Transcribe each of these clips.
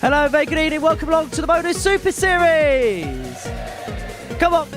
Hello, very good evening. Welcome along to the Modus Super Series. Come on.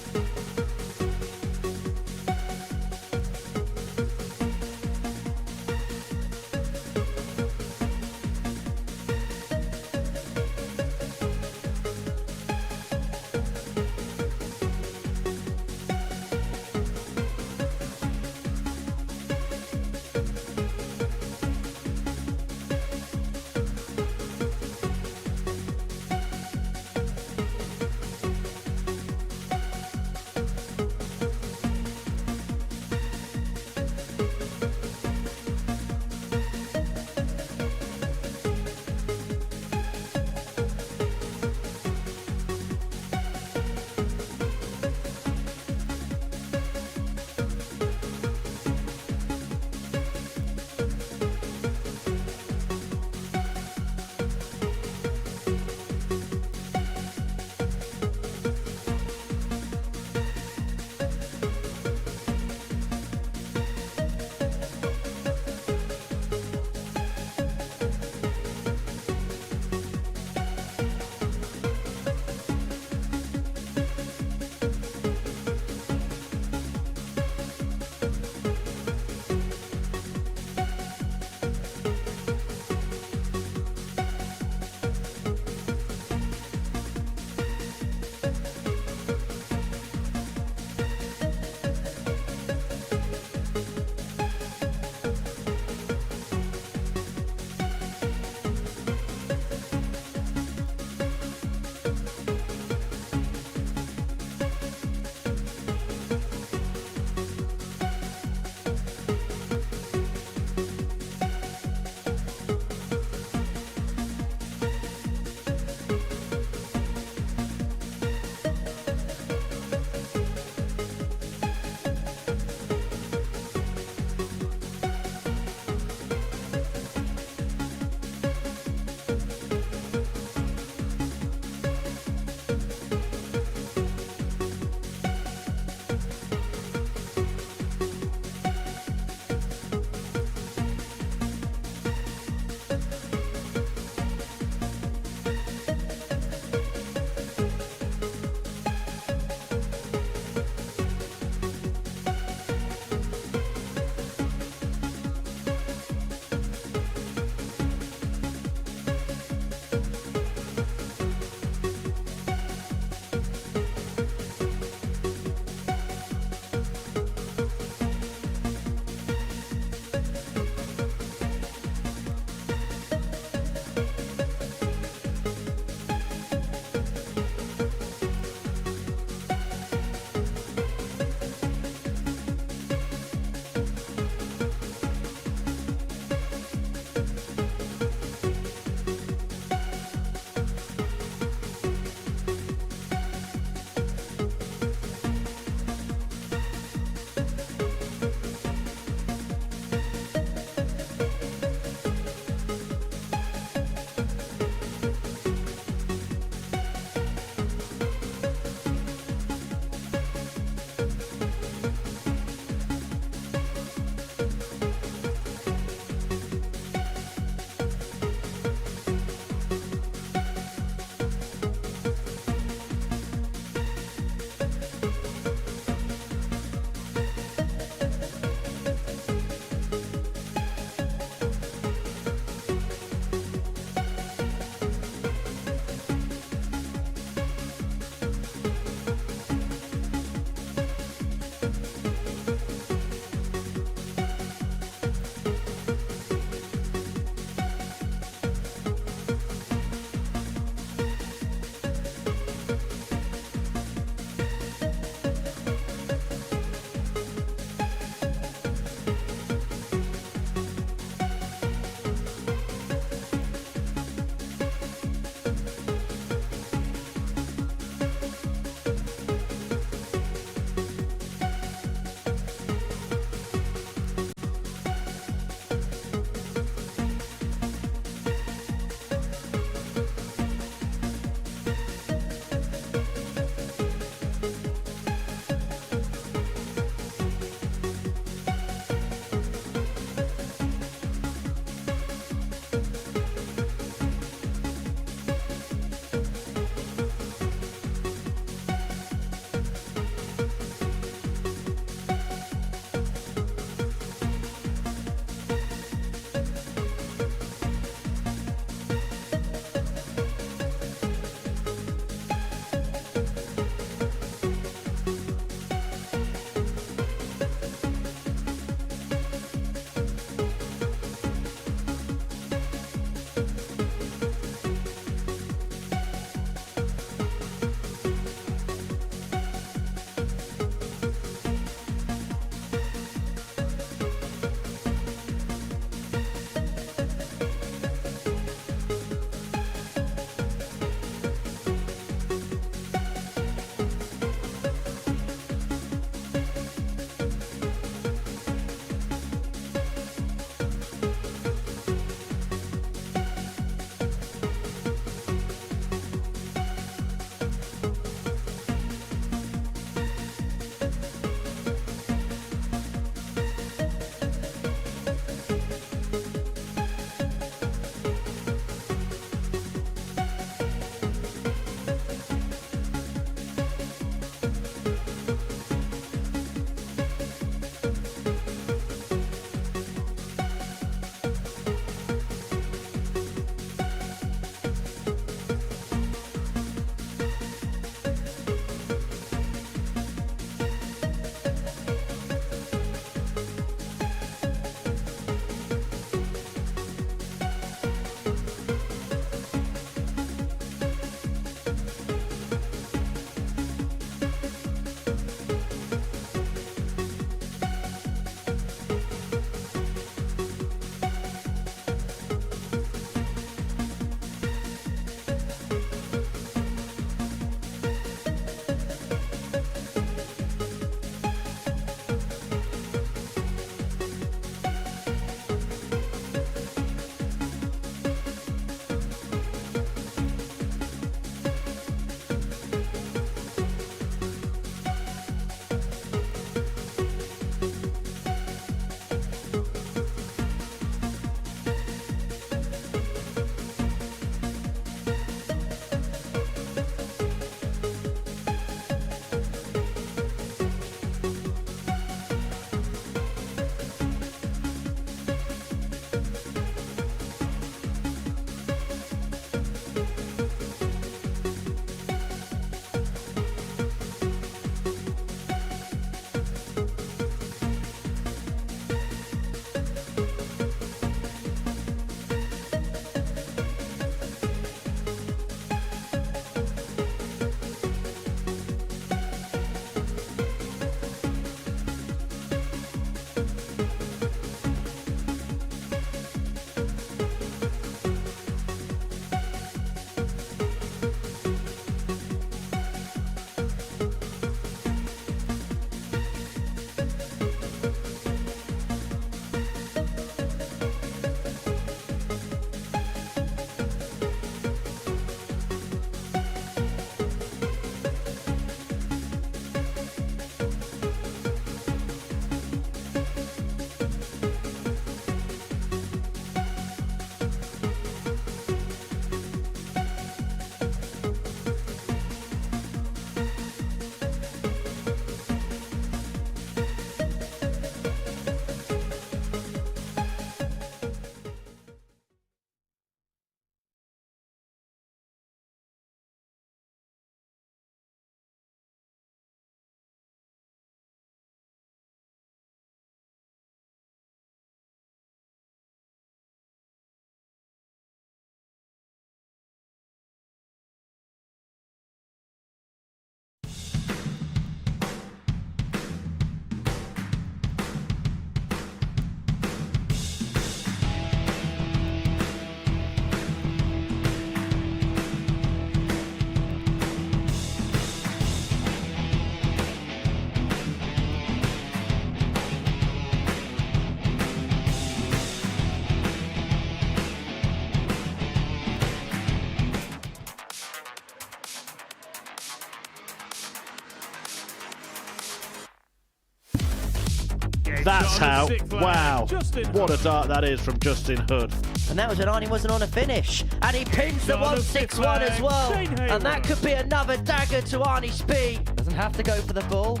That's how. Wow. What a dart that is from Justin Hood. And that was when Arnie wasn't on a finish. And he pins the 161 as well. And that could be another dagger to Arnie's speed. Doesn't have to go for the ball.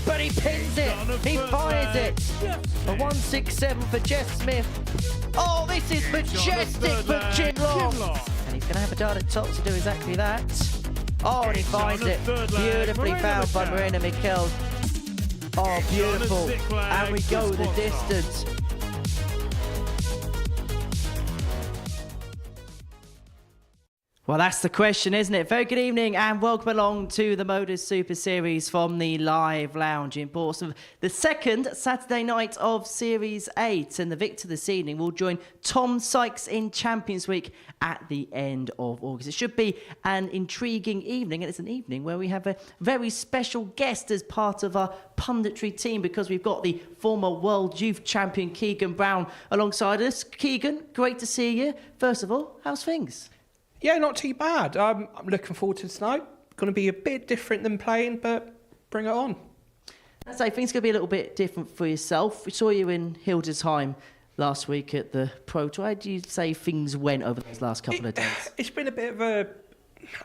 But he pins it. He fires it. A 167 for Jeff Smith. Oh, this is majestic from Jim Long. And he's going to have a dart at top to do exactly that. Oh, and he finds it. Beautifully found by Marina Mikel. Oh, beautiful. And we go the distance. Well, that's the question, isn't it? Very good evening and welcome along to the Modus Super Series from the Live Lounge in Portsmouth. The second Saturday night of Series 8, and the victor this evening will join Tom Sykes in Champions Week at the end of August. It should be an intriguing evening, and it's an evening where we have a very special guest as part of our punditry team, because we've got the former World Youth Champion Keegan Brown alongside us. Keegan, great to see you. First of all, how's things? Yeah, not too bad. I'm looking forward to tonight. Going to be a bit different than playing, but bring it on. I'd say things going to be a little bit different for yourself. We saw you in Hildesheim last week at the Pro Tour. How do you say things went over those last couple of days? It's been a bit of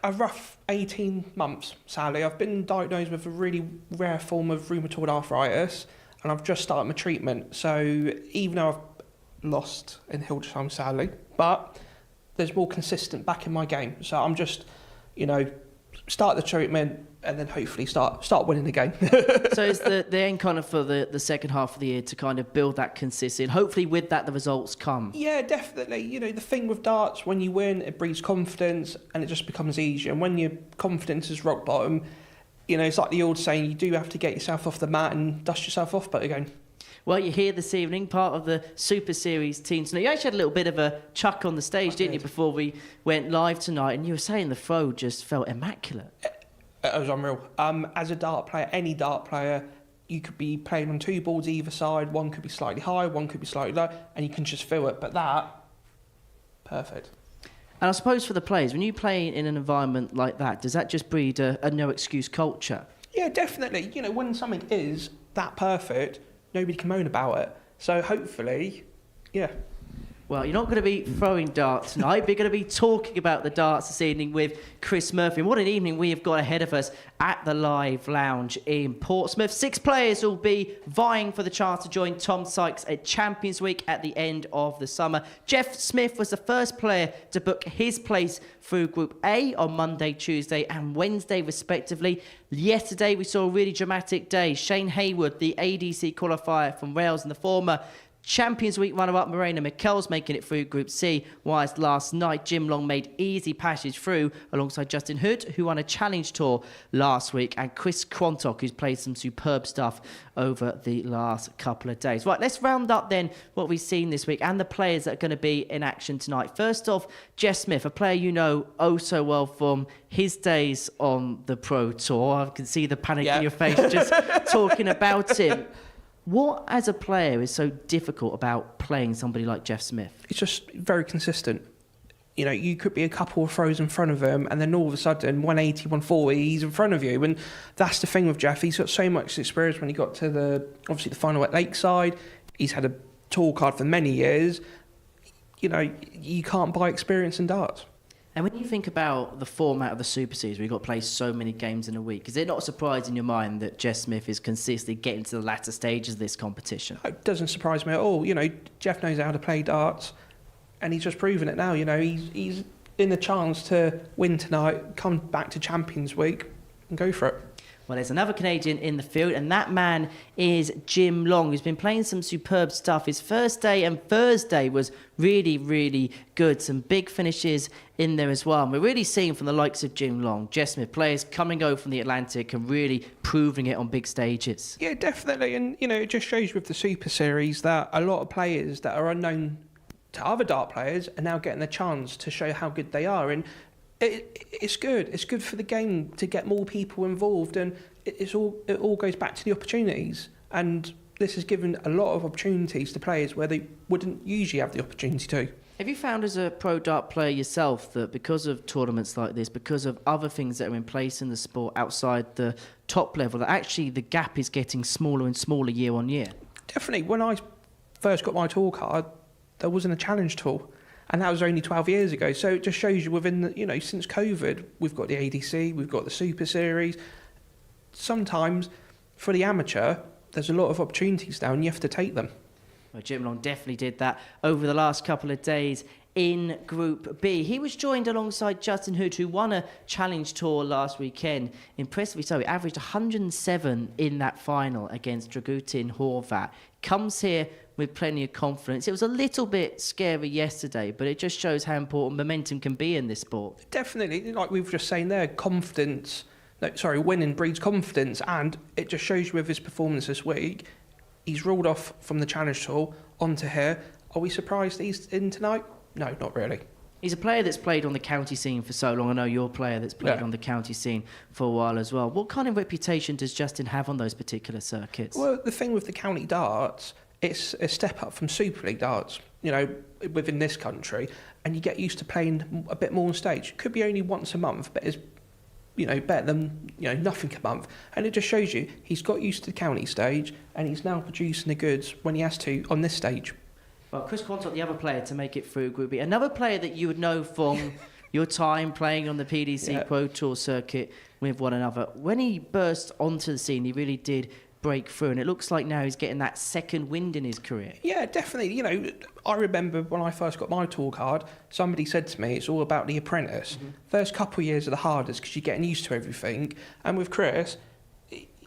a rough 18 months, sadly. I've been diagnosed with a really rare form of rheumatoid arthritis, and I've just started my treatment. So even though I've lost in Hildesheim, sadly, but there's more consistent back in my game. So I'm just, start the treatment and then hopefully start winning again. So is the aim kind of for the second half of the year to kind of build that consistency? Hopefully with that the results come. Yeah, definitely. The thing with darts, when you win, it breeds confidence and it just becomes easier. And when your confidence is rock bottom, it's like the old saying, you do have to get yourself off the mat and dust yourself off, but again. Well, you're here this evening, part of the Super Series team tonight. You actually had a little bit of a chuck on the stage, didn't you, before we went live tonight? And you were saying the throw just felt immaculate. It was unreal. As a dart player, any dart player, you could be playing on two boards either side. One could be slightly high, one could be slightly low, and you can just feel it. But that, perfect. And I suppose for the players, when you play in an environment like that, does that just breed a no-excuse culture? Yeah, definitely. When something is that perfect, nobody can moan about it. So hopefully, yeah. Well, you're not going to be throwing darts tonight. We're going to be talking about the darts this evening with Chris Murphy. And what an evening we have got ahead of us at the Live Lounge in Portsmouth. 6 players will be vying for the chance to join Tom Sykes at Champions Week at the end of the summer. Jeff Smith was the first player to book his place through Group A on Monday, Tuesday and Wednesday, respectively. Yesterday, we saw a really dramatic day. Shane Hayward, the ADC qualifier from Wales and the former Champions Week runner-up Marina Mikel's making it through Group C, whilst last night Jim Long made easy passage through alongside Justin Hood, who won a challenge tour last week, and Chris Quantock, who's played some superb stuff over the last couple of days. Right, let's round up then what we've seen this week and the players that are going to be in action tonight. First off, Jeff Smith, a player you know oh so well from his days on the Pro Tour. I can see the panic in your face just talking about him. What, as a player, is so difficult about playing somebody like Jeff Smith? It's just very consistent. You could be a couple of throws in front of him, and then all of a sudden, 180, 140, he's in front of you. And that's the thing with Jeff. He's got so much experience when he got to the final at Lakeside. He's had a tour card for many years. You can't buy experience in darts. And when you think about the format of the Super Series, where you've got to play so many games in a week, is it not a surprise in your mind that Jeff Smith is consistently getting to the latter stages of this competition? It doesn't surprise me at all. Jeff knows how to play darts, and he's just proven it now. He's in the chance to win tonight, come back to Champions Week, and go for it. Well, there's another Canadian in the field, and that man is Jim Long, who's been playing some superb stuff. His first day and Thursday was really, really good. Some big finishes in there as well. And we're really seeing from the likes of Jim Long, Jeff Smith, players coming over from the Atlantic and really proving it on big stages. Yeah, definitely. And, it just shows with the Super Series that a lot of players that are unknown to other dart players are now getting the chance to show how good they are. And it's good. It's good for the game to get more people involved, and it all goes back to the opportunities. And this has given a lot of opportunities to players where they wouldn't usually have the opportunity to. Have you found as a pro dart player yourself that because of tournaments like this, because of other things that are in place in the sport outside the top level, that actually the gap is getting smaller and smaller year on year? Definitely. When I first got my tour card, there wasn't a challenge tour. And that was only 12 years ago. So it just shows you within the, since COVID, we've got the ADC, we've got the Super Series. Sometimes for the amateur, there's a lot of opportunities now and you have to take them. Well, Jim Long definitely did that over the last couple of days in Group B. He was joined alongside Justin Hood, who won a challenge tour last weekend. Impressively so, he averaged 107 in that final against Dragutin Horvat. Comes here with plenty of confidence. It was a little bit scary yesterday, but it just shows how important momentum can be in this sport. Definitely, like we were just saying there, winning breeds confidence, and it just shows you with his performance this week. He's rolled off from the challenge tour onto here. Are we surprised he's in tonight? No, not really. He's a player that's played on the county scene for so long. I know you're a player that's played on the county scene for a while as well. What kind of reputation does Justin have on those particular circuits? Well, the thing with the county darts, it's a step up from Super League darts, within this country, and you get used to playing a bit more on stage. Could be only once a month, but it's better than nothing a month. And it just shows you he's got used to the county stage, and he's now producing the goods when he has to on this stage. Well, Chris Quantock, the other player to make it through Group B. Another player that you would know from your time playing on the PDC Pro Tour circuit with one another. When he burst onto the scene, he really did break through, and it looks like now he's getting that second wind in his career. Yeah, definitely. I remember when I first got my tour card, somebody said to me, it's all about the apprentice. Mm-hmm. First couple of years are the hardest because you're getting used to everything. And with Chris,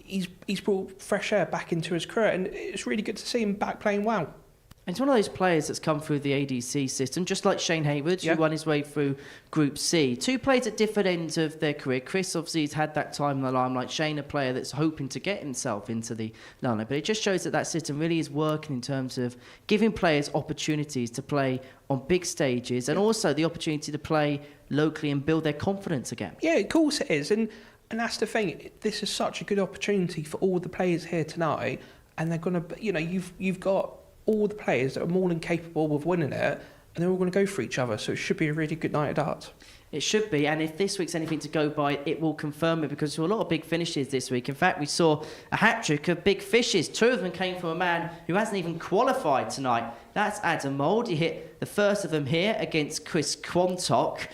he's brought fresh air back into his career, and it's really good to see him back playing well. And it's one of those players that's come through the ADC system, just like Shane Hayward, who won his way through Group C. Two players at different ends of their career. Chris, obviously, has had that time in the limelight. Shane, a player that's hoping to get himself into the limelight. But it just shows that system really is working in terms of giving players opportunities to play on big stages and also the opportunity to play locally and build their confidence again. Yeah, of course it is. And that's the thing. This is such a good opportunity for all the players here tonight. And they're going to, you've got all the players that are more than capable of winning it, and they're all going to go for each other. So it should be a really good night of darts. It should be, and if this week's anything to go by, it will confirm it, because there were a lot of big finishes this week. In fact, we saw a hat-trick of big fishes. Two of them came from a man who hasn't even qualified tonight. That's Adam Mould. He hit the first of them here against Chris Quantock.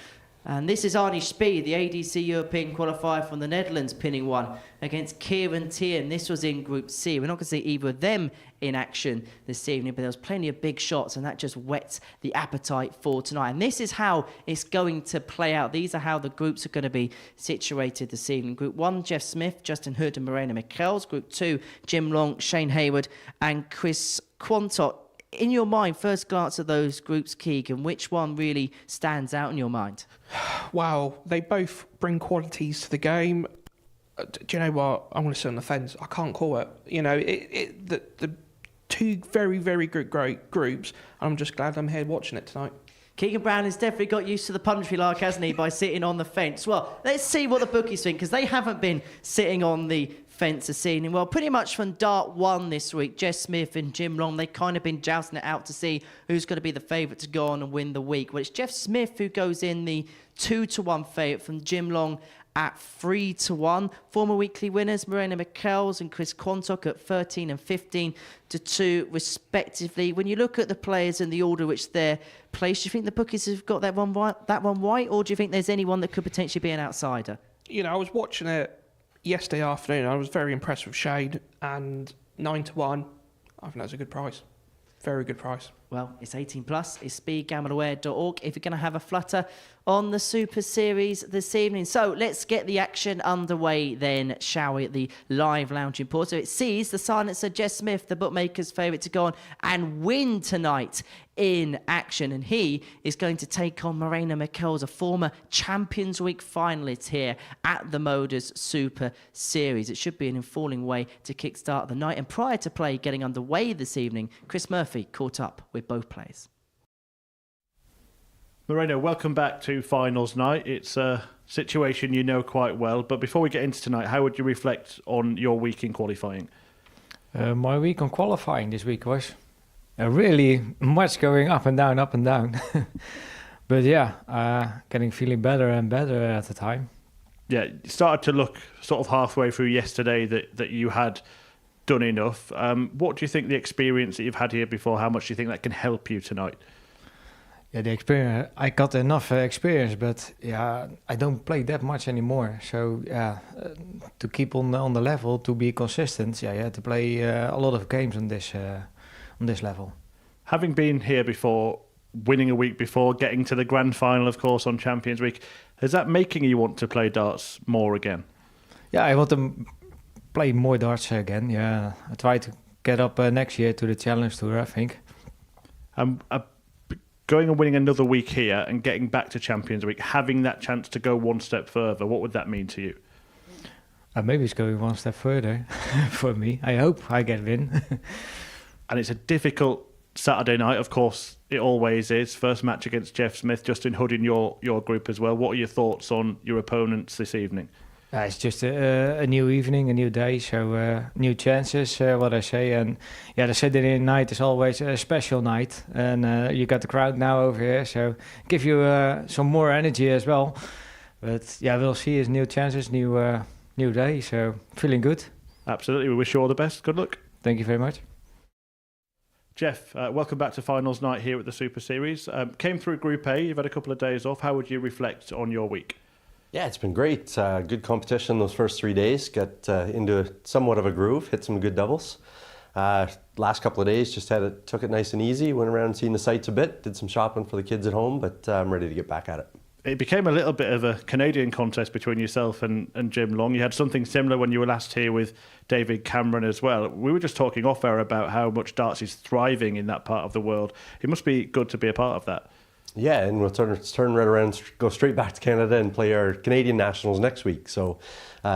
And this is Arnie Speed, the ADC European qualifier from the Netherlands, pinning one against Kieran Tien. This was in Group C. We're not going to see either of them in action this evening, but there was plenty of big shots, and that just whets the appetite for tonight. And this is how it's going to play out. These are how the groups are going to be situated this evening. Group 1, Jeff Smith, Justin Hood and Morena Michels. Group 2, Jim Long, Shane Hayward and Chris Quantock. In your mind, first glance at those groups, Keegan, which one really stands out in your mind? Wow, they both bring qualities to the game. Do you know what? I'm going to sit on the fence. I can't call it. The two very, very good great groups. I'm just glad I'm here watching it tonight. Keegan Brown has definitely got used to the punditry lark, hasn't he, by sitting on the fence. Well, let's see what the bookies think, because they haven't been sitting on the fence this evening. Well, pretty much from Dart 1 this week, Jess Smith and Jim Long, they've kind of been jousting it out to see who's going to be the favourite to go on and win the week. Well, it's Jeff Smith who goes in the 2-1 favourite from Jim Long at 3-1. Former weekly winners, Morena Michels and Chris Quantock at 13 and 15-2 respectively. When you look at the players in the order which they're placed, do you think the bookies have got that one right, or do you think there's anyone that could potentially be an outsider? I was watching it yesterday afternoon. I was very impressed with Shade, and 9-1. I think that's a good price. Very good price. Well, it's 18 plus. It's speedgambleaware.org if you're going to have a flutter on the Super Series this evening. So let's get the action underway then, shall we, at the live lounge in Porto. It sees the silencer Jess Smith, the bookmaker's favourite to go on and win tonight in action. And he is going to take on Morena Michels, a former Champions Week finalist here at the Modus Super Series. It should be an enthralling way to kickstart the night. And prior to play getting underway this evening, Chris Murphy caught up with both players. Morena, welcome back to finals night. It's a situation you know quite well, but before we get into tonight, how would you reflect on your week in qualifying? My week on qualifying this week was really much going up and down. But yeah, feeling better and better at the time. Yeah, it started to look sort of halfway through yesterday that you had done enough. What do you think the experience that you've had here before, how much do you think that can help you tonight? Yeah, the experience. I got enough experience, but yeah, I don't play that much anymore. So yeah, to keep on the level, to be consistent, yeah, you have to play a lot of games on this level. Having been here before, winning a week before, getting to the grand final, of course, on Champions Week, is that making you want to play darts more again? Yeah, I want to play more darts again. Yeah, I try to get up next year to the Challenge Tour, I think. Going and winning another week here and getting back to Champions Week, having that chance to go one step further, what would that mean to you? Maybe it's going one step further for me. I hope I get win. And it's a difficult Saturday night, of course, it always is. First match against Jeff Smith, Justin Hood in your group as well. What are your thoughts on your opponents this evening? It's just a new evening, a new day, so new chances, what I say. And yeah, the Saturday night is always a special night. And you got the crowd now over here, so give you some more energy as well. But yeah, we'll see. It's new chances, new day, so feeling good. Absolutely. We wish you all the best. Good luck. Thank you very much. Jeff, welcome back to finals night here at the Super Series. Came through Group A, you've had a couple of days off. How would you reflect on your week? Yeah, it's been great. Good competition those first 3 days. Got into somewhat of a groove, hit some good doubles. Last couple of days, just took it nice and easy. Went around seeing the sights a bit, did some shopping for the kids at home, but I'm ready to get back at it. It became a little bit of a Canadian contest between yourself and Jim Long. You had something similar when you were last here with David Cameron as well. We were just talking off air about how much darts is thriving in that part of the world. It must be good to be a part of that. Yeah, and we'll turn right around, go straight back to Canada and play our Canadian Nationals next week. So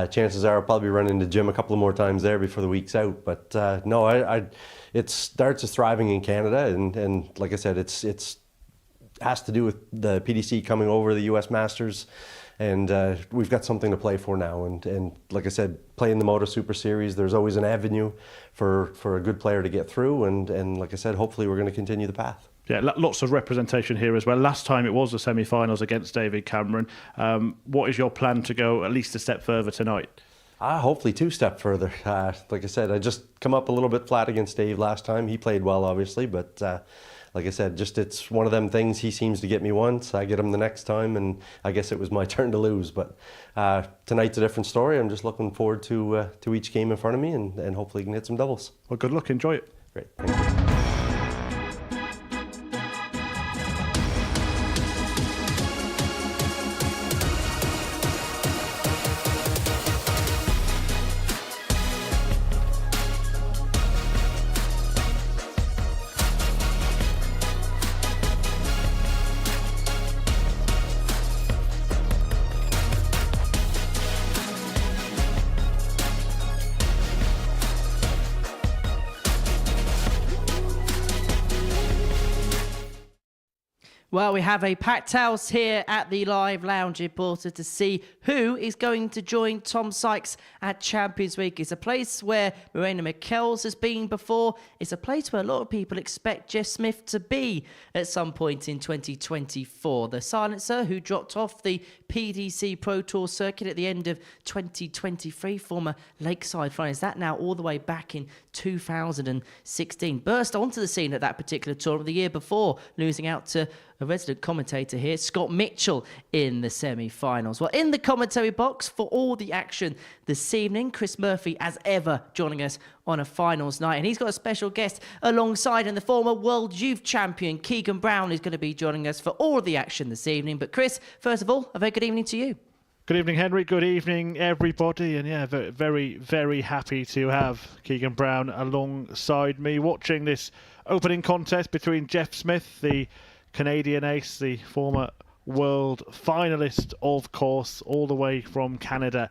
chances are I'll probably run into Jim a couple of more times there before the week's out. But no, darts is thriving in Canada, and like I said, it's has to do with the PDC coming over the US Masters, and we've got something to play for now. And like I said, playing the Modus Super Series, there's always an avenue for a good player to get through, and like I said, hopefully we're going to continue the path. Yeah, lots of representation here as well. Last time it was the semi-finals against David Cameron. What is your plan to go at least a step further tonight? Hopefully 2 steps further. Like I said, I just come up a little bit flat against Dave last time. He played well, obviously, but like I said, just it's one of them things. He seems to get me once, I get him the next time, and I guess it was my turn to lose. But tonight's a different story. I'm just looking forward to each game in front of me, and hopefully can hit some doubles. Well, good luck. Enjoy it. Great. Thank you. Well, we have a packed house here at the Live Lounge in Porter to see who is going to join Tom Sykes at Champions Week. It's a place where Marina Michels has been before. It's a place where a lot of people expect Jeff Smith to be at some point in 2024. The silencer who dropped off the PDC Pro Tour circuit at the end of 2023, former Lakeside finalist, that now all the way back in 2016. Burst onto the scene at that particular tournament the year before, losing out to a resident commentator here, Scott Mitchell, in the semi-finals. Well, in the commentary box for all the action this evening, Chris Murphy, as ever, joining us on a finals night. And he's got a special guest alongside him, the former World Youth Champion, Keegan Brown, is going to be joining us for all of the action this evening. But Chris, first of all, a very good evening to you. Good evening, Henry. Good evening, everybody. And yeah, very, very happy to have Keegan Brown alongside me, watching this opening contest between Jeff Smith, the Canadian ace, the former world finalist, of course, all the way from Canada.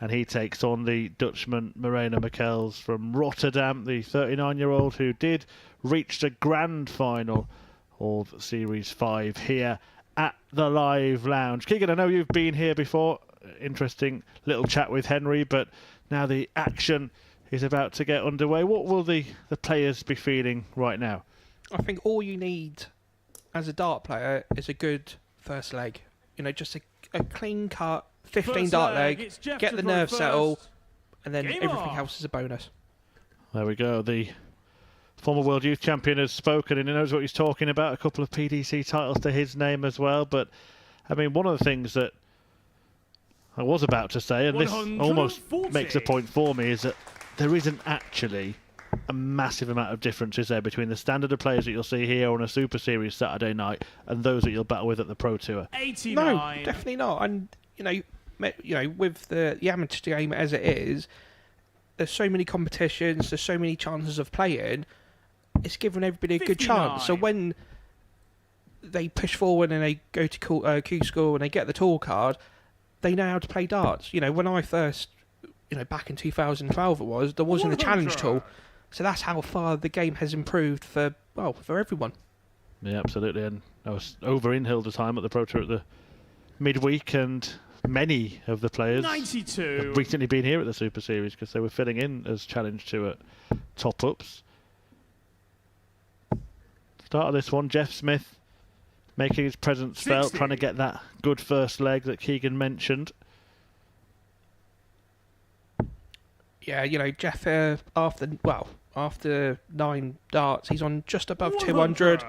And he takes on the Dutchman Marina Michels from Rotterdam, the 39-year-old who did reach the grand final of Series 5 here at the Live Lounge. Keegan, I know you've been here before. Interesting little chat with Henry, but now the action is about to get underway. What will the players be feeling right now? I think all you need as a dart player is a good first leg. You know, just a clean cut, 15 dart leg, get the nerves settled, and then everything else is a bonus. There we go. The former World Youth Champion has spoken and he knows what he's talking about. A couple of PDC titles to his name as well. But, I mean, one of the things that I was about to say, and this almost makes a point for me, is that there isn't actually a massive amount of difference, is there, between the standard of players that you'll see here on a Super Series Saturday night and those that you'll battle with at the Pro Tour? 89. No, definitely not. And with the amateur game as it is, there's so many competitions, there's so many chances of playing. It's given everybody a good 59. chance. So when they push forward and they go to Q School and they get the tour card, they know how to play darts. When I first, back in 2012 it was, there wasn't a challenge tool. So that's how far the game has improved for everyone. Yeah, absolutely. And I was over in Hill the time at the Pro Tour at the midweek, and many of the players 92. have recently been here at the Super Series because they were filling in as challenge to at top-ups. Start of this one, Jeff Smith making his presence felt, 60. trying to get that good first leg that Keegan mentioned. Yeah, Jeff, after 9 darts, he's on just above 200,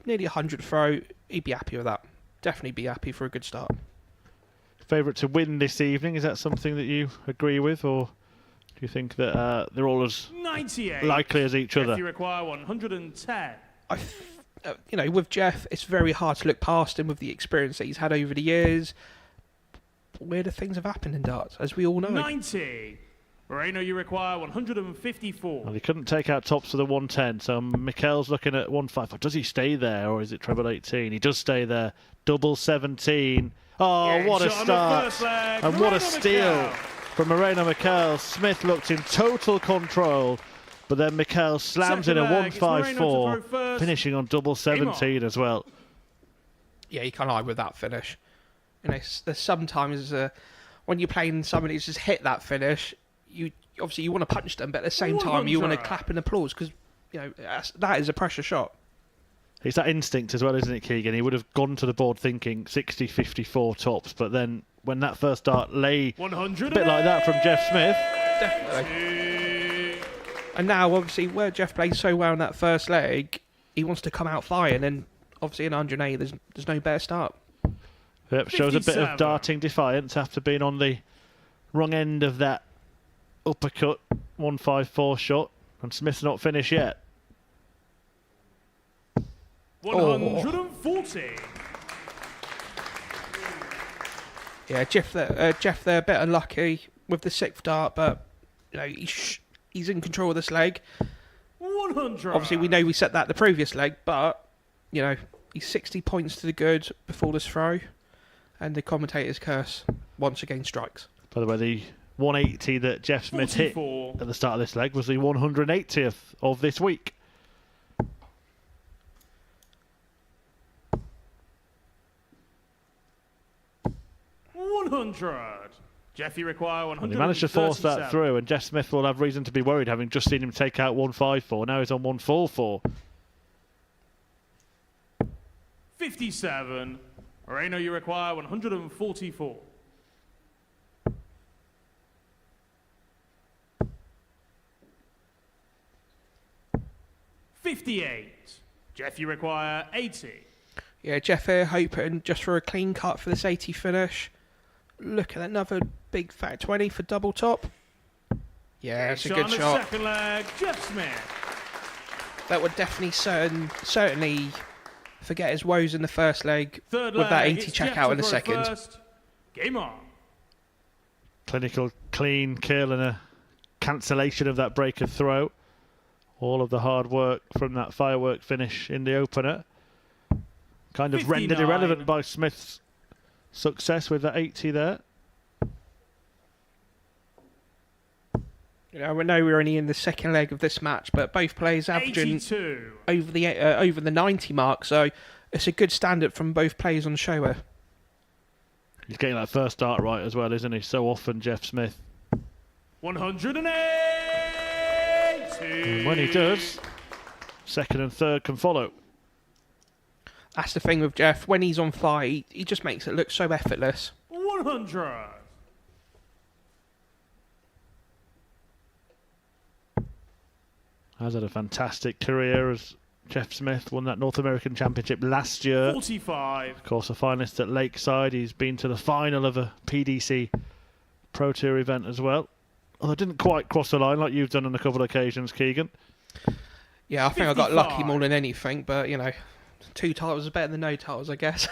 nearly 100 throw. He'd be happy with that. Definitely be happy for a good start. Favourite to win this evening, is that something that you agree with, or do you think that they're all as 98. likely as each other? If you require 110. With Jeff, it's very hard to look past him with the experience that he's had over the years. Weirder things have happened in darts, as we all know. 90. Moreno, you require 154. Well, he couldn't take out tops for the 110, so Mikel's looking at 155. Does he stay there, or is it treble 18? He does stay there. Double 17. Oh, Yeah, what a shot on the start. first leg. And what a Moreno steal Mikel. from Moreno Mikel. Smith looked in total control, but then Mikel slams in a Second leg, it's Moreno to 154, throw first. finishing on double 17 as well. Yeah, you can't lie with that finish. There's sometimes when you're playing somebody who's just hit that finish, you obviously you want to punch them, but at the same time you want to 100. clap and applause because that is a pressure shot. It's that instinct as well, isn't it, Keegan? He would have gone to the board thinking 60-54 tops, but then when that first dart lay 100. a bit like that from Jeff Smith, Definitely. And now, obviously, where Jeff played so well in that first leg, he wants to come out firing, and obviously in 108, there's no better start. yep, shows a bit 57. of darting defiance after being on the wrong end of that uppercut 154 shot, and Smith's not finished yet. 140. Yeah, Jeff there, a bit unlucky with the 6th dart, but he's in control of this leg. 100. Obviously, we know we set that the previous leg, but he's 60 points to the good before this throw, and the commentator's curse once again strikes. By the way, the 180 that Jeff Smith hit 44. at the start of this leg was the 180th of this week. Jeff, you require And 137. he managed to force that through, and Jeff Smith will have reason to be worried, having just seen him take out 154. Now he's on 144. 57. Moreno, you require 144. $58. Jeff, you require 80. Yeah, Jeff here hoping just for a clean cut for this 80 finish. Look at another big fat 20 for double top. Yeah, it's a Shot good on the shot. second leg, Jeff Smith. That would definitely certainly forget his woes in the first leg Third with leg, that 80 it's check Jeff out to in the throw second. first. Game on. Clinical, clean kill and a cancellation of that break of throw. All of the hard work from that firework finish in the opener kind of rendered 59. irrelevant by Smith's success with that 80 there. We know we're only in the second leg of this match, but both players averaging 82. over the 90 mark, so it's a good standard from both players on the show here. He's getting that first start right as well, isn't he? So often, Jeff Smith. 180. And when he does, second and third can follow. That's the thing with Jeff. When he's on fire, he just makes it look so effortless. 100. Has had a fantastic career as Jeff Smith. Won that North American Championship last year. 45. Of course, a finalist at Lakeside. He's been to the final of a PDC Pro Tour event as well. Although didn't quite cross the line like you've done on a couple of occasions, Keegan. Yeah, I think I got lucky 55. more than anything, but, 2 titles is better than no titles, I guess.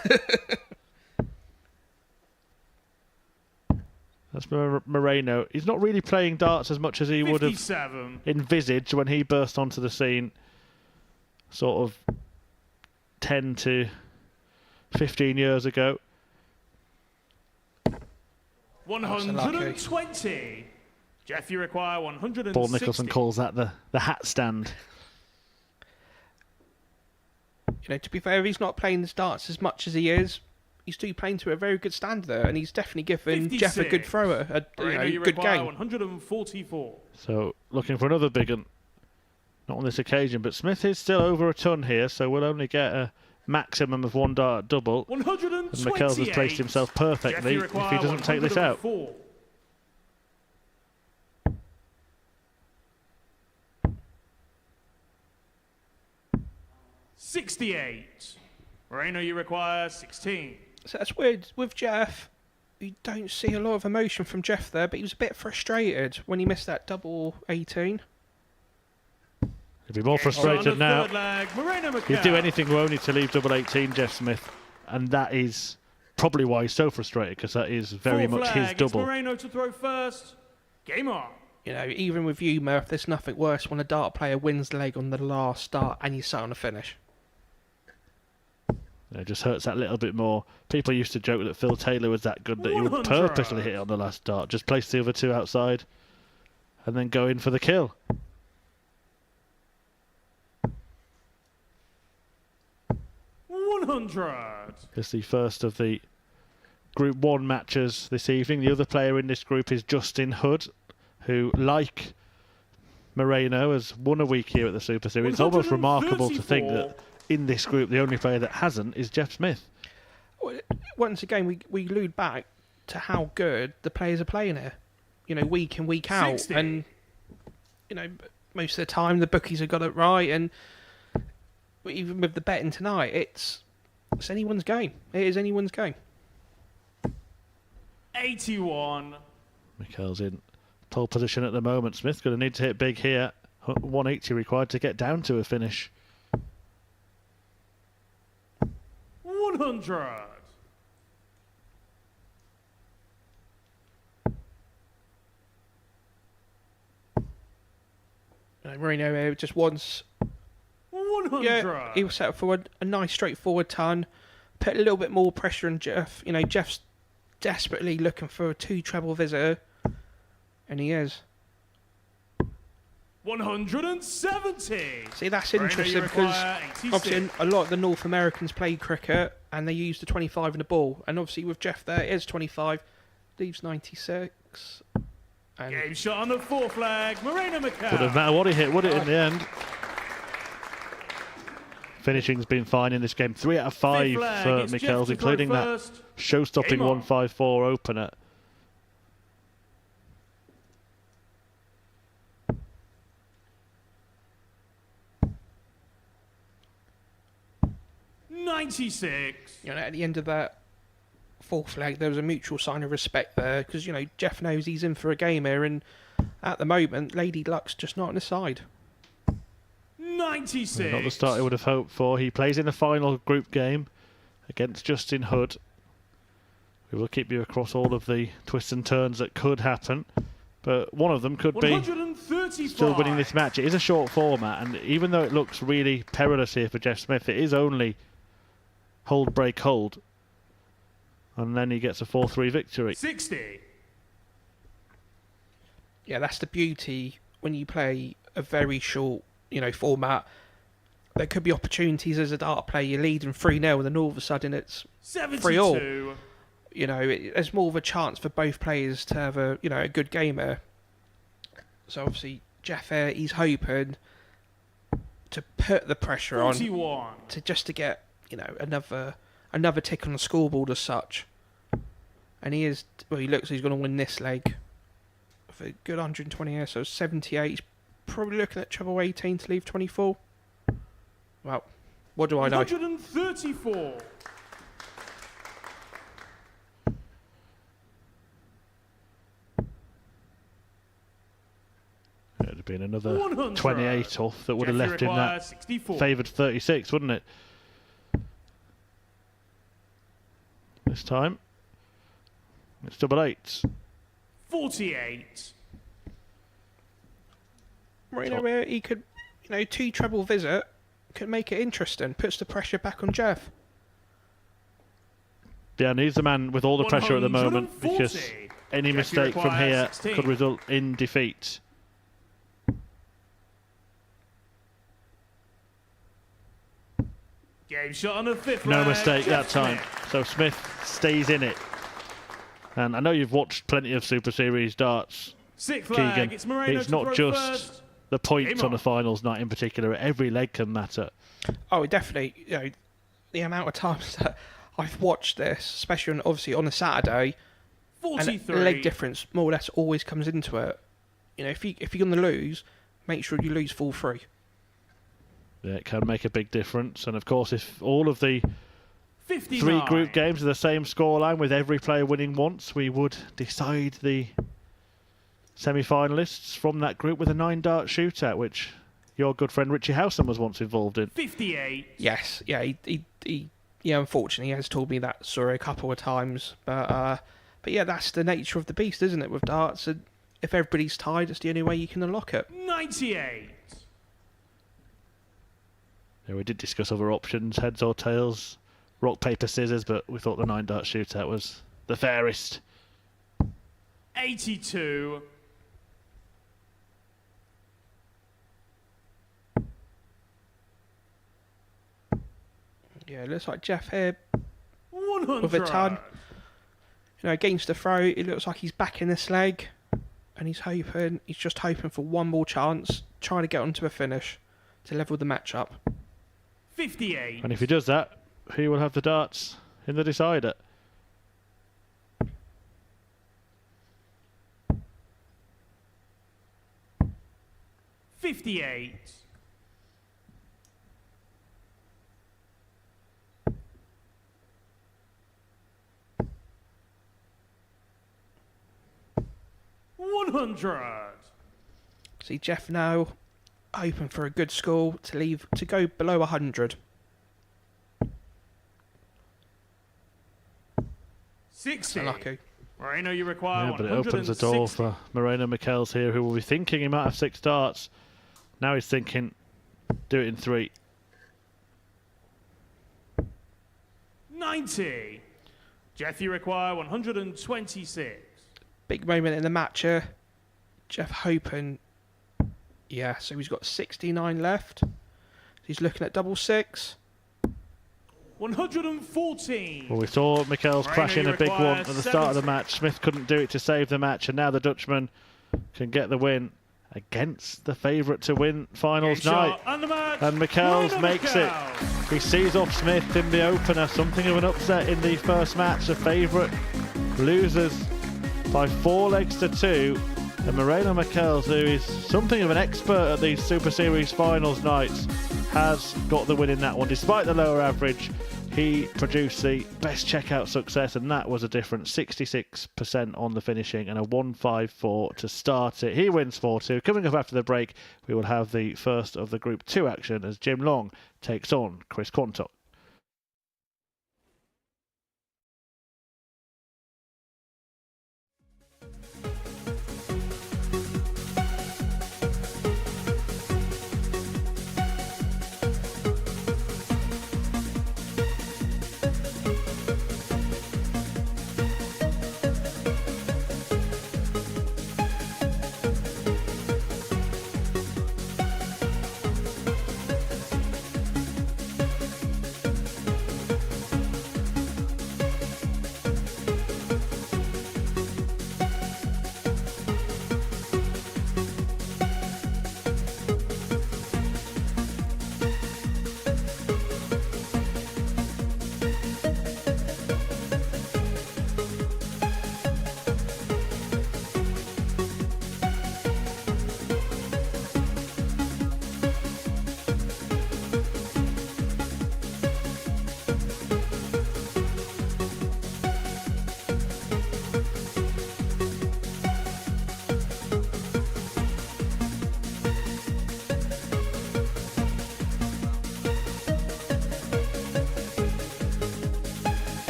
That's Moreno. He's not really playing darts as much as he would have 57. envisaged when he burst onto the scene sort of 10 to 15 years ago. 120. Jeff, you require 160. Paul Nicholson calls that the hat stand. To be fair, if he's not playing the darts as much as he is, he's still playing to a very good standard there, and he's definitely given Jeff a good 56. thrower, You good require game. 144. So looking for another big one. Not on this occasion, but Smith is still over a ton here, so we'll only get a maximum of 1 dart double. 128. And McKells has placed himself Jeff, perfectly you if require he doesn't take this out. 104. $68. Moreno, you require 16. So that's weird. With Jeff, you don't see a lot of emotion from Jeff there, but he was a bit frustrated when he missed that double 18. He'll be more On frustrated the now. third leg, Moreno He'd do McCall. anything only to leave double 18, Jeff Smith. And that is probably why he's so frustrated, because that is very Fourth much leg, his it's double. Moreno to throw first. Game on. Even with you, Murph, there's nothing worse when a dart player wins the leg on the last start and you sat on a finish. It just hurts that little bit more. People used to joke that Phil Taylor was that good that he would 100. purposely hit it on the last dart, just place the other two outside, and then go in for the kill. $100. It's the first of the Group 1 matches this evening. The other player in this group is Justin Hood, who, like Moreno, has won a week here at the Super Series. It's almost remarkable to think that in this group the only player that hasn't is Jeff Smith. Once again, we allude back to how good the players are playing here. Week in, week out. 60. And, most of the time the bookies have got it right. And even with the betting tonight, it's anyone's game. It is anyone's game. 81. Mikhail's in pole position at the moment. Smith's going to need to hit big here. 180 required to get down to a finish. 100. Marino just wants 100. Yeah, he was set up for a nice straightforward turn. Put a little bit more pressure on Jeff. Jeff's desperately looking for a 2 treble visitor, and he is. 170. See, that's Moreno, interesting you because require 86. obviously a lot of the North Americans play cricket and they use the 25 in the ball, and obviously with Jeff there, it is 25, leaves 96. And Game shot on the fourth flag. Moreno McCall. Wouldn't matter what he hit, would it, in the end? Finishing's been fine in this game. 3 out of 5 Fifth flag, for it's Jeff Mikhails, to throw including that first. show-stopping Game on. 154 opener. $96. at the end of that fourth leg, there was a mutual sign of respect there because Jeff knows he's in for a game here, and at the moment, Lady Luck's just not on his side. 96. Not the start he would have hoped for. He plays in the final group game against Justin Hood. We will keep you across all of the twists and turns that could happen, but one of them could be 135. still winning this match. It is a short format, and even though it looks really perilous here for Jeff Smith, it is only hold, break, hold, and then he gets a 4-3 victory. 60. Yeah, that's the beauty when you play a very short, format. There could be opportunities as a dart player. You're leading 3-0, and then all of a sudden it's 72. there's more of a chance for both players to have a good game here. So obviously Jeff here, he's hoping to put the pressure on 41. to get another tick on the scoreboard as such. And he looks like he's going to win this leg for a good 120 here, so 78. He's probably looking at treble 18 to leave 24. Well, what do I know? 134. It would have been another 100. 28 off that would have Jeffrey left him that requires 64. favoured 36, wouldn't it? This time, it's double eights. 48. Marino, where he could, 2 treble visit could make it interesting. Puts the pressure back on Jeff. Yeah, and he's the man with all the pressure at the moment, 140. because any Jeffrey mistake from requires here 16. could result in defeat. Game shot on the 5th No flag, mistake that Jeff time. Smith. So Smith stays in it. And I know you've watched plenty of Super Series darts, 6th flag, Keegan. it's Moreno It's to not throw just first. the points Game on the on. finals night in particular. Every leg can matter. Oh, definitely. The amount of times that I've watched this, especially obviously on a Saturday, and 43. the leg difference more or less always comes into it. If you're going to lose, make sure you lose full 3. Yeah, it can make a big difference. And of course, if all of the 59. 3 group games are the same scoreline with every player winning once, we would decide the semi-finalists from that group with a 9-dart shootout, which your good friend Richie Howson was once involved in. 58. Yes, yeah, he unfortunately he has told me that story a couple of times, but yeah, that's the nature of the beast, isn't it, with darts? And if everybody's tied, it's the only way you can unlock it. 98. Yeah, we did discuss other options, heads or tails, rock, paper, scissors, but we thought the 9-dart shootout was the fairest. 82. Yeah, it looks like Jeff here 100. with a ton. Against the throw, it looks like he's backing this leg, and he's just hoping for one more chance, trying to get onto a finish to level the match up. 58. And if he does that, he will have the darts in the decider. $58. $100. See Jeff now hoping for a good score to go below 100. 60. Unlucky. Moreno, you require Yeah, but it opens the door 160. for Moreno Michels here, who will be thinking he might have 6 darts. Now he's thinking, do it in 3. 90. Jeff, you require 126. Big moment in the match here. Jeff hoping. Yeah, so he's got 69 left. He's looking at double 6. 114. Well, we saw Michels Moreno, crash in you a big one require at the start of the 70. match. Smith couldn't do it to save the match, and now the Dutchman can get the win against the favourite to win finals Game night. shot and the match. And Michels Moreno makes it. Michels. He sees off Smith in the opener. Something of an upset in the first match. The favourite loses by 4 legs to 2. And Moreno Michels, who is something of an expert at these Super Series finals nights, has got the win in that one. Despite the lower average, he produced the best checkout success, and that was a different 66% on the finishing and a 154 to start it. He wins 4-2. Coming up after the break, we will have the first of the Group 2 action as Jim Long takes on Chris Quantock.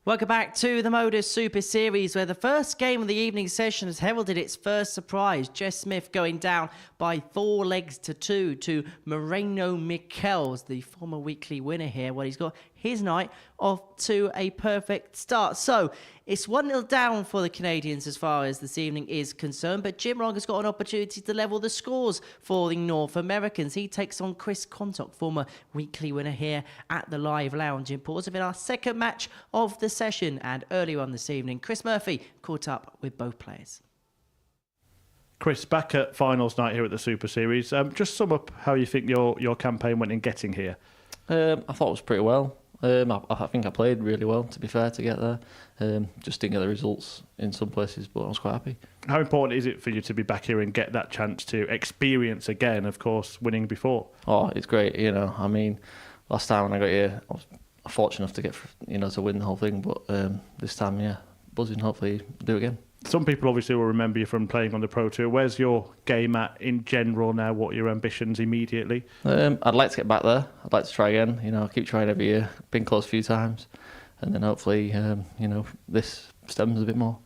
Welcome back to the Modus Super Series, where the first game of the evening session has heralded its first surprise. Jeff Smith going down by 4 legs to 2 to Moreno Michels, the former weekly winner here. Well, he's got his night off to a perfect start. So it's 1-0 down for the Canadians as far as this evening is concerned, but Jim Long has got an opportunity to level the scores for the North Americans. He takes on Chris Contock, former weekly winner here at the Live Lounge in Portsmouth in our second match of the session. And earlier on this evening, Chris Murphy caught up with both players. Chris, back at finals night here at the Super Series. Just sum up how you think your campaign went in getting here. I thought it was pretty well. I think I played really well, to be fair, to get there. Just didn't get the results in some places, but I was quite happy. How important is it for you to be back here and get that chance to experience again, of course, winning before? Oh, it's great, you know. I mean, last time when I got here, I was fortunate enough to get, to win the whole thing. But this time, yeah, buzzing. Hopefully, do it again. Some people obviously will remember you from playing on the Pro Tour. Where's your game at in general now? What are your ambitions immediately? I'd like to get back there. I'd like to try again. I keep trying every year. Been close a few times, and then hopefully, this stems a bit more.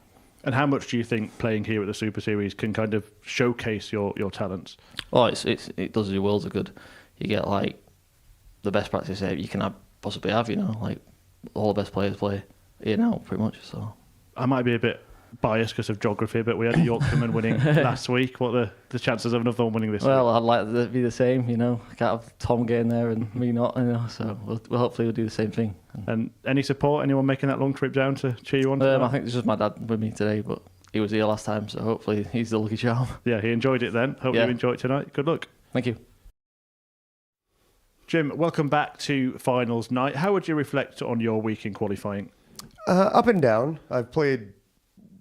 And how much do you think playing here at the Super Series can kind of showcase your talents? Oh, it does you worlds of good. You get like the best practice you can possibly have. Like all the best players play here now, pretty much. So I might be a bit biased because of geography, but we had a Yorkshireman winning last week. What are the chances of another one winning this week? Well, I'd like to be the same. I can't have Tom getting there and me not. So we'll hopefully we'll do the same thing. And any support? Anyone making that long trip down to cheer you on? I think it's just my dad with me today, but he was here last time, so hopefully he's the lucky charm. Yeah, he enjoyed it then. Hope you enjoy it tonight. Good luck. Thank you. Jim, welcome back to finals night. How would you reflect on your week in qualifying? Up and down. I've played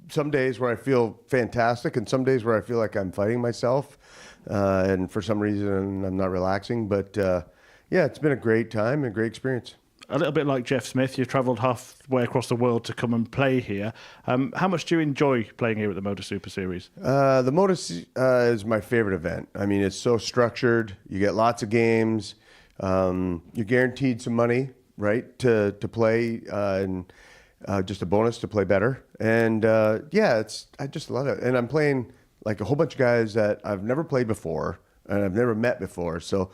some days where I feel fantastic and some days where I feel like I'm fighting myself. And for some reason, I'm not relaxing. But it's been a great time and a great experience. A little bit like Jeff Smith, you've travelled halfway across the world to come and play here. How much do you enjoy playing here at the Modus Super Series? The Modus is my favorite event. I mean, it's so structured. You get lots of games. You're guaranteed some money, right, to play, and just a bonus to play better. And I just love it. And I'm playing like a whole bunch of guys that I've never played before and I've never met before. So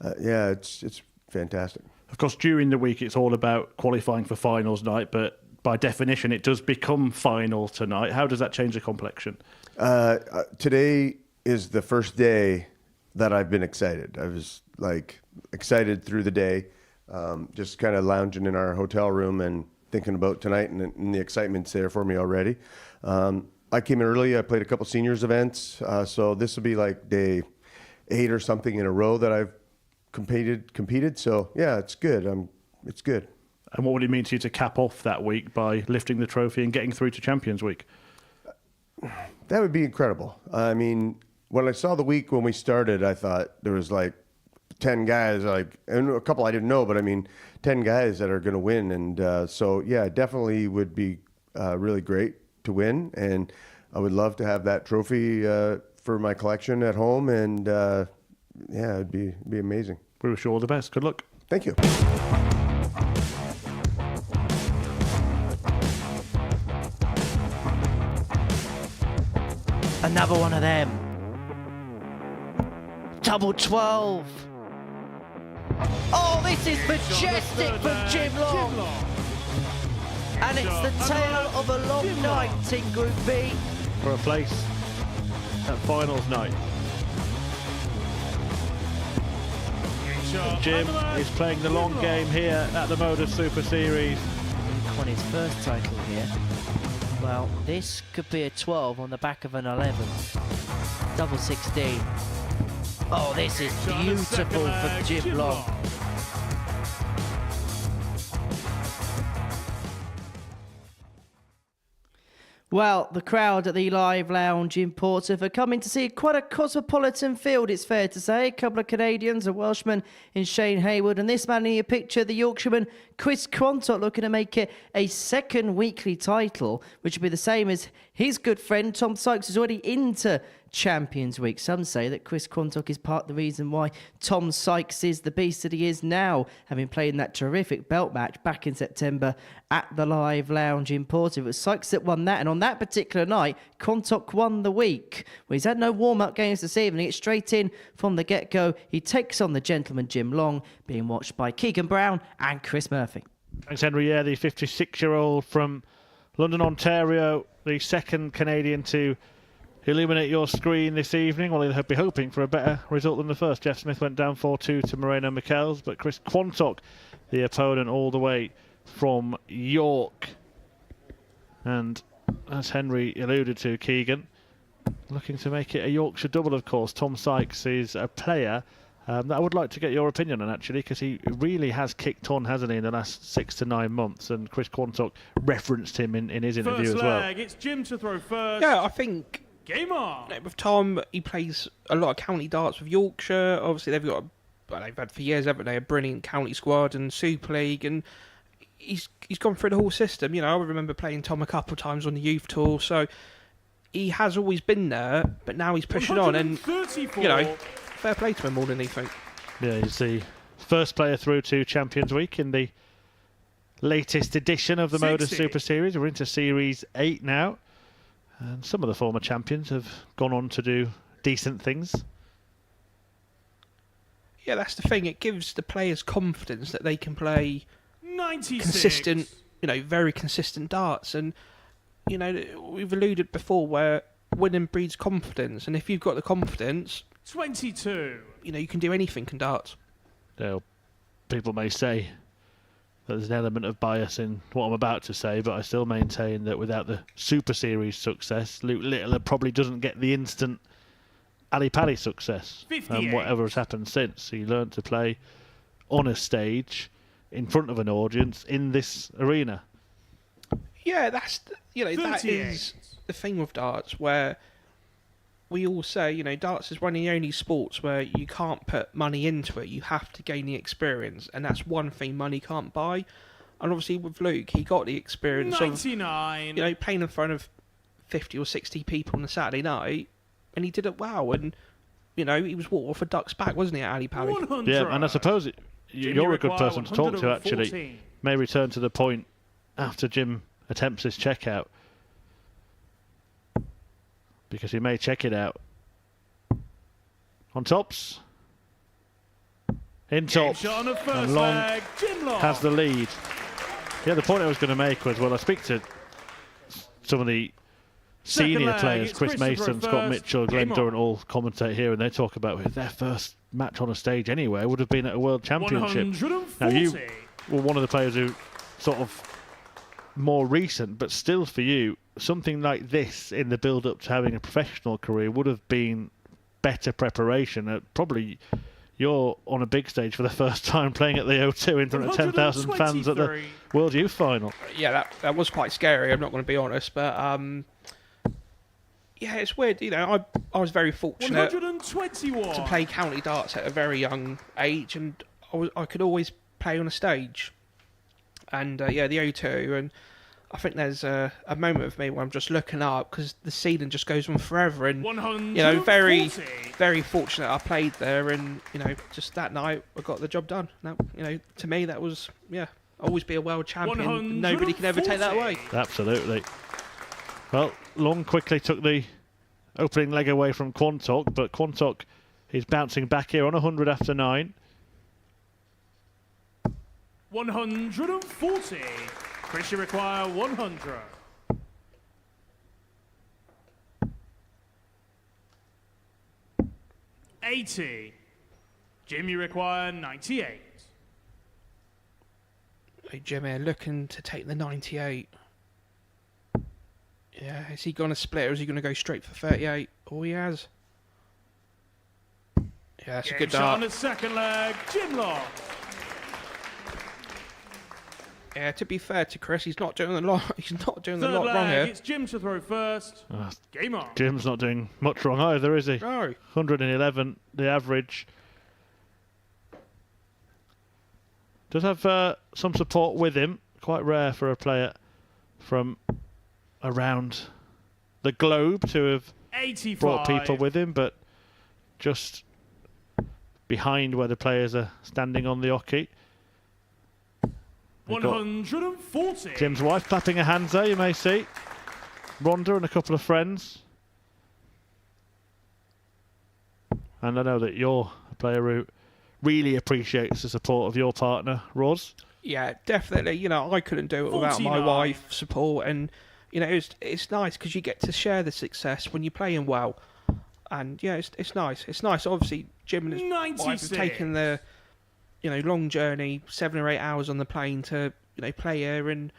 it's fantastic. Of course, during the week, it's all about qualifying for finals night, but by definition, it does become final tonight. How does that change the complexion? Today is the first day that I've been excited. I was excited through the day, just kind of lounging in our hotel room and thinking about tonight, and the excitement's there for me already. I came in early. I played a couple seniors events, so this will be like day 8 or something in a row that I've competed. So yeah, it's good. It's good. And what would it mean to you to cap off that week by lifting the trophy and getting through to Champions Week? That would be incredible. I mean, when I saw the week when we started, I thought there was 10 guys, and a couple I didn't know, but I mean, 10 guys that are going to win. And so, yeah, it definitely would be really great to win. And I would love to have that trophy for my collection at home. And it'd be amazing. We wish you all the best. Good luck. Thank you. Another one of them. Double 12. Oh, this is majestic from Jim Long. And it's the tale of a long night in Group B. For a place at finals night. Jim is playing the long game here at the Modus Super Series. He won his first title here. Well, this could be a 12 on the back of an 11. Double 16. Oh, this is beautiful for Jim Long. Well, the crowd at the Live Lounge in Portsmouth are coming to see quite a cosmopolitan field, it's fair to say. A couple of Canadians, a Welshman in Shane Hayward, and this man in your picture, the Yorkshireman Chris Contock, looking to make it a second weekly title, which would be the same as his good friend Tom Sykes, who's already into Champions Week. Some say that Chris Quantock is part of the reason why Tom Sykes is the beast that he is now, having played in that terrific belt match back in September at the Live Lounge in Portsmouth. It was Sykes that won that, and on that particular night, Quantock won the week. Well, he's had no warm-up games this evening. It's straight in from the get-go. He takes on the gentleman Jim Long, being watched by Keegan Brown and Chris Murphy. Thanks, Henry. Yeah, the 56-year-old from London, Ontario, the second Canadian to illuminate your screen this evening. Well, he'll be hoping for a better result than the first. Jeff Smith went down 4-2 to Moreno Michels, but Chris Quantock, the opponent, all the way from York. And as Henry alluded to, Keegan, looking to make it a Yorkshire double, of course. Tom Sykes is a player that I would like to get your opinion on, actually, because he really has kicked on, hasn't he, in the last 6 to 9 months, and Chris Quantock referenced him in his interview First as well. leg, it's Jim to throw first. Yeah, I think Game on. with Tom, he plays a lot of county darts with Yorkshire. Obviously, they've had for years, haven't they, a brilliant county squad and Super League, and he's gone through the whole system. You know, I remember playing Tom a couple of times on the youth tour, so he has always been there, but now he's pushing on, and, you know, fair play to him more than anything. Yeah, he's the first player through to Champions Week in the latest edition of the Modus 60. Super Series. We're into Series 8 now, and some of the former champions have gone on to do decent things. Yeah, that's the thing. It gives the players confidence that they can play 96. consistent, you know, very consistent darts. And, you know, we've alluded before where winning breeds confidence. And if you've got the confidence, 22. you know, you can do anything in darts. Now, people may say that there's an element of bias in what I'm about to say, but I still maintain that without the Super Series success, Luke Littler probably doesn't get the instant Ali Pali success. 58. And whatever has happened since. He learned to play on a stage in front of an audience in this arena. Yeah, that's, you know, that 38. is the thing with darts where we all say, you know, darts is one of the only sports where you can't put money into it. You have to gain the experience, and that's one thing money can't buy. And obviously with Luke, he got the experience 99. of, you know, playing in front of 50 or 60 people on a Saturday night, and he did it well. And, you know, he was water off a duck's back, wasn't he, at Ali Pali? 100. Yeah, and I suppose Jimmy you're a good require person to talk to, actually. 114. May return to the point after Jim attempts his checkout, because he may check it out. On tops. In Game tops. shot on the And first Long leg. Jim Long. has the lead. Yeah, the point I was going to make was, well, I speak to some of the Second senior leg, players, it's Chris Christopher Mason, Scott first. Mitchell, Glenn Game Durant, on. all commentate here, and they talk about their first match on a stage anywhere would have been at a World Championship. 140. Now, you were one of the players who sort of more recent, but still for you, something like this in the build-up to having a professional career would have been better preparation. Probably you're on a big stage for the first time playing at the O2 in front of 10,000 fans at the 123. World Youth Final. Yeah, that was quite scary, I'm not going to be honest. But, yeah, it's weird. You know, I was very fortunate 121. to play county darts at a very young age, and I could always play on a stage. And yeah, the O2, and I think there's a moment of me where I'm just looking up because the ceiling just goes on forever, and 140. you know, very fortunate I played there, and you know, just that night I got the job done. Now, you know, to me that was, yeah, always be a world champion. Nobody can ever take that away. Absolutely. Well, Long quickly took the opening leg away from Quantock, but Quantock is bouncing back here on 100 after 9. 140. Chris, you require 100. $80. Jim, you require 98. Hey, Jimmy, looking to take the 98. Yeah, is he going to split or is he going to go straight for 38? Oh, he has. Yeah, that's a Game good shot on dart. the second leg. Jim Long. Yeah, to be fair to Chris, he's not doing a lot. He's not doing a Third lot wrong leg. here. It's Jim to throw first. Game on. Jim's not doing much wrong either, is he? No. 111, the average. Does have some support with him. Quite rare for a player from around the globe to have 85. brought people with him, but just behind where the players are standing on the hockey. 140. Jim's wife clapping her hands there, you may see. Rhonda and a couple of friends. And I know that you're a player who really appreciates the support of your partner, Roz. Yeah, definitely. You know, I couldn't do it without my 49. wife's support, and you know, it's nice because you get to share the success when you're playing well, and yeah, it's nice. It's nice. Obviously, Jim and his wife have 96. taken the long journey, 7 or 8 hours on the plane to play here, and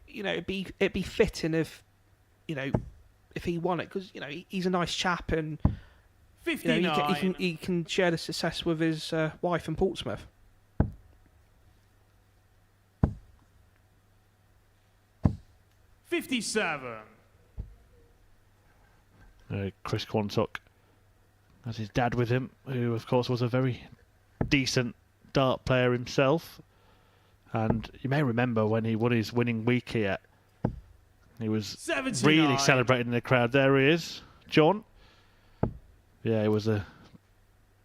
it'd be fitting if if he won it, because he's a nice chap, and 59. he can share the success with his wife in Portsmouth. $57. Chris Quantock has his dad with him, who of course was a very decent dart player himself. And you may remember when he won his winning week here, he was 79. really celebrating in the crowd. There he is, John. Yeah, he was the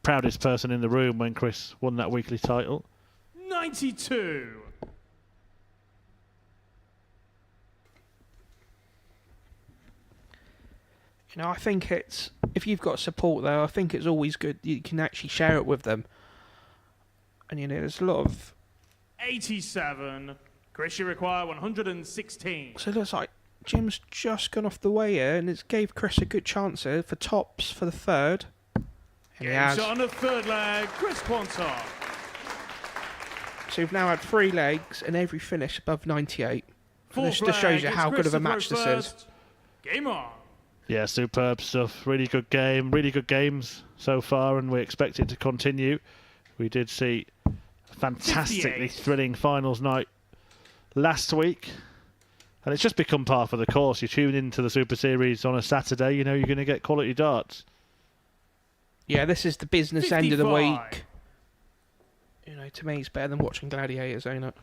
proudest person in the room when Chris won that weekly title. 92. I think it's, if you've got support there, I think it's always good you can actually share it with them. And there's a lot of 87. Chris, you require 116. So it looks like Jim's just gone off the way here, and it's gave Chris a good chance here for tops for the third. And he Game has. shot on the third leg. Chris Quantock. So we've now had 3 legs and every finish above 98. And this Fourth just shows leg, you it's how good of a Christopher match this is. first. Game on. Yeah, superb stuff. Really good game. Really good games so far, and we expect it to continue. We did see a fantastically 58. thrilling finals night last week, and it's just become part of the course. You tune into the Super Series on a Saturday, you're going to get quality darts. Yeah, this is the business end of the 55. week. To me, it's better than watching Gladiators, ain't it?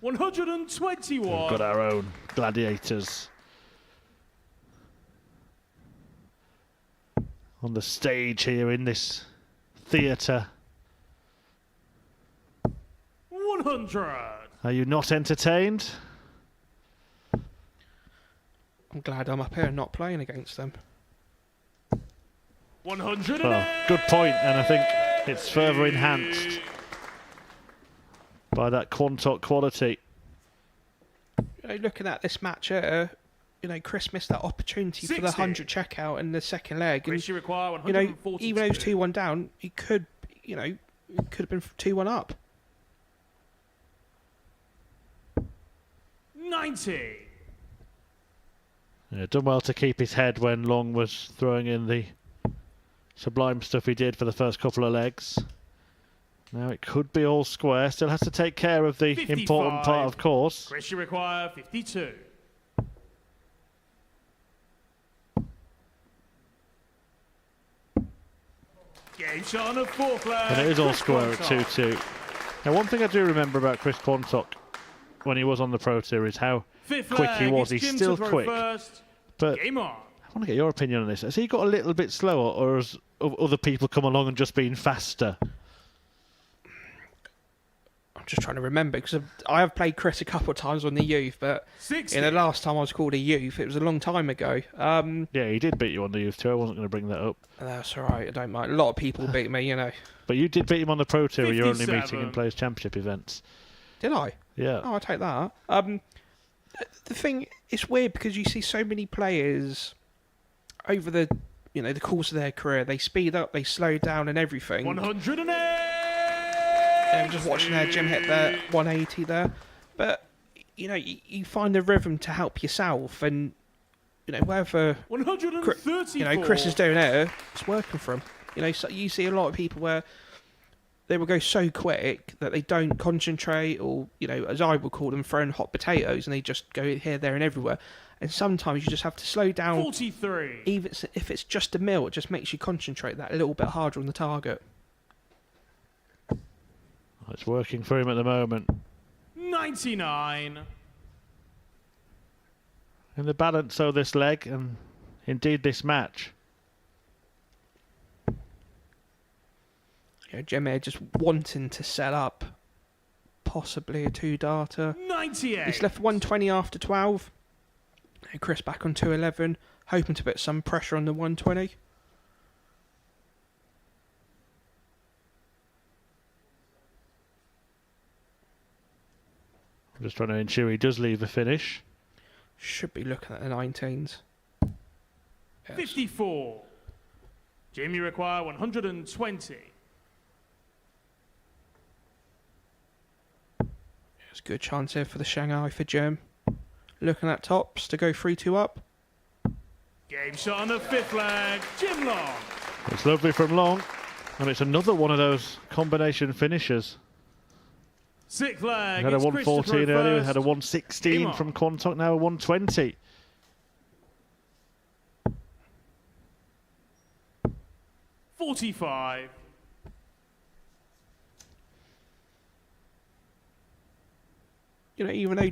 121. We've got our own gladiators on the stage here in this theatre. 100. Are you not entertained? I'm glad I'm up here and not playing against them. 100. Well, good point, and I think it's further enhanced by that Quantock quality. Looking at this match here, Chris missed that opportunity for the 60. 100 checkout in the second leg. And, Chris, you require 142. even though he was 2-1 down, he could have been 2-1 up. 90. Yeah, done well to keep his head when Long was throwing in the sublime stuff he did for the first couple of legs. Now it could be all square. Still has to take care of the 55. important part, of course. Chris, you require 52. Game shot on the fourth leg. And it is all Chris square at Quantock. 2-2. Now, one thing I do remember about Chris Quantock when he was on the Pro Tour is how Fifth quick he leg, was. it's He's Jim still to throw quick. First. But Game on. I want to get your opinion on this. Has he got a little bit slower, or has other people come along and just been faster? I'm just trying to remember, because I have played Chris a couple of times on the youth, but 60. the last time I was called a youth, it was a long time ago. Yeah, he did beat you on the Youth Tour. I wasn't going to bring that up. That's all right, I don't mind. A lot of people beat me, But you did beat him on the Pro Tour. You're only meeting 57. in Players Championship events. Did I? Yeah. Oh, I'll take that. The thing, it's weird because you see so many players over the the course of their career. They speed up, they slow down, and everything. 108. I'm just watching there, Jim hit the 180 there. But you find a rhythm to help yourself, and whether 134. Chris is doing it, it's working for him. So you see a lot of people where they will go so quick that they don't concentrate, or as I would call them, throwing hot potatoes, and they just go here, there, and everywhere. And sometimes you just have to slow down. 43. Even if it's just a mill, it just makes you concentrate that a little bit harder on the target. It's working for him at the moment. 99. in the balance of this leg and indeed this match. Jim here just wanting to set up possibly a 2-darter. 98. He's left 120 after 12. And Chris back on 211, hoping to put some pressure on the 120. I'm just trying to ensure he does leave the finish. Should be looking at the 19s. Yes. 54. Jim, you require 120. There's a good chance here for the Shanghai for Jim. Looking at tops to go 3-2 up. Game shot on the 5th leg. Jim Long. It's lovely from Long, and it's another one of those combination finishers. 6th leg. Had a It's 114 Christopher earlier, first. had a 116 Game from on. Quantock, now a 120. $45. Even though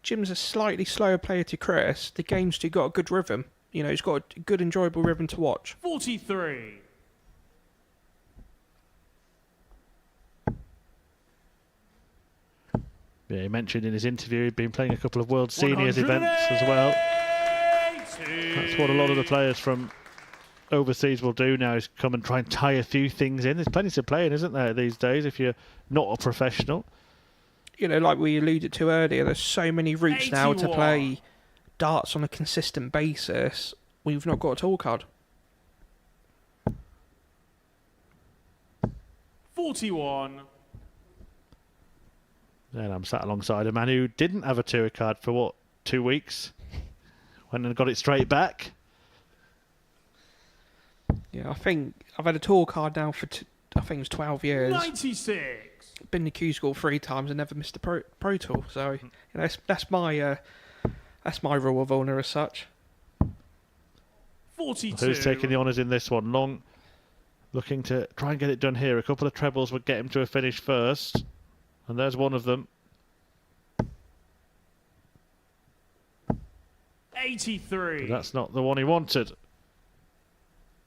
Jim's a slightly slower player to Chris, the game's still got a good rhythm. He's got a good, enjoyable rhythm to watch. 43. Yeah, he mentioned in his interview he'd been playing a couple of World Seniors events as well. That's what a lot of the players from overseas will do now, is come and try and tie a few things in. There's plenty to play in, isn't there, these days, if you're not a professional. Like we alluded to earlier, there's so many routes now to 81. play darts on a consistent basis. We've not got a tool card. 41. And I'm sat alongside a man who didn't have a tour card for, 2 weeks? Went and got it straight back. Yeah, I think I've had a tour card now for, I think it was 12 years. 96. Been to Q School 3 times and never missed a pro tour. So that's my rule of honour as such. 42. Who's taking the honours in this one? Long looking to try and get it done here. A couple of trebles would get him to a finish first. And there's one of them. 83. But that's not the one he wanted.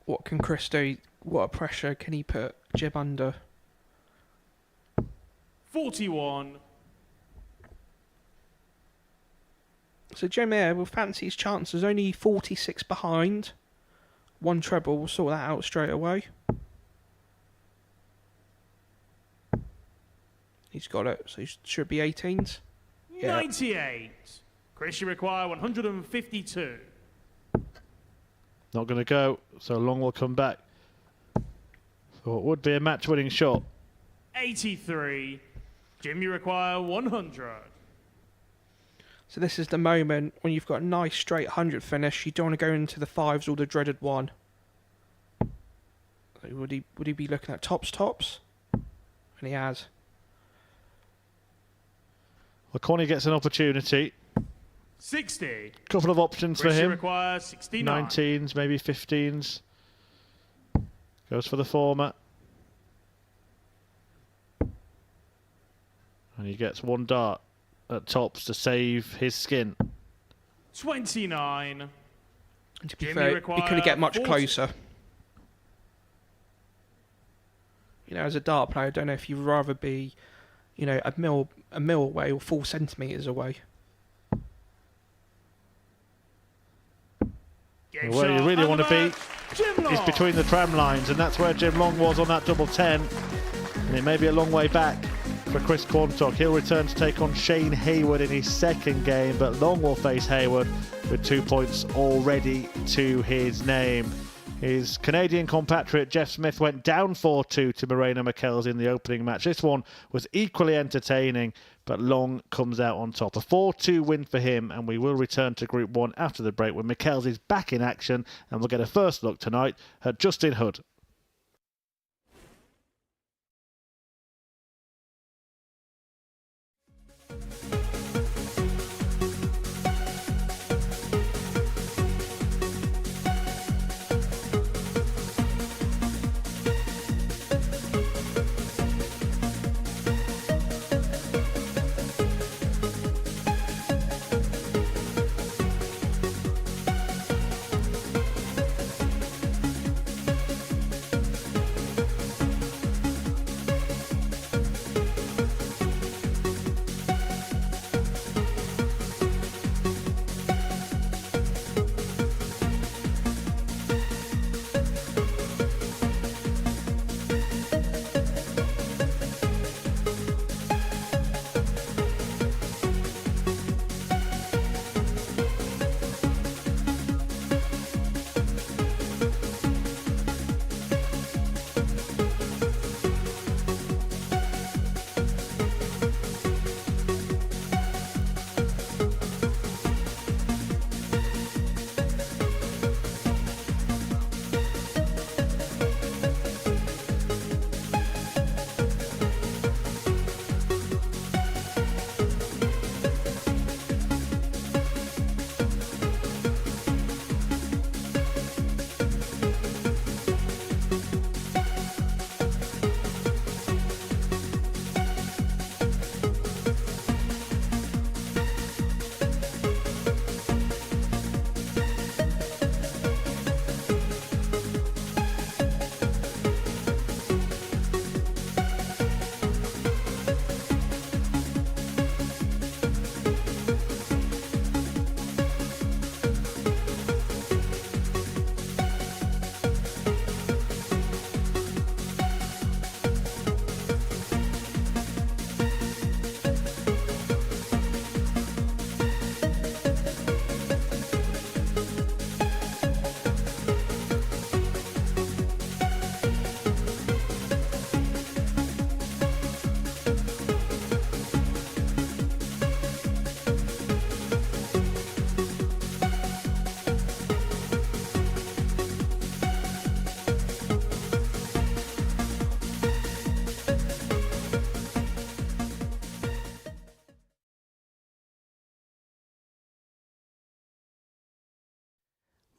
What can Chris do? What pressure can he put Jim under? 41. So Jim here will fancy his chances. Only 46 behind. One treble will sort that out straight away. He's got it, so he should be 18s. Yeah. 98. Chris, you require 152. Not going to go, so Long will come back. So it would be a match-winning shot. 83. Jim, you require 100. So this is the moment when you've got a nice straight 100 finish. You don't want to go into the 5s or the dreaded 1. So would he be looking at tops? And he has. Well, Connie gets an opportunity. 60. Couple of options Chris, for you him. require 69. 19s, maybe 15s. Goes for the former. And he gets one dart at tops to save his skin. 29. And to be Jim, you fair, he require couldn't get much 40. closer. As a dart player, I don't know if you'd rather be, a mil away or 4 centimetres away. Game Where you shot really and want the to be match, Jim is Long. between the tram lines, and that's where Jim Long was on that double 10. And it may be a long way back for Chris Quantock. He'll return to take on Shane Hayward in his second game, but Long will face Hayward with 2 points already to his name. His Canadian compatriot Jeff Smith went down 4-2 to Moreno McKells in the opening match. This one was equally entertaining, but Long comes out on top. A 4-2 win for him, and we will return to Group 1 after the break when McKells is back in action, and we'll get a first look tonight at Justin Hood.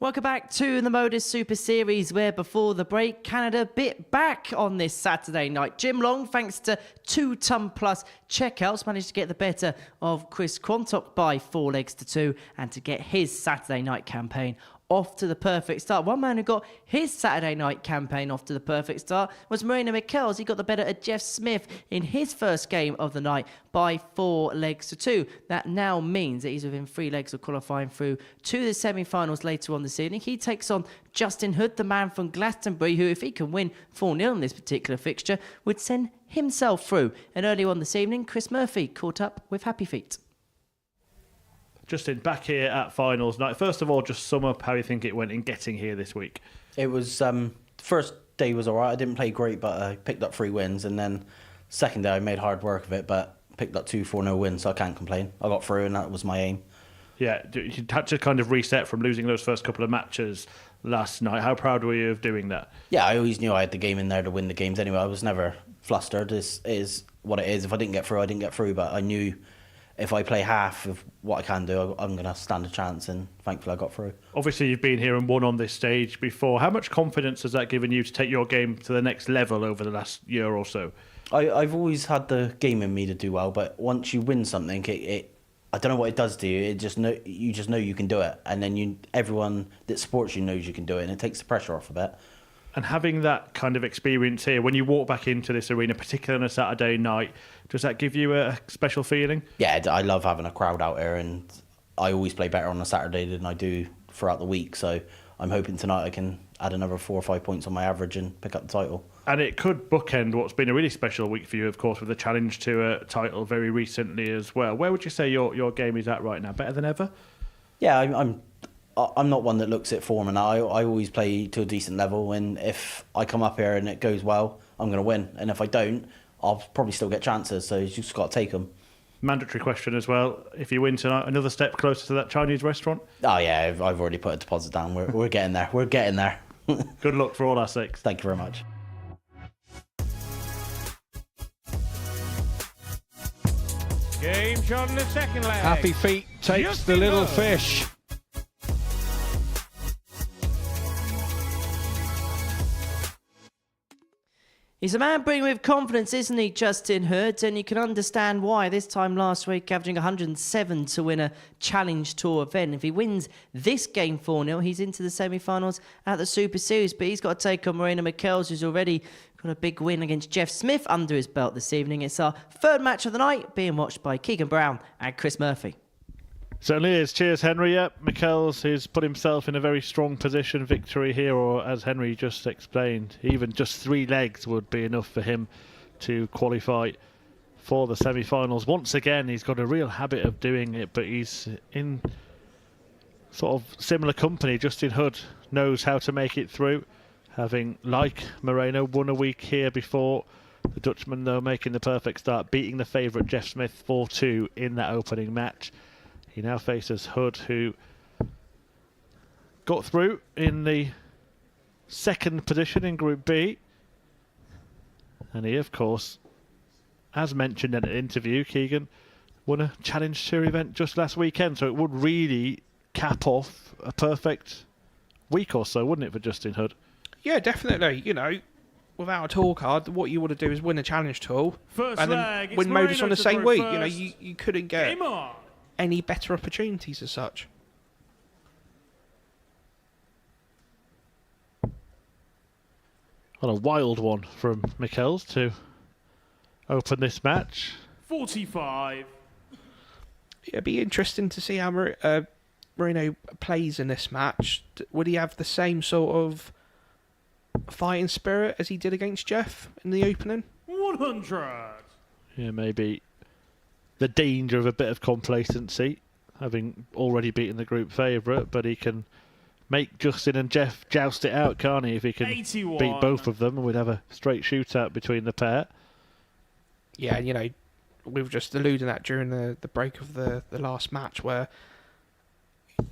Welcome back to the Modus Super Series, where before the break, Canada bit back on this Saturday night. Jim Long, thanks to 2 ton plus checkouts, managed to get the better of Chris Quantock by 4-2 and to get his Saturday night campaign off to the perfect start. One man who got his Saturday night campaign off to the perfect start was Marina Michels. He got the better of Jeff Smith in his first game of the night by 4-2. That now means that he's within 3 legs of qualifying through to the semi-finals later on this evening. He takes on Justin Hood, the man from Glastonbury, who, if he can win 4-0 in this particular fixture, would send himself through. And earlier on this evening, Chris Murphy caught up with Happy Feet. Justin, back here at finals night. First of all, just sum up how you think it went in getting here this week. It was the first day was all right. I didn't play great, but I picked up 3 wins, and then second day I made hard work of it, but picked up 2 4-0 wins, so I can't complain. I got through, and that was my aim. Yeah, you had to kind of reset from losing those first couple of matches last night. How proud were you of doing that? Yeah, I always knew I had the game in there to win the games anyway. I was never flustered. This is what it is. If I didn't get through, I didn't get through, but I knew if I play half of what I can do, I'm going to stand a chance, and thankfully I got through. Obviously, you've been here and won on this stage before. How much confidence has that given you to take your game to the next level over the last year or so? I've always had the game in me to do well, but once you win something, it I don't know what it does to you. You just know you can do it, and then everyone that supports you knows you can do it, and it takes the pressure off a bit. And having that kind of experience here, when you walk back into this arena, particularly on a Saturday night, does that give you a special feeling? Yeah, I love having a crowd out here, and I always play better on a Saturday than I do throughout the week. So I'm hoping tonight I can add another 4 or 5 points on my average and pick up the title. And it could bookend what's been a really special week for you, of course, with the challenge to a title very recently as well. Where would you say your game is at right now? Better than ever? Yeah, I'm not one that looks at form, and I always play to a decent level, and if I come up here and it goes well, I'm going to win, and if I don't, I'll probably still get chances, so you just got to take them. Mandatory question as well, if you win tonight, another step closer to that Chinese restaurant? Oh yeah, I've already put a deposit down. We're getting there. We're getting there. Good luck for all our sakes. Thank you very much. Game shot in the second leg. Happy Feet takes Justin the little Hood. fish. He's a man bringing with confidence, isn't he, Justin Hood? And you can understand why. This time last week, averaging 107 to win a Challenge Tour event. If he wins this game 4-0, he's into the semi-finals at the Super Series. But he's got to take on Marina Michels, who's already got a big win against Jeff Smith under his belt this evening. It's our third match of the night, being watched by Keegan Brown and Chris Murphy. Certainly is. Cheers, Henry. Yep, Michels, who's put himself in a very strong position, victory here, or as Henry just explained, even just 3 legs would be enough for him to qualify for the semi-finals. Once again, he's got a real habit of doing it, but he's in sort of similar company. Justin Hood knows how to make it through, having, like Moreno, won a week here before. The Dutchman, though, making the perfect start, beating the favourite Jeff Smith 4-2 in that opening match. He now faces Hood, who got through in the second position in Group B. And he, of course, as mentioned in an interview, Keegan, won a Challenge Tour event just last weekend. So it would really cap off a perfect week or so, wouldn't it, for Justin Hood? Yeah, definitely. You know, without a tour card, what you want to do is win a Challenge Tour First and leg, then it's win Modus Moreno on the to same throw week. first. You know, you couldn't get Game on. any better opportunities as such. Well, a wild one from Michels to open this match. 45. It'd be interesting to see how Moreno plays in this match. Would he have the same sort of fighting spirit as he did against Jeff in the opening? 100. Yeah, maybe the danger of a bit of complacency, having already beaten the group favourite, but he can make Justin and Jeff joust it out, can't he? If he can 81. beat both of them, and we'd have a straight shootout between the pair. Yeah, you know, we were just alluding that during the break of the last match where,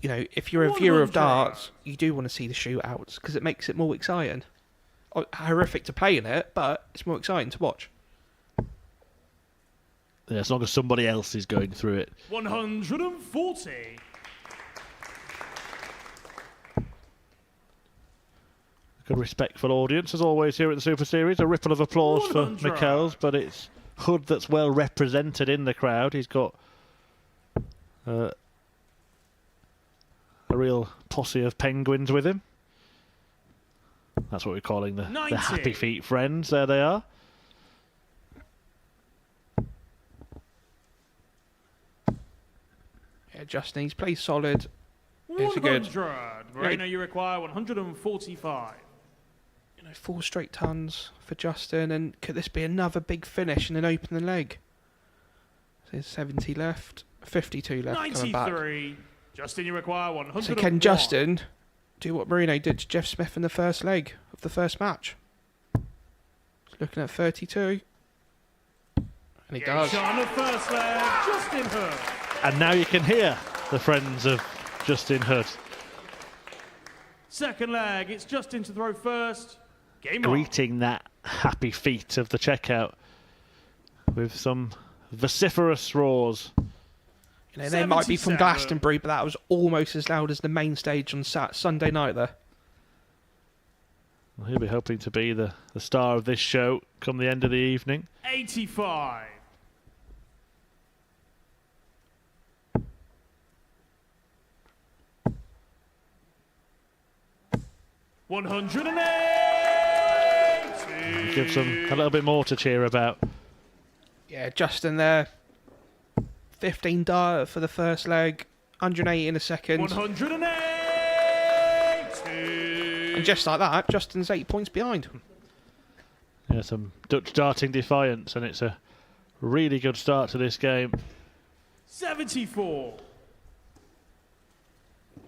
you know, if you're a viewer of 100. darts, you do want to see the shootouts because it makes it more exciting. Horrific to play in it, but it's more exciting to watch. Yeah, as long as somebody else is going through it. 140. Good respectful audience, as always, here at the Super Series. A ripple of applause for 100. Mikkels, but it's Hood that's well represented in the crowd. He's got a real posse of penguins with him. That's what we're calling the 90. Happy Feet friends. There they are. Yeah, Justin, he's played solid. It's a good. 100. Moreno, you require 145. 4 straight tons for Justin, and could this be another big finish in an opening leg? So there's 70 left, 52 left coming back. 93. Justin, you require 101. So can Justin do what Marino did to Jeff Smith in the first leg of the first match? He's looking at 32. And he does. Shot on the first leg, Justin Hood. And now you can hear the friends of Justin Hood Second leg, it's Justin to throw first. Game on. greeting that Happy Feet of the checkout with some vociferous roars. You know, they might be from 77. Glastonbury, but that was almost as loud as the main stage on Sunday night there. Well, he'll be hoping to be the star of this show come the end of the evening. 85. $108. Gives them a little bit more to cheer about. Yeah, Justin there. 15 dart for the first leg, 180 in the second. 180. And just like that, Justin's 8 points behind. Yeah, some Dutch darting defiance, and it's a really good start to this game. 74.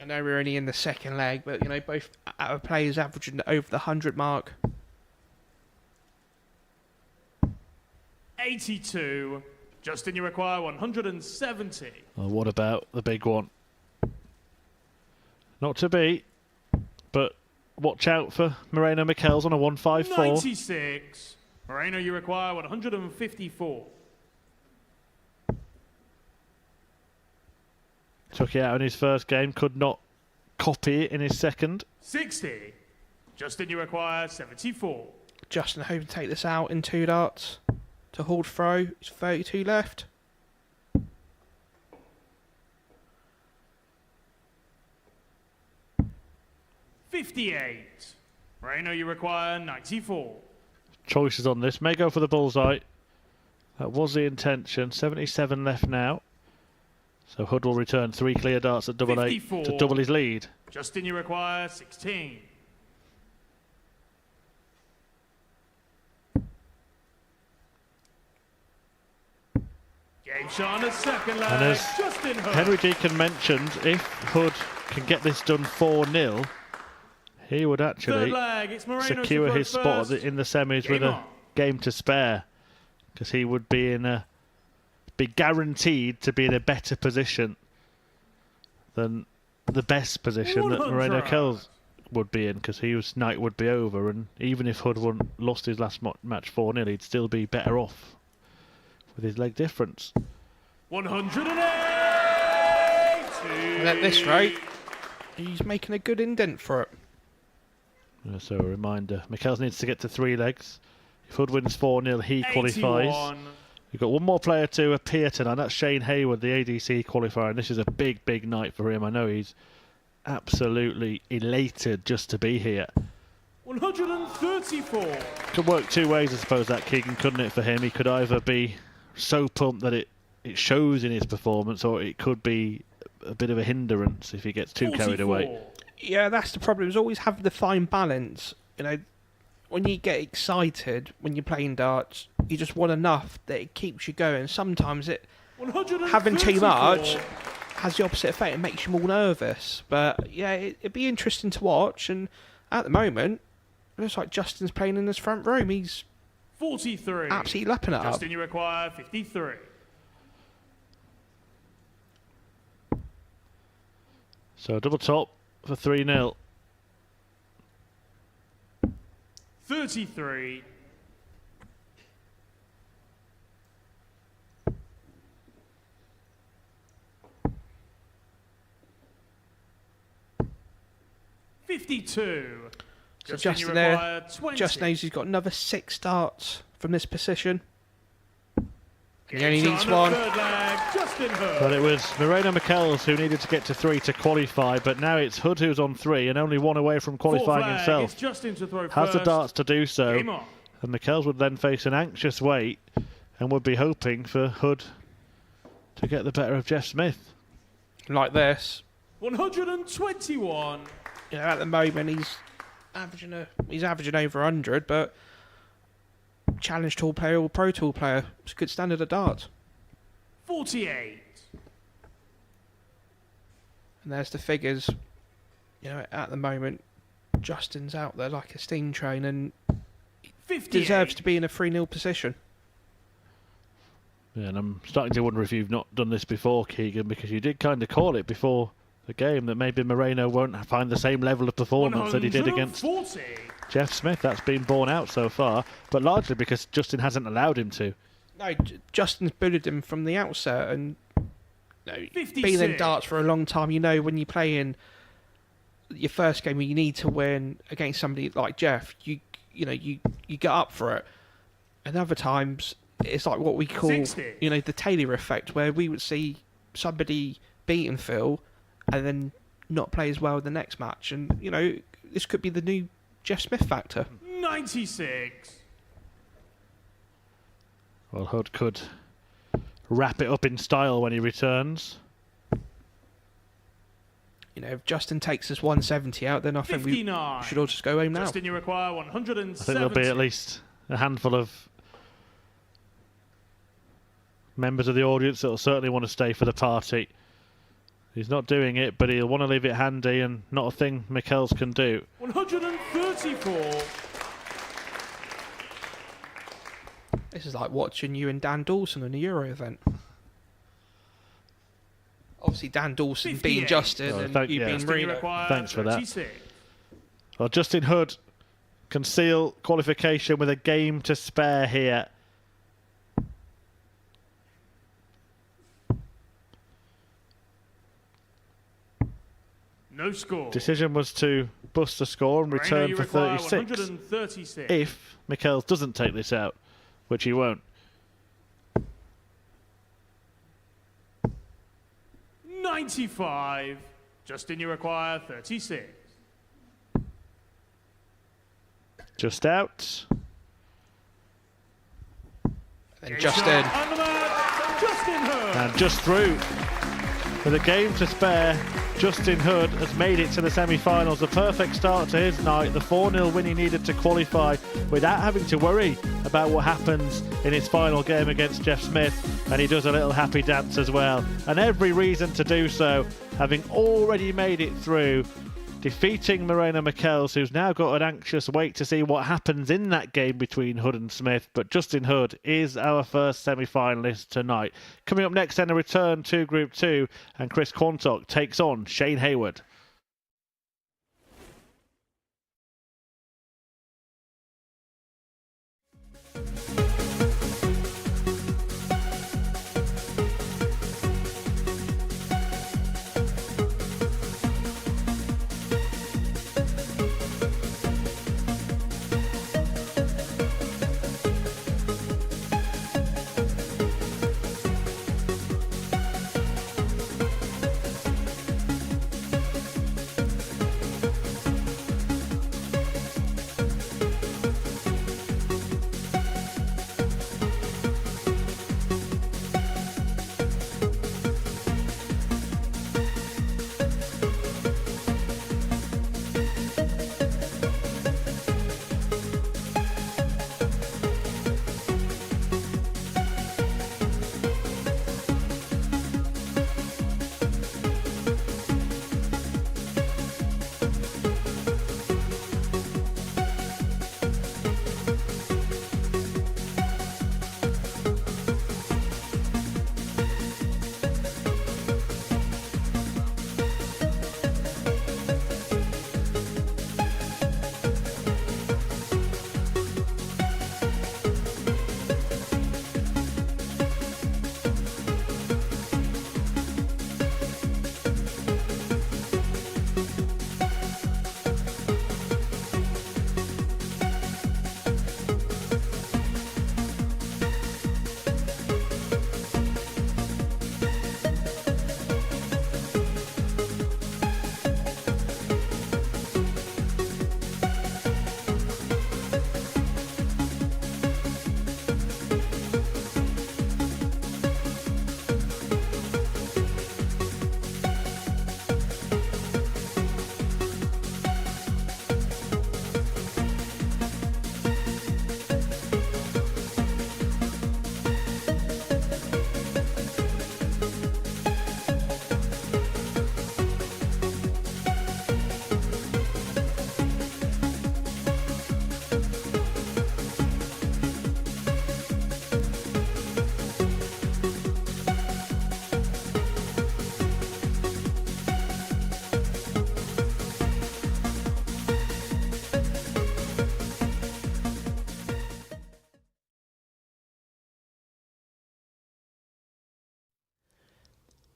I know we're only in the second leg, but you know, both our players averaging over the 100 mark. 82. Justin, you require 170. Well, what about the big one? Not to beat, but watch out for Moreno Mikkels on a 154. 96. Moreno, you require 154. Took it out in his first game, could not copy it in his second. 60. Justin, you require 74. Justin hoping to take this out in 2 darts to hold throw. It's 32 left. $58. Moreno, you require 94. Choices on this. May go for the bullseye. That was the intention. 77 left now. So Hood will return 3 clear darts at double 8 to 54. double his lead. Justin, you require 16. Game shot on the second leg. And as Justin Hood. Henry Deacon mentioned, if Hood can get this done 4-0, he would Third actually leg, it's Moreno secure to throw his spot first. in the semis Game with a on. game to spare, because he would be guaranteed to be in a better position than the best position that 100. Moreno Kells would be in, because his night would be over, and even if Hood lost his last match 4-0, he'd still be better off with his leg difference. 180. And at this rate, he's making a good indent for it. So a reminder, Mikkels needs to get to 3 legs. If Hood wins 4-0, he qualifies. 81. We've got one more player to appear tonight. That's Shane Hayward, the ADC qualifier, and this is a big, big night for him. I know he's absolutely elated just to be here. 134. Could work 2 ways, I suppose, that Keegan, couldn't it, for him? He could either be so pumped that it shows in his performance, or it could be a bit of a hindrance if he gets too carried away. 44. Yeah, that's the problem. Is always having the fine balance. You know, when you get excited when you're playing darts, you just want enough that it keeps you going. Sometimes having too much has the opposite effect. It makes you more nervous. But yeah, it'd be interesting to watch. And at the moment, it looks like Justin's playing in his front room. He's 43. absolutely lapping it up. Justin, you require 53. So a double top for 3-0. 33. 52. So Justin, Justin you there require 20. just knows he's got another 6 darts from this position. He Game only needs start on one. the third leg, Justin Hood. But it was Moreno Michels who needed to get to 3 to qualify, but now it's Hood who's on 3 and only 1 away from Fourth qualifying flag, himself. it's Justin to throw Has the first. darts to do so, Game on. and Michels would then face an anxious wait and would be hoping for Hood to get the better of Jeff Smith. Like this. 121. You know, at the moment he's averaging over 100, but Challenge Tour player or Pro Tour player, it's a good standard of darts. 48. And there's the figures. You know, at the moment, Justin's out there like a steam train and 58. deserves to be in a 3-0 position. Yeah, and I'm starting to wonder if you've not done this before, Keegan, because you did kind of call it before the game that maybe Moreno won't find the same level of performance that he did against 140. Jeff Smith. That's been borne out so far, but largely because Justin hasn't allowed him to. No, Justin's bullied him from the outset, and you know, 56. being in darts for a long time, you know when you play in your first game, you need to win against somebody like Jeff. You get up for it, and other times it's like what we call 60. the Taylor effect, where we would see somebody beating Phil and then not play as well the next match, and this could be the new Jeff Smith factor. 96. Well, Hood could wrap it up in style when he returns. If Justin takes us 170 out, then I think we 59. should all just go home now. Justin, you require I 170. think there'll be at least a handful of members of the audience that will certainly want to stay for the party. He's not doing it, but he'll want to leave it handy, and not a thing Michels can do. 134. This is like watching you and Dan Dawson in a Euro event. Obviously, Dan Dawson 58. being Justin Oh, and thank- you yeah. being Justin, you Reno. require Thanks for that. 36. Well, Justin Hood can seal qualification with a game to spare here. No score. Decision was to bust the score and Moreno, return you for require 36. 136. If Michels doesn't take this out, which he won't. 95. Justin, you require 36. Just out. And Game Justin. shot on the mark, Justin Hood. And just through. With a game to spare, Justin Hood has made it to the semi-finals. A perfect start to his night. The 4-0 win he needed to qualify without having to worry about what happens in his final game against Jeff Smith. And he does a little happy dance as well. And every reason to do so, having already made it through, defeating Moreno Michels, who's now got an anxious wait to see what happens in that game between Hood and Smith. But Justin Hood is our first semi-finalist tonight. Coming up next, then a return to Group 2, and Chris Quantock takes on Shane Hayward.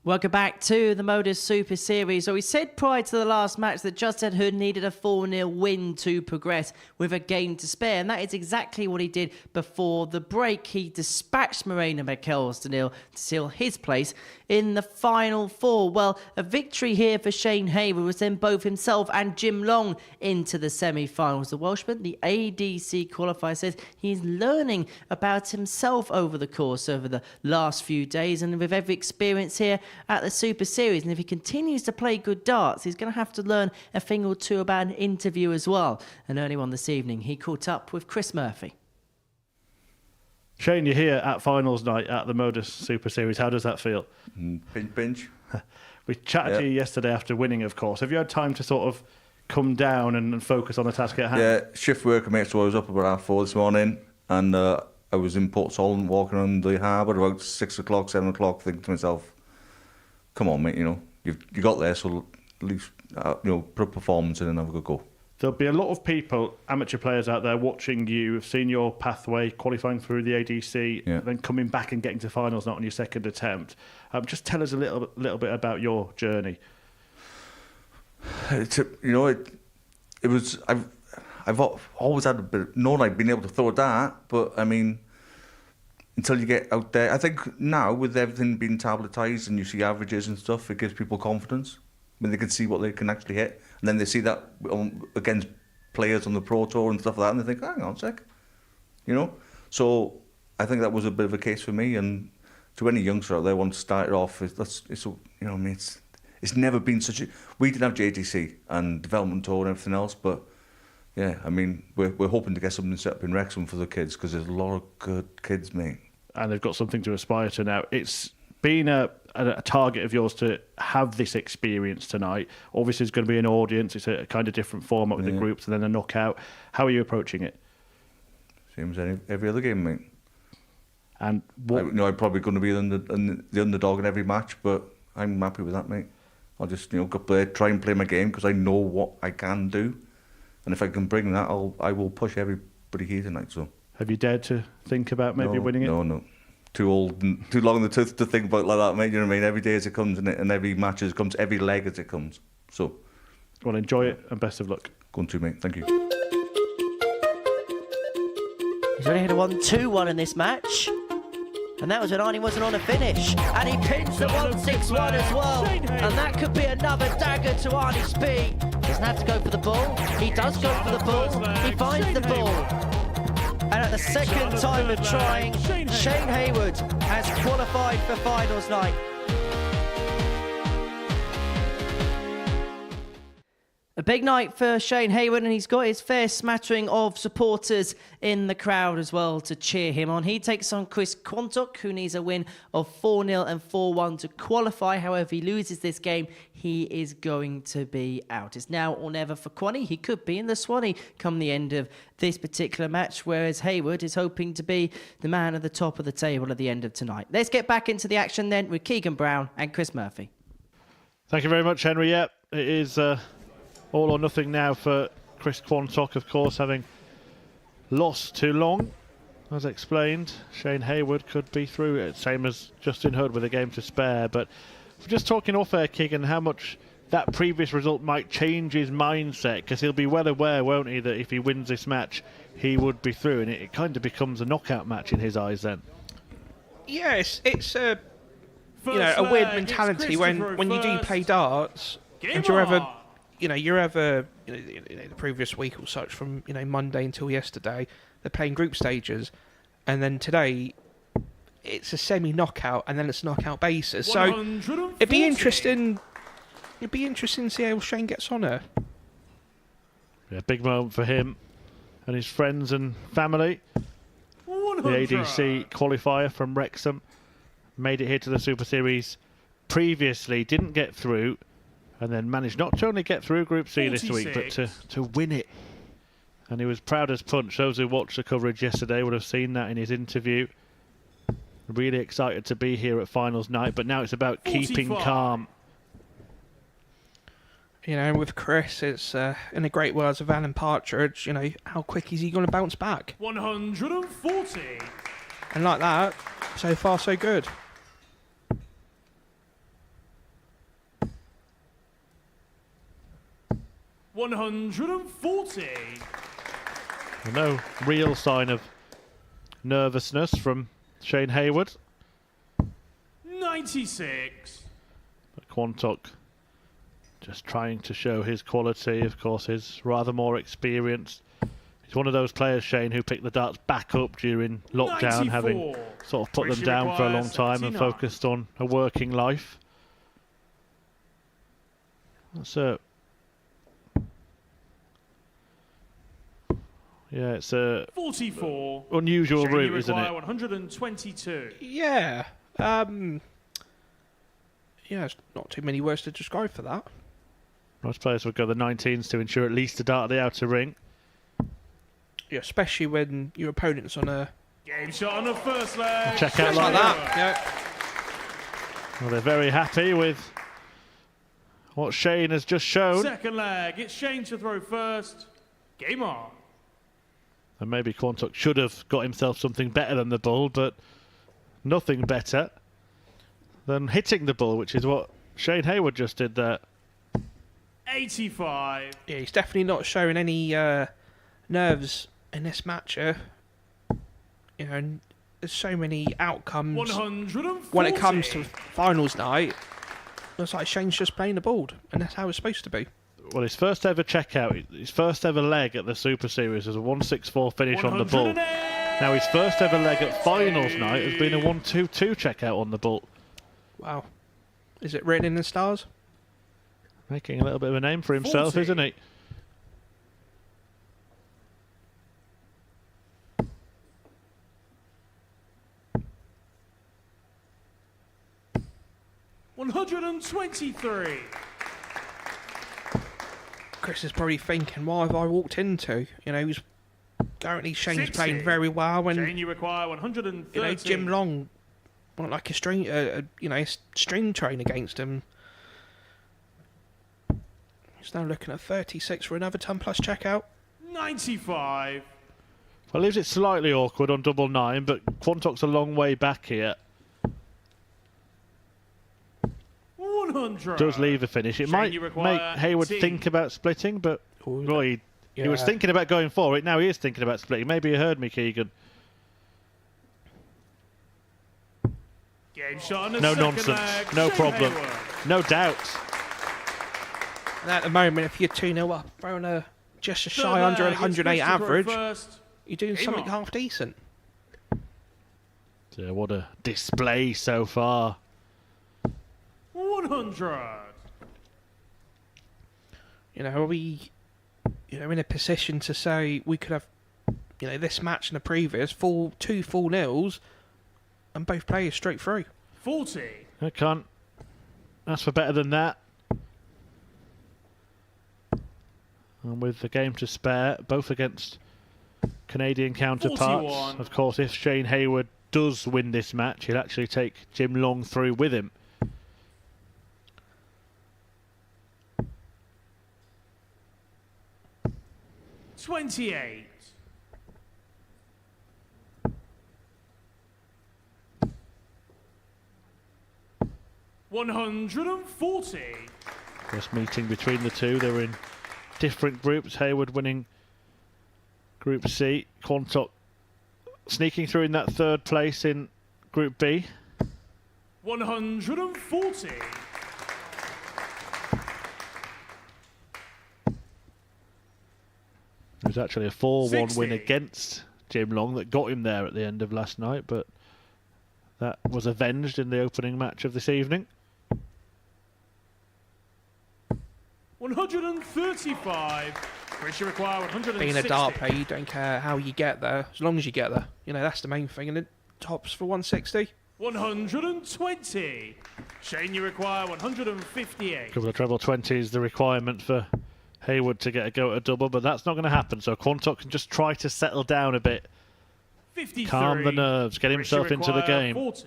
Welcome back to the Modus Super Series. So we said prior to the last match that Justin Hood needed a 4-0 win to progress with a game to spare, and that is exactly what he did before the break. He dispatched Moreno McAllister to seal his place in the final four. Well, a victory here for Shane Hayward was then both himself and Jim Long into the semi-finals. The Welshman, the ADC qualifier, says he's learning about himself over the course over the last few days, and with every experience here at the Super Series, and if he continues to play good darts, he's going to have to learn a thing or two about an interview as well. And early on this evening, he caught up with Chris Murphy. Shane, you're here at finals night at the Modus Super Series. How does that feel? Pinch. We chatted to you yesterday after winning, of course. Have you had time to sort of come down and focus on the task at hand? Yeah, shift work, mate, so I was up about 4:30 this morning, and I was in Port Solent walking around the harbour about 6 o'clock, 7 o'clock, thinking to myself, come on, mate, you got there, so at least, put a performance in and have a good go. There'll be a lot of people, amateur players out there watching you, have seen your pathway, qualifying through the ADC, then coming back and getting to finals, not on your second attempt. Just tell us a little bit about your journey. It was, I've always had a bit, known I've been able to throw a dart, but I mean, until you get out there, I think now with everything being tabletized and you see averages and stuff, it gives people confidence when they can see what they can actually hit, and then they see that against players on the Pro Tour and stuff like that, and they think, hang on a sec, So I think that was a bit of a case for me, and to any youngster out there who wants to start it off, it's never been such a. We didn't have JTC and development tour and everything else, but yeah, I mean, we're hoping to get something set up in Wrexham for the kids because there's a lot of good kids, mate. And they've got something to aspire to now. It's been a target of yours to have this experience tonight. Obviously, there's going to be an audience. It's a kind of different format with the groups and then a knockout. How are you approaching it? Same as every other game, mate. And I'm probably going to be the underdog in every match, but I'm happy with that, mate. I'll just try and play my game because I know what I can do, and if I can bring that, I will push everybody here tonight. So. Have you dared to think about maybe winning it? No. Too old, and too long in the tooth to think about like that, mate. You know what I mean? Every day as it comes, and every match as it comes, every leg as it comes. So. Well, enjoy it and best of luck. Going to, mate. Thank you. He's only hit a 1-2-1 in this match. And that was when Arnie wasn't on a finish. And he pins the 1-6-1 as well. And that could be another dagger to Arnie's speed. Doesn't have to go for the ball. He does go for the ball. He finds the ball. And at the second time of trying, Shane Hayward has qualified for finals night. A big night for Shane Hayward, and he's got his fair smattering of supporters in the crowd as well to cheer him on. He takes on Chris Quantock, who needs a win of 4-0 and 4-1 to qualify. However, if he loses this game, he is going to be out. It's now or never for Quanny. He could be in the Swanee come the end of this particular match, whereas Hayward is hoping to be the man at the top of the table at the end of tonight. Let's get back into the action then with Keegan Brown and Chris Murphy. Thank you very much, Henry. Yep, it is all or nothing now for Chris Quantock, of course, having lost too long. As explained, Shane Hayward could be through it, same as Justin Hood with a game to spare. But we're just talking off air, Keegan, how much that previous result might change his mindset, because he'll be well aware, won't he, that if he wins this match, he would be through, and it kind of becomes a knockout match in his eyes then. Yes, it's a weird mentality when you do play darts and you're ever the previous week or such, from Monday until yesterday, they're playing group stages, and then today it's a semi-knockout, and then it's knockout basis. So it'd be interesting to see how Shane gets on her. Yeah, big moment for him and his friends and family. 100. The ADC qualifier from Wrexham made it here to the Super Series previously, didn't get through, and then managed not to only get through Group C 46. This week, but to win it. And he was proud as punch. Those who watched the coverage yesterday would have seen that in his interview. Really excited to be here at finals night, but now it's about 45. Keeping calm. With Chris, it's in the great words of Alan Partridge, how quick is he going to bounce back? 140. And like that, so far so good. 140. No real sign of nervousness from Shane Hayward. 96. But Quantock just trying to show his quality. Of course, he's rather more experienced. He's one of those players, Shane, who picked the darts back up during lockdown, 94. having sort of put them Pressure down for a long requires time and 79. focused on a working life. That's a... Yeah, it's a 44. unusual Shane, route, you isn't require it? 122. Yeah. Yeah, it's not too many words to describe for that. Most players would go the 19s to ensure at least a dart at the outer ring. Yeah, especially when your opponent's on a... Game shot on the first leg. Check out Just like that. Yeah. Well, they're very happy with what Shane has just shown. Second leg. It's Shane to throw first. Game on. And maybe Quantock should have got himself something better than the bull, but nothing better than hitting the bull, which is what Shane Hayward just did there. 85. Yeah, he's definitely not showing any nerves in this match. You know, and there's so many outcomes 140. when it comes to finals night. It's like Shane's just playing the board, and that's how it's supposed to be. Well, his first ever checkout, his first ever leg at the Super Series was a 164 finish on the bull. 108. Now his first ever leg at finals night has been a 122 checkout on the bull. Wow. Is it written in the stars? Making a little bit of a name for himself, 40. isn't he? $123. Chris is probably thinking, what have I walked into? You know, he's currently Shane's 60. playing very well, and Shane, you require 130. you know Jim Long, went like a string, string train against him. He's now looking at 36 for another 10+ checkout. 95. Well, leaves it slightly awkward on double nine, but Quantock's a long way back here. 100. Does leave a finish. It Shane, might you make require Hayward 18. think about splitting, but well, he was Yeah. thinking about going for it. Now he is thinking about splitting. Maybe you heard me, Keegan. Game shot on the No second nonsense. leg. No Shane problem. Hayward. No doubt. And at the moment, if you're 2-0 up, throwing a just a Third shy under leg, it's 108 Chris to throw average, first. you're doing Game something on. half decent. So what a display so far. 100. You know, are we, in a position to say we could have, this match and the previous two full nils, and both players straight through. 40. I can't ask for better than that. And with the game to spare, both against Canadian counterparts. 41. Of course, if Shane Hayward does win this match, he'll actually take Jim Long through with him. $28. $140. First meeting between the two. They were in different groups. Hayward winning Group C. Quantock sneaking through in that third place in Group B. 140. It was actually a 4-1 win 60. against Jim Long that got him there at the end of last night, but that was avenged in the opening match of this evening. 135. Chris, you require 160. Being a dart player, you don't care how you get there, as long as you get there. That's the main thing, and it tops for 160. 120. Shane, you require 158. Couple of treble 20s, the requirement for Hayward to get a go at a double, but that's not going to happen. So Quantock can just try to settle down a bit, 53. calm the nerves, get Chris, you himself into the require game. 40.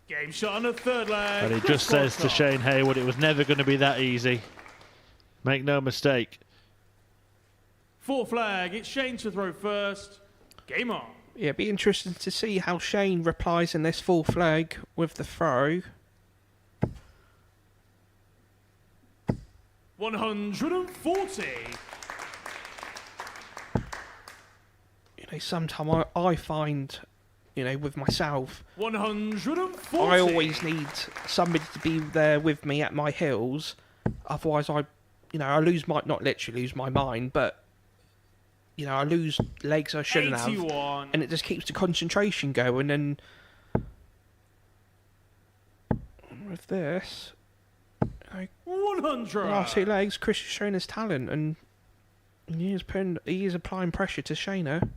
Game shot on the third leg. And he Chris just says to Quantock. Shane Hayward, it was never going to be that easy. Make no mistake. Fourth flag. It's Shane to throw first. Game on. Yeah, it'd be interesting to see how Shane replies in this full flag with the throw. 140. You know, sometimes I find, you know, with myself, 140. I always need somebody to be there with me at my heels. Otherwise, I might not literally lose my mind, but, you know, I lose legs I shouldn't have. 81. And it just keeps the concentration going. And with this, like, 100. last 2 legs, Chris is showing his talent, and he is applying pressure to Shayna.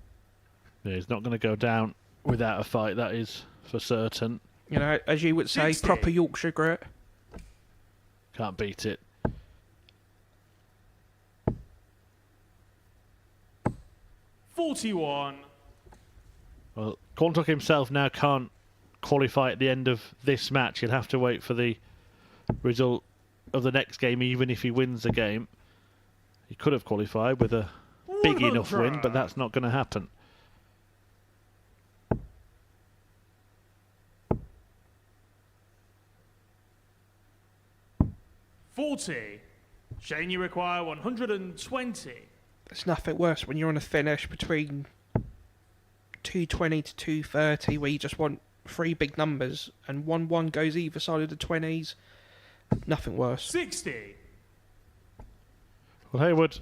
Yeah, he's not going to go down without a fight, that is for certain. You know, as you would say, 60. proper Yorkshire grit. Can't beat it. 41. Well, Quantock himself now can't qualify at the end of this match. He'll have to wait for the result of the next game, even if he wins the game. He could have qualified with a big enough win, but that's not going to happen. $40. Shane, you require 120. There's nothing worse when you're on a finish between 220 to 230 where you just want 3 big numbers and 1-1 goes either side of the 20s. Nothing worse. 60. Well, Hayward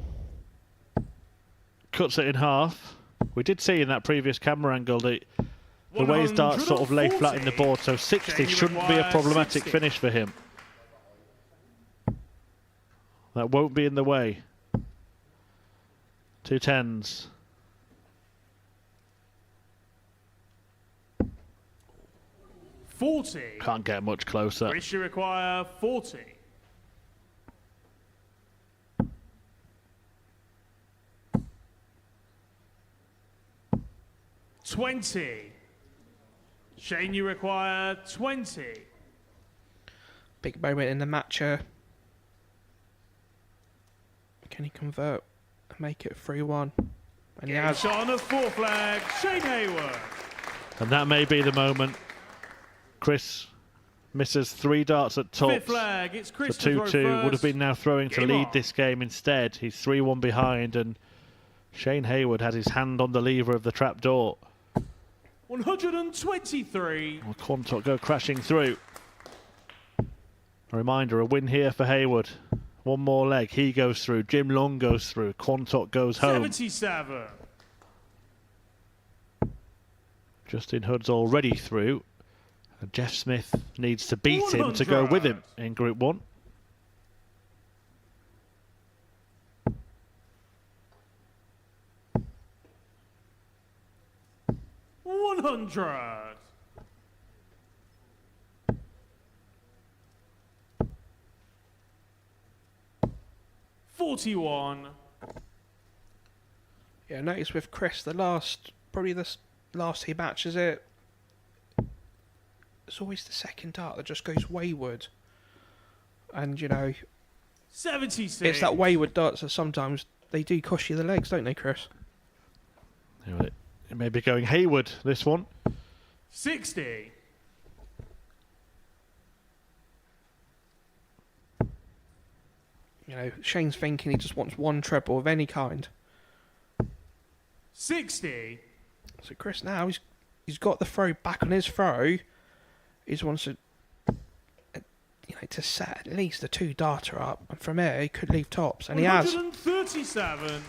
cuts it in half. We did see in that previous camera angle the way his darts sort of lay flat in the board, so 60 shouldn't be a problematic 60. finish for him. That won't be in the way. 2 10s. $40. Can't get much closer. Chris, you require 40. $20. Shane, you require 20. Big moment in the match here. Can he convert and make it 3-1? And he has. Shot on the 4th flag, Shane Hayward. And that may be the moment. Chris misses 3 darts at 5th tops. flag, it's Chris The 2-2 would have been now throwing to Game lead on. this game instead. He's 3-1 behind, and Shane Hayward had his hand on the lever of the trapdoor. 123. Well, Quantock go crashing through. A reminder, a win here for Hayward. 1 more leg, he goes through. Jim Long goes through. Quantock goes home. 77. Justin Hood's already through. And Jeff Smith needs to beat him to go with him in Group 1. $100. $41. Yeah, notice with Chris, probably the last 2 matches, it's always the second dart that just goes wayward. And, you know, 76. it's that wayward darts that sometimes they do cost you the legs, don't they, Chris? Yeah, well, it may be going Hayward, this one. 60. You know, Shane's thinking he just wants 1 treble of any kind. 60. So Chris now, he's got the throw back on his throw. He just wants to, to set at least a 2 darter up. And from here, he could leave tops. And he has. 137.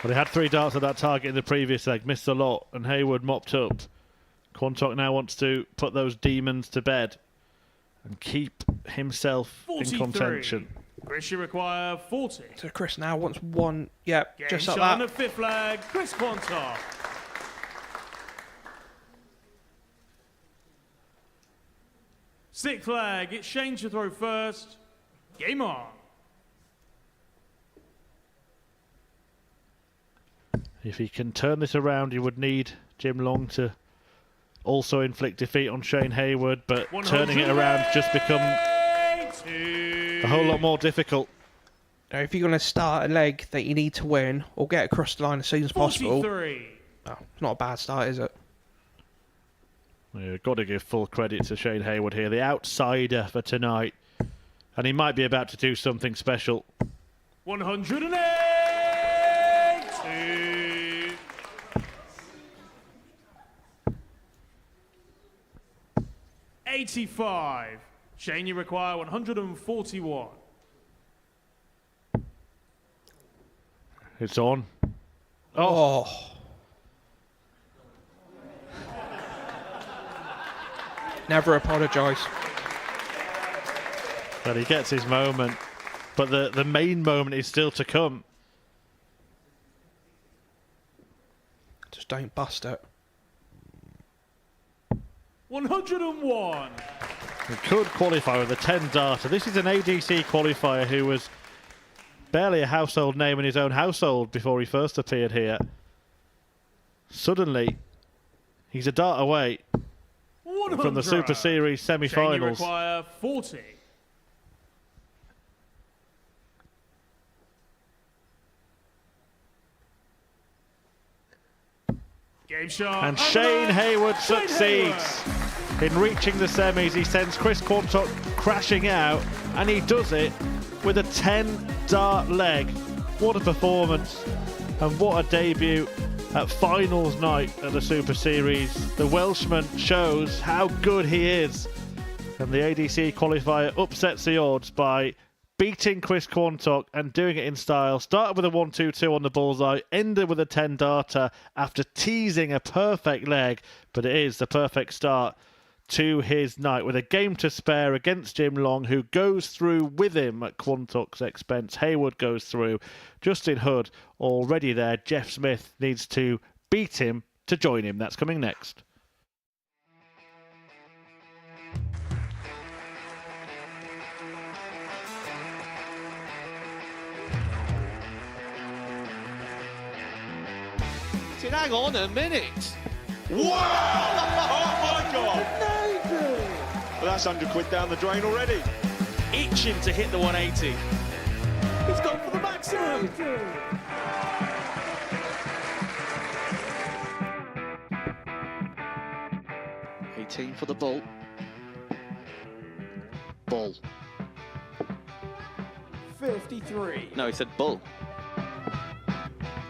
Well, he had 3 darts at that target in the previous leg, missed a lot, and Hayward mopped up. Quantock now wants to put those demons to bed and keep himself 43. in contention. Chris, you require 40. So Chris now wants 1. Yep, Game just shot like on that. the 5th flag, Chris Quantock. Sixth flag, it's Shane to throw first. Game on. If he can turn this around, he would need Jim Long to also inflict defeat on Shane Hayward, but turning it around just become a whole lot more difficult. Now, if you're going to start a leg that you need to win or get across the line as soon as possible, 43. oh, it's not a bad start, is it? You've got to give full credit to Shane Hayward here, the outsider for tonight. And he might be about to do something special. 180. 85. Shane, you require 141. It's on. Oh. Never apologise. Well, he gets his moment, but the main moment is still to come. Just don't bust it. 101. He could qualify with a 10 darter. This is an ADC qualifier who was barely a household name in his own household before he first appeared here. Suddenly, he's a dart away 100. from the Super Series Shane, you semi-finals. require 40. Game shot. And Shane Hayward Shane succeeds in reaching the semis. He sends Chris Quantock crashing out, and he does it with a 10 dart leg. What a performance, and what a debut at finals night at the Super Series. The Welshman shows how good he is, and the ADC qualifier upsets the odds by beating Chris Quantock and doing it in style. Started with a 1-2-2 on the bullseye, ended with a 10 darter after teasing a perfect leg, but it is the perfect start to his night with a game to spare against Jim Long, who goes through with him at Quantock's expense. Hayward goes through. Justin Hood already there. Jeff Smith needs to beat him to join him. That's coming next. Hang on a minute. Wow! Oh my God! Well, that's £100 down the drain already. Itching to hit the 180. He's gone for the maximum. $18 for the bull. Bull. 53. No, he said bull.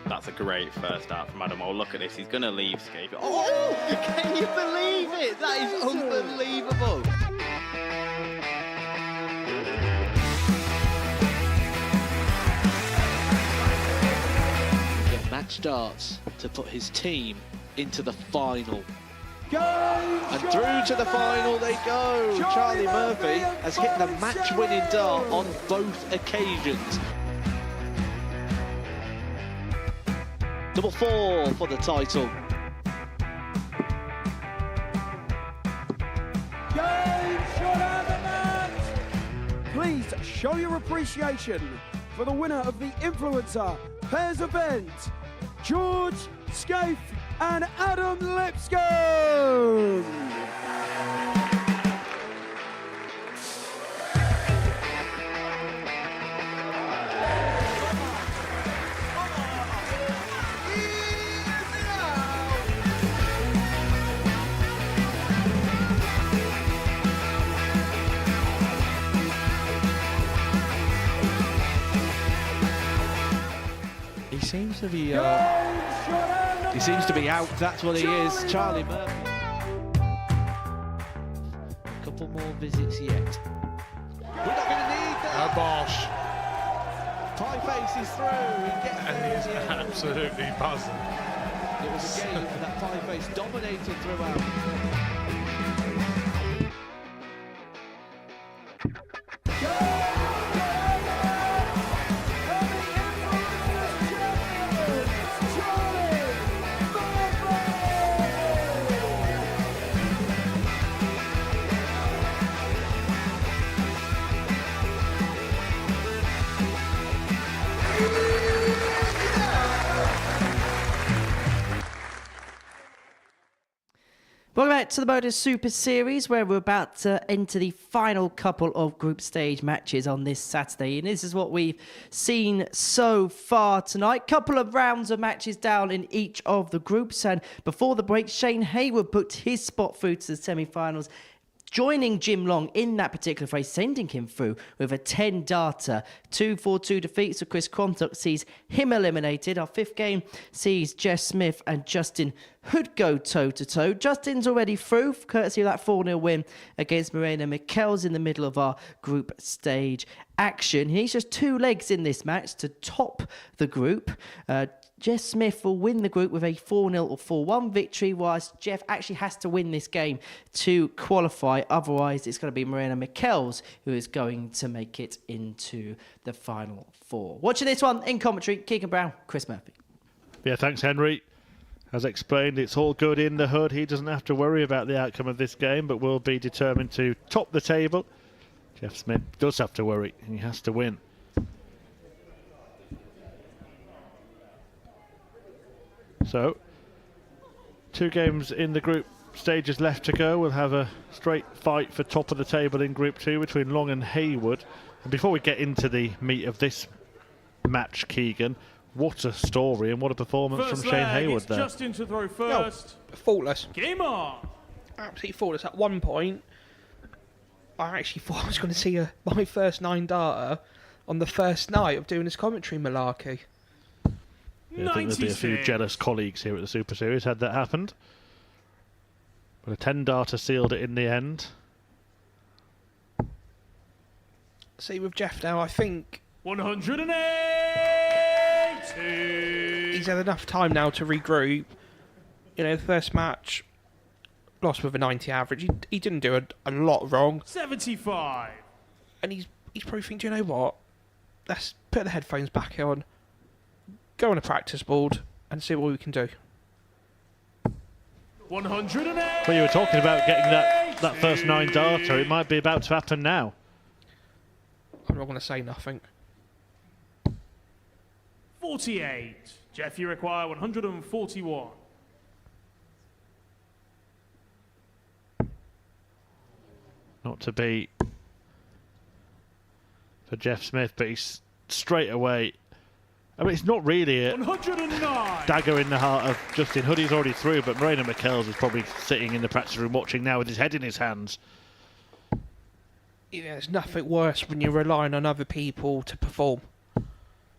That's a great first start from Adam. Oh, look at this. He's going to leave Skate. Oh, can you believe it? That is unbelievable. Get match darts to put his team into the final. And through to the final they go. Charlie Murphy has hit the match-winning dart on both occasions. Number 4 for the title. Please show your appreciation for the winner of the Influencer Pairs event, George Scaife and Adam Lipscomb. He seems to be out. That's what he is. Charlie Murphy. A couple more visits yet. We're not going to need that. Oh, Bosch. Pie Face is through. He gets And he's absolutely buzzing. It was a game for that Pie Face dominated throughout. Welcome back to the Modus Super Series, where we're about to enter the final couple of group stage matches on this Saturday. And this is what we've seen so far tonight. Couple of rounds of matches down in each of the groups. And before the break, Shane Hayward booked his spot through to the semi-finals, joining Jim Long in that particular phrase, sending him through with a 10-darter. 2-4-2 defeat, so Chris Quantock sees him eliminated. Our fifth game sees Jeff Smith and Justin Hood go toe-to-toe. Justin's already through, courtesy of that 4-0 win against Morena Mikkels in the middle of our group stage action. He's just 2 legs in this match to top the group. Jeff Smith will win the group with a 4-0 or 4-1 victory, whilst Jeff actually has to win this game to qualify. Otherwise, it's going to be Morena Mikkels who is going to make it into the final 4. Watching this one in commentary, Keegan Brown, Chris Murphy. Yeah, thanks, Henry. As explained, it's all good in the hood. He doesn't have to worry about the outcome of this game, but will be determined to top the table. Jeff Smith does have to worry. He has to win. So, 2 games in the group stages left to go. We'll have a straight fight for top of the table in Group 2 between Long and Haywood. And before we get into the meat of this match, Keegan, what a story and what a performance First from Shane leg, Haywood it's there. Justin to throw first. Faultless. Game on. Absolutely faultless. At one point, I actually thought I was going to see my first 9-darter on the first night of doing this commentary malarkey. Yeah, I think there'd be a few jealous colleagues here at the Super Series had that happened. But a 10-darter sealed it in the end. See, with Jeff now, I think 180. he's had enough time now to regroup. You know, the first match, lost with a 90 average. He didn't do a lot wrong. 75. And he's probably thinking, do you know what? Let's put the headphones back on, go on a practice board, and see what we can do. 180. Well, you were talking about getting that first 9-darter. It might be about to happen now. I'm not going to say nothing. 48. Jeff, you require 141. Not to be for Jeff Smith, but he's straight away. I mean, it's not really a 109. dagger in the heart of Justin Hood. He's already through, but Morena Mikkels is probably sitting in the practice room watching now with his head in his hands. Yeah, there's nothing worse when you're relying on other people to perform.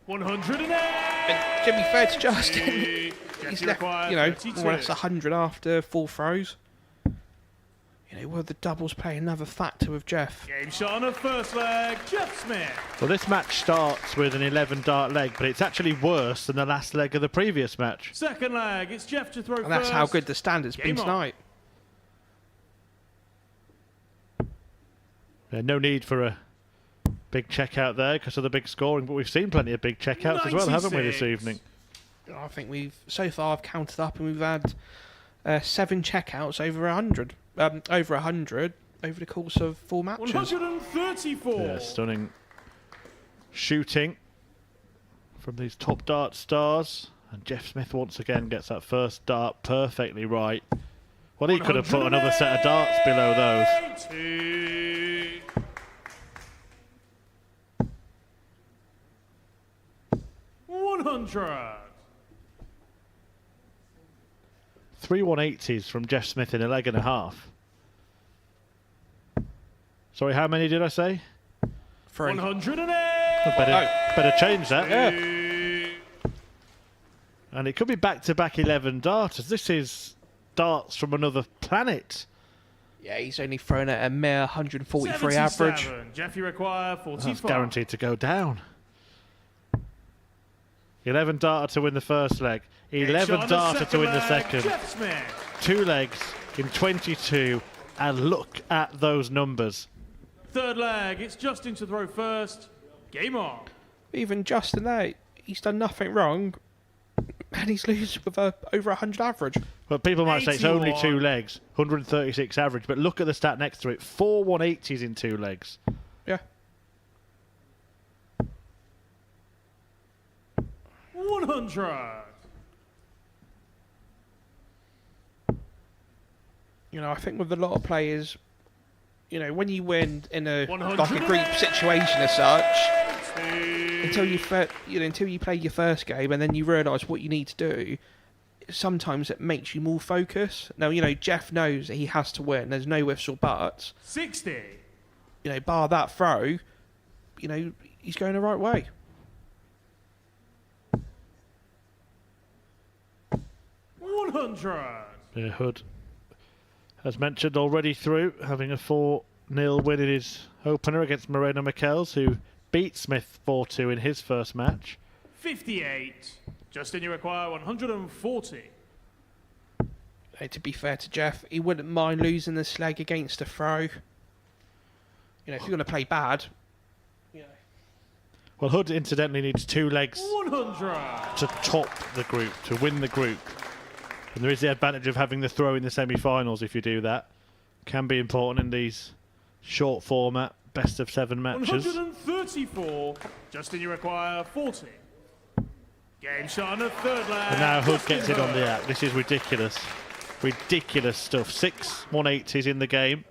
108. And to be fair to Justin, he's left, you know, more or less 100 after 4 throws. You know, will the doubles play another factor with Jeff? Game shot on the first leg, Jeff Smith. Well, this match starts with an 11-dart leg, but it's actually worse than the last leg of the previous match. Second leg, it's Jeff to throw And first. that's how good the standard's been tonight. No need for a big check-out there because of the big scoring, but we've seen plenty of big check-outs as well, haven't we, this evening? I think so far I've counted up and we've had 7 checkouts over 100. Over 100 over the course of 4 matches. 134. Yeah, stunning shooting from these top dart stars. And Jeff Smith once again gets that first dart perfectly right. Well, he could have put another set of darts below those. 100. 3 180s from Jeff Smith in a leg and a half. Sorry, how many did I say? 108. Better change that. Yeah. And it could be back-to-back 11 darters. This is darts from another planet. Yeah, he's only thrown at a mere 143 77. average. Jeff, you require 45. That's guaranteed to go down. 11 darter to win the first leg. 11 darter to win the second. Jeff Smith. 2 legs in 22. And look at those numbers. Third leg, it's Justin to throw first. Game on. Even Justin there, he's done nothing wrong. And he's losing with over 100 average. But people might say it's 81. only 2 legs. 136 average. But look at the stat next to it. 4 180s in 2 legs. Yeah. 100. You know, I think with a lot of players, you know, when you win in a like a group situation as such, until you play your first game and then you realise what you need to do, sometimes it makes you more focused. Now, you know, Jeff knows that he has to win. There's no ifs or buts. 60. You know, bar that throw, you know, he's going the right way. 100. Yeah, Hood, as mentioned, already through, having a 4-0 win in his opener against Moreno Michels, who beat Smith 4-2 in his first match. 58. Justin, you require 140. Hey, to be fair to Jeff, he wouldn't mind losing this leg against a throw. You know, if you're going to play bad. Well, Hood incidentally needs 2 legs 100. to top the group, to win the group. And there is the advantage of having the throw in the semi-finals if you do that. Can be important in these short format, best of 7 matches. 134. Justin, you require 40. Game shot on the third leg. And now Hood Justin gets it on the Hood. act. This is ridiculous. Ridiculous stuff. 6 180s in the game.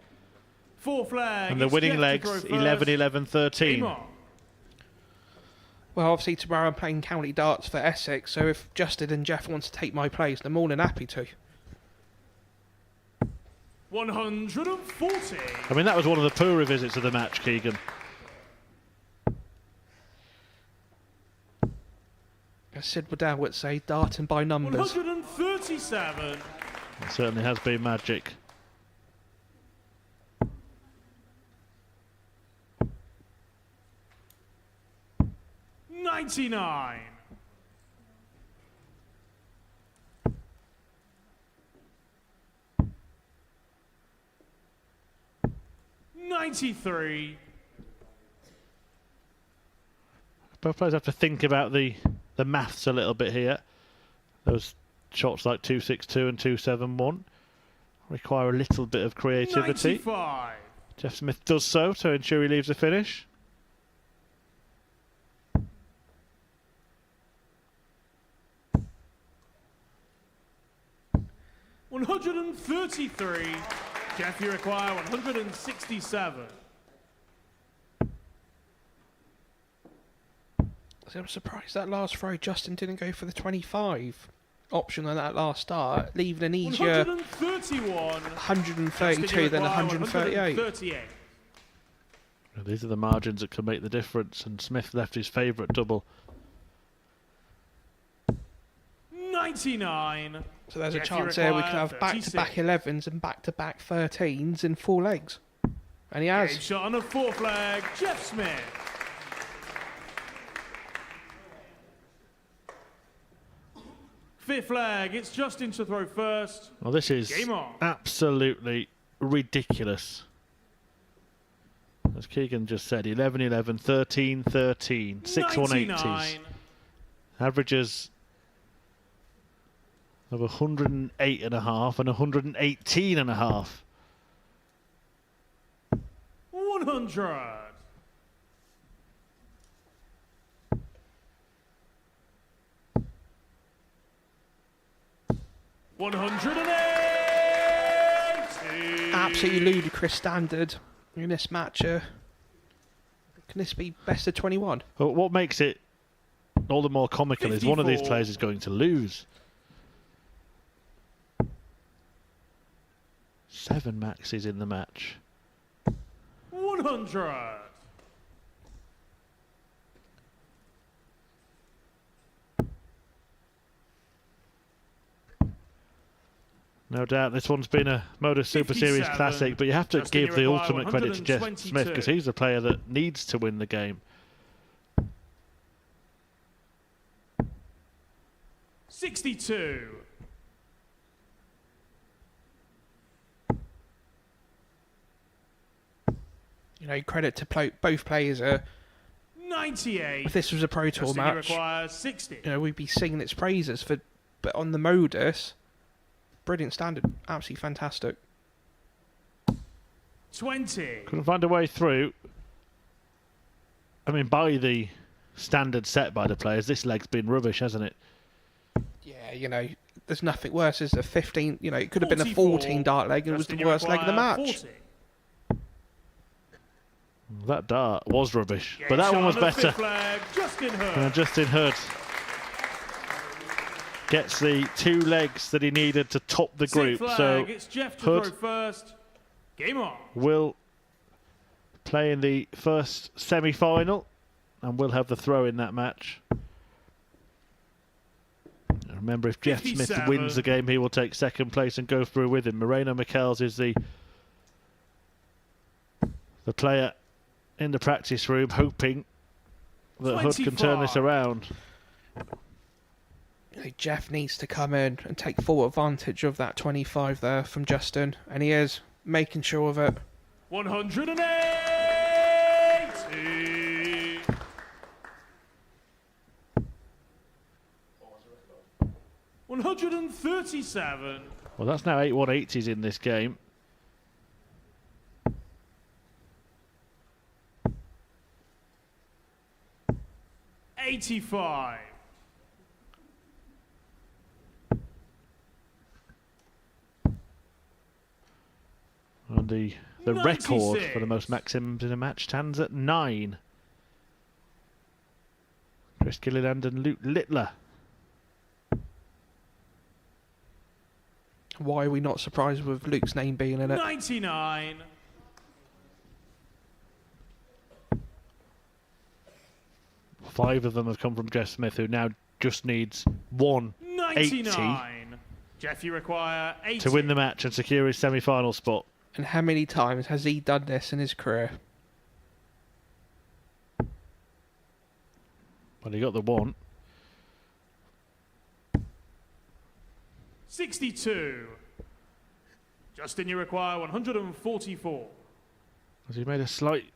4 flag. And the It's winning Jeff to legs, throw first. 11, 11, 13. Game on. Well, obviously tomorrow I'm playing county darts for Essex, so if Justin and Jeff want to take my place, they're more than happy to. 140. I mean, that was one of the poorer visits of the match, Keegan. As Sid Waddell would say, darting by numbers. 137. It certainly has been magic. $99. $93. Both players have to think about the maths a little bit here. Those shots like 262 and 271 require a little bit of creativity. 95. Jeff Smith does so to ensure he leaves the finish. $133. Jeff, you require 167. So I'm surprised that last throw Justin didn't go for the 25 option on that last start, leaving an easier 131. 132 than 138. 138. These are the margins that can make the difference, and Smith left his favourite double. 99. So there's a Jeff, you chance there we require can have 36. back-to-back 11s and back-to-back 13s in 4 legs. And he has. Game shot on the 4th flag. Jeff Smith. Fifth flag. It's Justin to throw first. Well, this is Game on. absolutely ridiculous. As Keegan just said, 11, 11, 13, 13, 6 180s. 99. Averages of 108 and a half and 118 and a half. 100. Absolutely ludicrous standard in this match. Can this be best of 21? But what makes it all the more comical is one of these 54. players is going to lose. 7 maxes in the match. 100. No doubt this one's been a Modus Super Series 57. classic, but you have to Justin, give you the require ultimate credit to Jeff Smith 122. because he's the player that needs to win the game. 62. You know, credit to both players. 98. If this was a Pro Tour Justin, you match, require 60. you know, we'd be singing its praises for. But on the Modus, brilliant standard, absolutely fantastic. 20. Couldn't find a way through. I mean, by the standard set by the players, this leg's been rubbish, hasn't it? Yeah, you know, there's nothing worse. Is a 15. You know, it could have been a 44. 14 dart leg, and it was Justin, the you worst leg of the require match. 40. That dart was rubbish, Game but that shot one was on the better. fifth flag. Justin Hood. Justin Hood gets the 2 legs that he needed to top the group. So it's Jeff to Hood throw first. Game on. will play in the first semi-final and will have the throw in that match. Remember, if Jeff Smith 57. wins the game, he will take second place and go through with him. Moreno Michels is the player in the practice room, hoping that Hood can turn this 25. around. Jeff needs to come in and take full advantage of that 25 there from Justin, and he is making sure of it. 180. 137. Well, that's now 8 180s in this game. $85. And the record 96. for the most maximums in a match stands at 9. Chris Gilliland and Luke Littler. Why are we not surprised with Luke's name being in it? 99. Five of them have come from Jeff Smith, who now just needs 180 99. Jeff, you require 80. to win the match and secure his semi-final spot. And how many times has he done this in his career? Well, he got the 1. 62. Justin, you require 144. Has he made a slight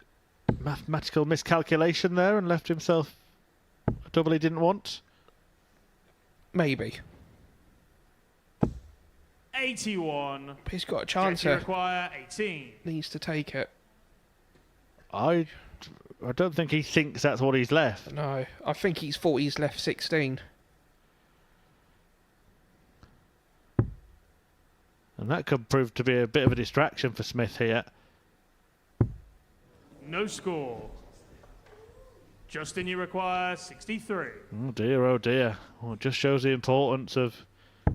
mathematical miscalculation there and left himself a double he didn't want? Maybe. 81. But he's got a chance Jeff, you here. require 18. Needs to take it. I don't think he thinks that's what he's left. No, I think he's thought he's left 16. And that could prove to be a bit of a distraction for Smith here. No score. Justin, you require 63. Oh dear, oh dear. Well, it just shows the importance of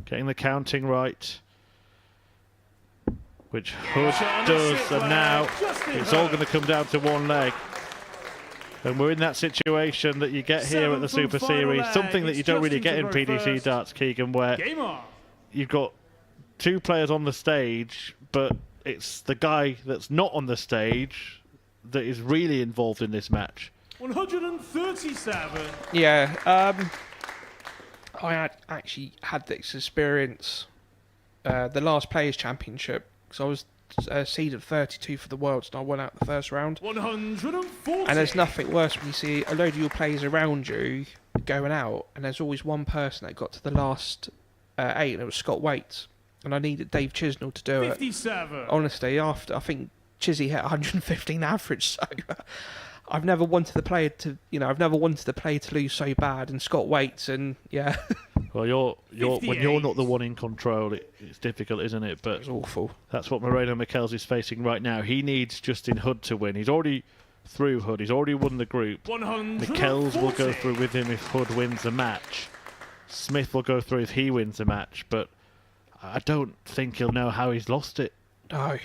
getting the counting right. Which Hood does, and now it's all going to come down to 1 leg. And we're in that situation that you get here at the Super Series, something that you don't really get in PDC darts, Keegan, where you've got 2 players on the stage, but it's the guy that's not on the stage that is really involved in this match. 137. Yeah, I actually had this experience the last Players' Championship, because I was seeded 32 for the Worlds and I won out the first round. 140. And there's nothing worse when you see a load of your players around you going out, and there's always one person that got to the last 8, and it was Scott Waits. And I needed Dave Chisnell to do 57. it. Honestly, after I think Chizzy hit 115 average, so I've never wanted the player to, I've never wanted the player to lose so bad. And Scott Waits, and yeah. Well, when you're not the one in control, it's difficult, isn't it? But it's awful. That's what Moreno Michels is facing right now. He needs Justin Hood to win. He's already through Hood. He's already won the group. 140. Michels will go through with him if Hood wins the match. Smith will go through if he wins the match, but I don't think he'll know how he's lost it. No.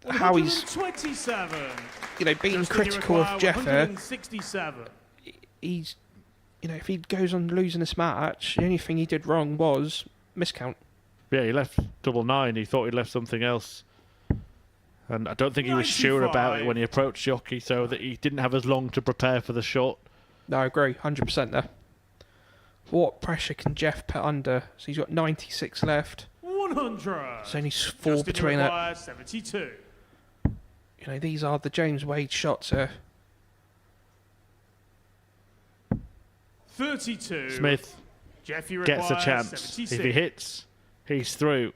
How he's 27. Being critical of Jeff here. 167. He's, if he goes on losing this match, the only thing he did wrong was miscount. Yeah, he left 99. He thought he'd left something else. And I don't think he was sure about it when he approached Jockey, so that he didn't have as long to prepare for the shot. No, I agree. 100% there. What pressure can Jeff put under? So he's got 96 left. 100. So only 4 between it. 72. These are the James Wade shots here. 32. Smith Jeff, gets a chance. 76. If he hits, he's through.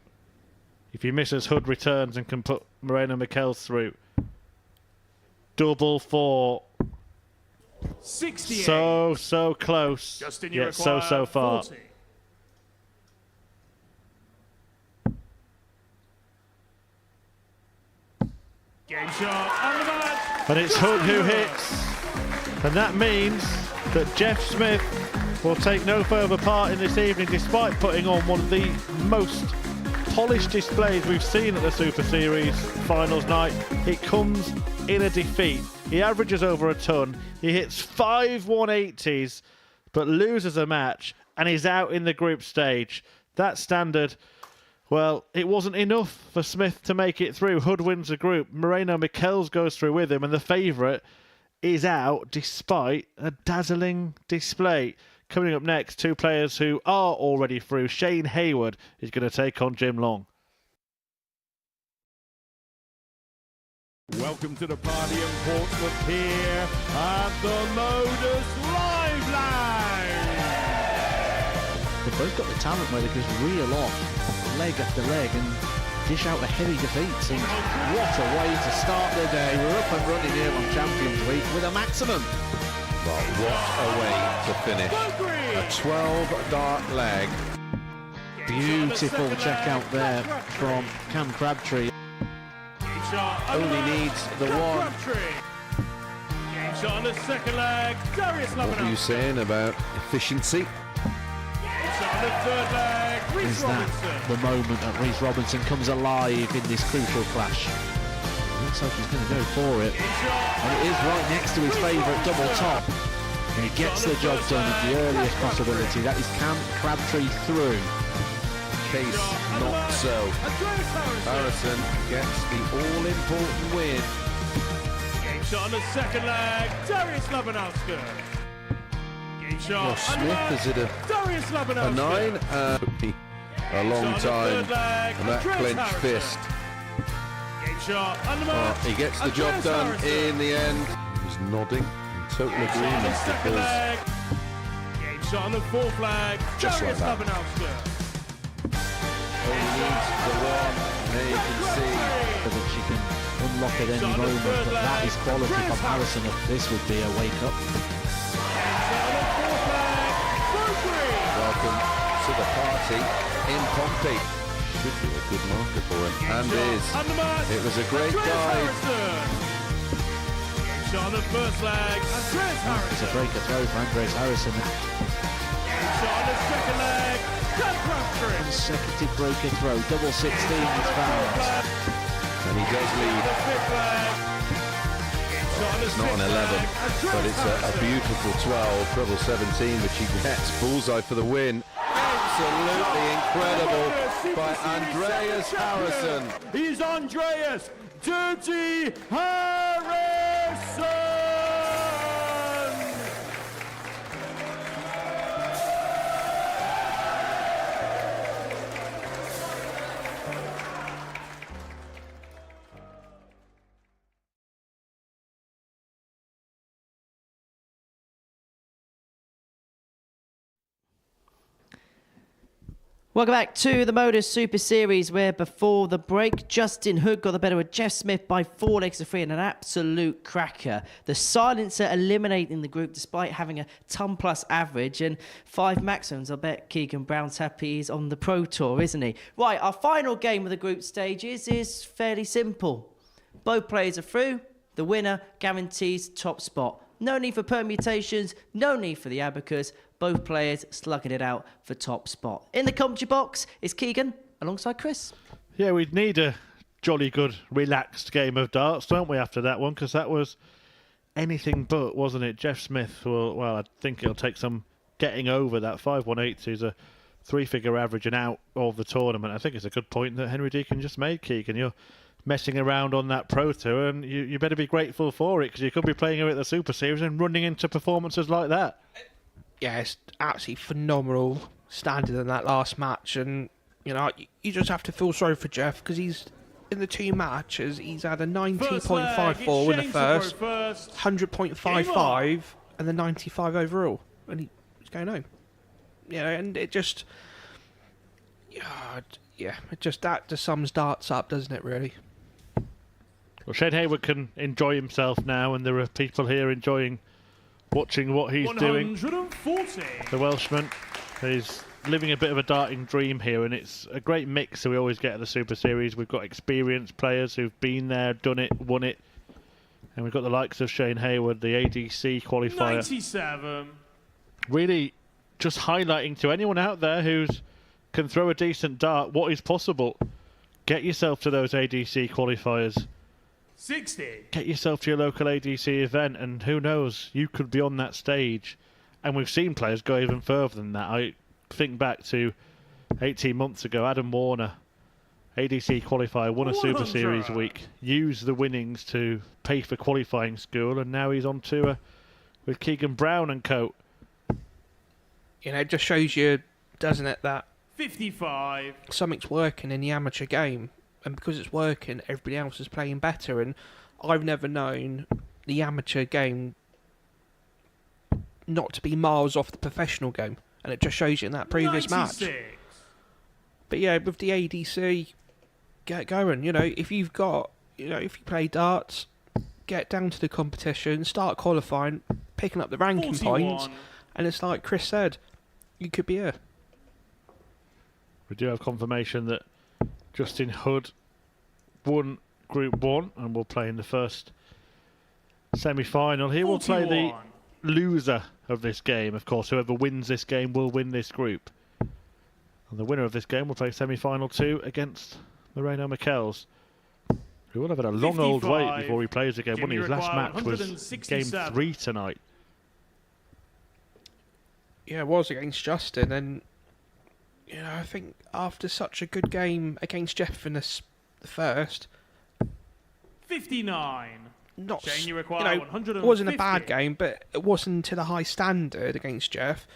If he misses, Hood returns and can put Moreno Michels through. Double 4. 68. So close. Justin, you yet require so far. 40. Game shot and the match. And it's Hood who hits. And that means that Jeff Smith will take no further part in this evening, despite putting on one of the most polished displays we've seen at the Super Series finals night. It comes in a defeat. He averages over a ton. He hits 5 180s, but loses a match and is out in the group stage. That standard, well, it wasn't enough for Smith to make it through. Hood wins the group. Moreno Michels goes through with him, and the favourite is out despite a dazzling display. Coming up next, two players who are already through. Shane Hayward is going to take on Jim Long. Welcome to the party in Portsmouth here at the Modus Live Lounge. They've both got the talent where they can reel off leg after leg and dish out a heavy defeats. And what a way to start the day. We're up and running here on Champions Week with a maximum. Well, what a way to finish. A 12-dart leg. Beautiful check out there from Cam Crabtree. Only needs the one. Game shot on the second leg. Darius What were you saying about efficiency? on the third leg. Is that the moment that Reece Robinson comes alive in this crucial clash? Looks like he's going to go for it. And it is right next to his favourite double top. And he gets the job done at the earliest possibility. That is Cam Crabtree through. Case not so. Harrison gets the all-important win. Game shot on the second leg. Darius Labanowski. Game shot. Well, Smith is it a 9? A long time. And that clenched fist. Game shot. He gets the job done in the end. He's nodding in total agreement because game shot on the fourth leg. Just like Darius that. Labanowski. he needs the one. There you can see. That she can unlock at any moment, but that is quality from Harrison. This would be a wake-up. Welcome to the party in Pompey. Should be a good marker for him, and is. It was a great dive. Game shot on the first leg. Andreas Harrison. It's a breaker throw for Andreas Harrison. Game shot on the second leg. Cam Crabtree. Consecutive breaker throw, double 16 is found. And he does lead. It's not an 11, but it's a beautiful 12, treble 17, which he gets. Bullseye for the win. Absolutely incredible by Andreas Harrison. He's Andreas Dirty Harrison. Welcome back to the Modus Super Series, where before the break, Justin Hood got the better of Jeff Smith by 4 legs to 3 and an absolute cracker. The silencer eliminating the group despite having a ton-plus average and 5 maximums. I bet Keegan Brown's happy he's on the Pro Tour, isn't he? Right, our final game of the group stages is fairly simple. Both players are through. The winner guarantees top spot. No need for permutations, no need for the abacus. Both players slugging it out for top spot. In the commentary box is Keegan alongside Chris. Yeah, we'd need a jolly good, relaxed game of darts, don't we, after that one? Because that was anything but, wasn't it? Jeff Smith, well, I think he'll take some getting over that. 5-1-8 is a 3-figure average and out of the tournament. I think it's a good point that Henry Deacon just made, Keegan. You're messing around on that Pro Tour, and you better be grateful for it, because you could be playing here at the Super Series and running into performances like that. Yeah, it's absolutely phenomenal standard in that last match, and you know you just have to feel sorry for Jeff because he's in the 2 matches. He's had a 90.54 in the first, 100.55, and then 95 overall, and he's going home. You know, and it just, it just that just sums darts up, doesn't it? Really. Well, Shane Hayward can enjoy himself now, and there are people here watching what he's doing. 140. The Welshman is living a bit of a darting dream here, and it's a great mix that we always get at the Super Series. We've got experienced players who've been there, done it, won it, and we've got the likes of Shane Hayward, the ADC qualifier. 97. Really just highlighting to anyone out there who can throw a decent dart what is possible. Get yourself to those ADC qualifiers. 60. Get yourself to your local ADC event, and who knows, you could be on that stage. And we've seen players go even further than that. I think back to 18 months ago, Adam Warner, ADC qualifier, won a Super Series week, used the winnings to pay for qualifying school, and now he's on tour with Keegan Brown and co. You know, it just shows you, doesn't it, that 55. something's working in the amateur game, and because it's working, everybody else is playing better. And I've never known the amateur game not to be miles off the professional game, and it just shows you in that previous 96. match. But yeah, with the ADC, get going. You know, if you've got, you know, if you play darts, get down to the competition, start qualifying, picking up the ranking 41. points, and it's like Chris said, you could be here. We do have confirmation that Justin Hood won Group 1 and will play in the first semi-final. He will play the 41. loser of this game. Of course, whoever wins this game will win this group. And the winner of this game will play semi-final 2 against Moreno Michels, who will have had a long old wait 55. before he plays again. Jimmy His last required match was 167. game 3 tonight. Yeah, it was against Justin, and you know, I think after such a good game against Jeff in the first, 59. not Shane, you you require know, 150. it wasn't a bad game, but it wasn't to the high standard against Jeff.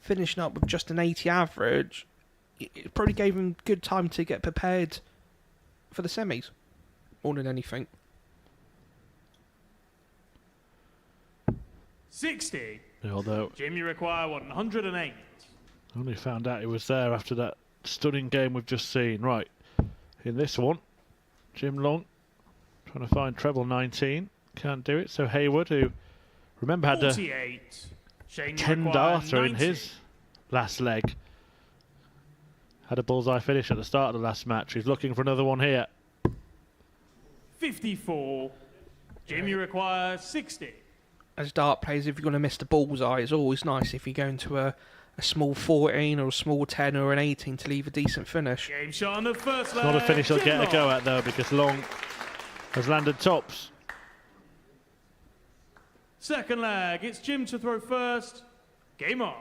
Finishing up with just an 80 average, it probably gave him good time to get prepared for the semis, more than anything. 60. Although Jimmy require 108. only found out he was there after that stunning game we've just seen. Right, in this one, Jim Long trying to find treble 19. Can't do it. So Hayward, who, remember, had a 48. Shane, you 10 require darter in 90. his last leg. Had a bullseye finish at the start of the last match. He's looking for another one here. 54. Jimmy require 60. As dart players, if you're going to miss the bullseye, it's always nice if you go into a small 14 or a small 10 or an 18 to leave a decent finish. Game shot on the first leg. Not a finish he'll Jim get a go Long. at though, because Long has landed tops. Second leg, it's Jim to throw first. Game on.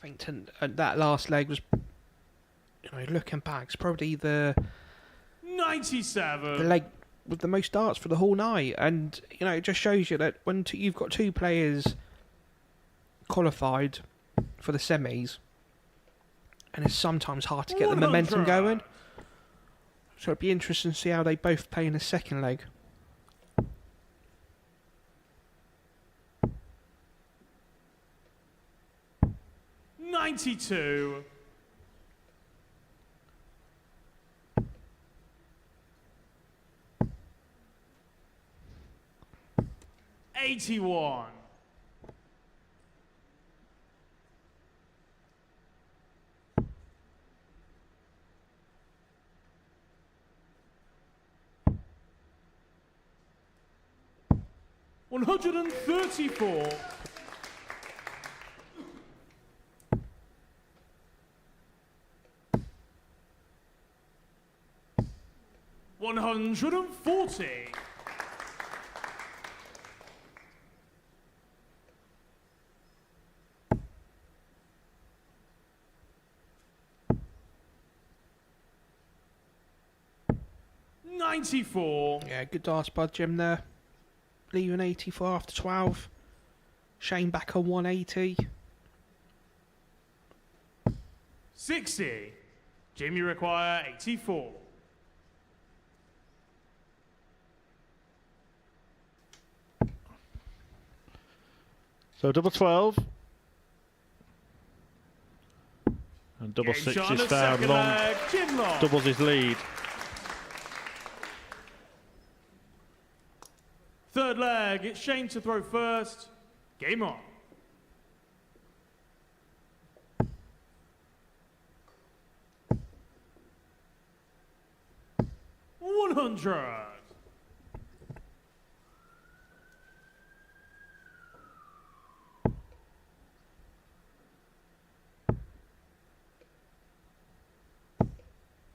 I think that last leg was, you know, looking back, it's probably the 97. leg with the most darts for the whole night. And, you know, it just shows you that when you've got two players qualified for the semis, and it's sometimes hard to get the momentum 100. going. So it'd be interesting to see how they both play in the second leg. $92. $81. $134. $140. $94. Yeah, good darts by Jim there. Leaving 84 after 12. Shane back on 180. 60. Jimmy require 84. So double 12. And double Game 6 shot on is the found. second Long leg, Jim Long. doubles his lead. Third leg, it's Shane to throw first. Game on. $100.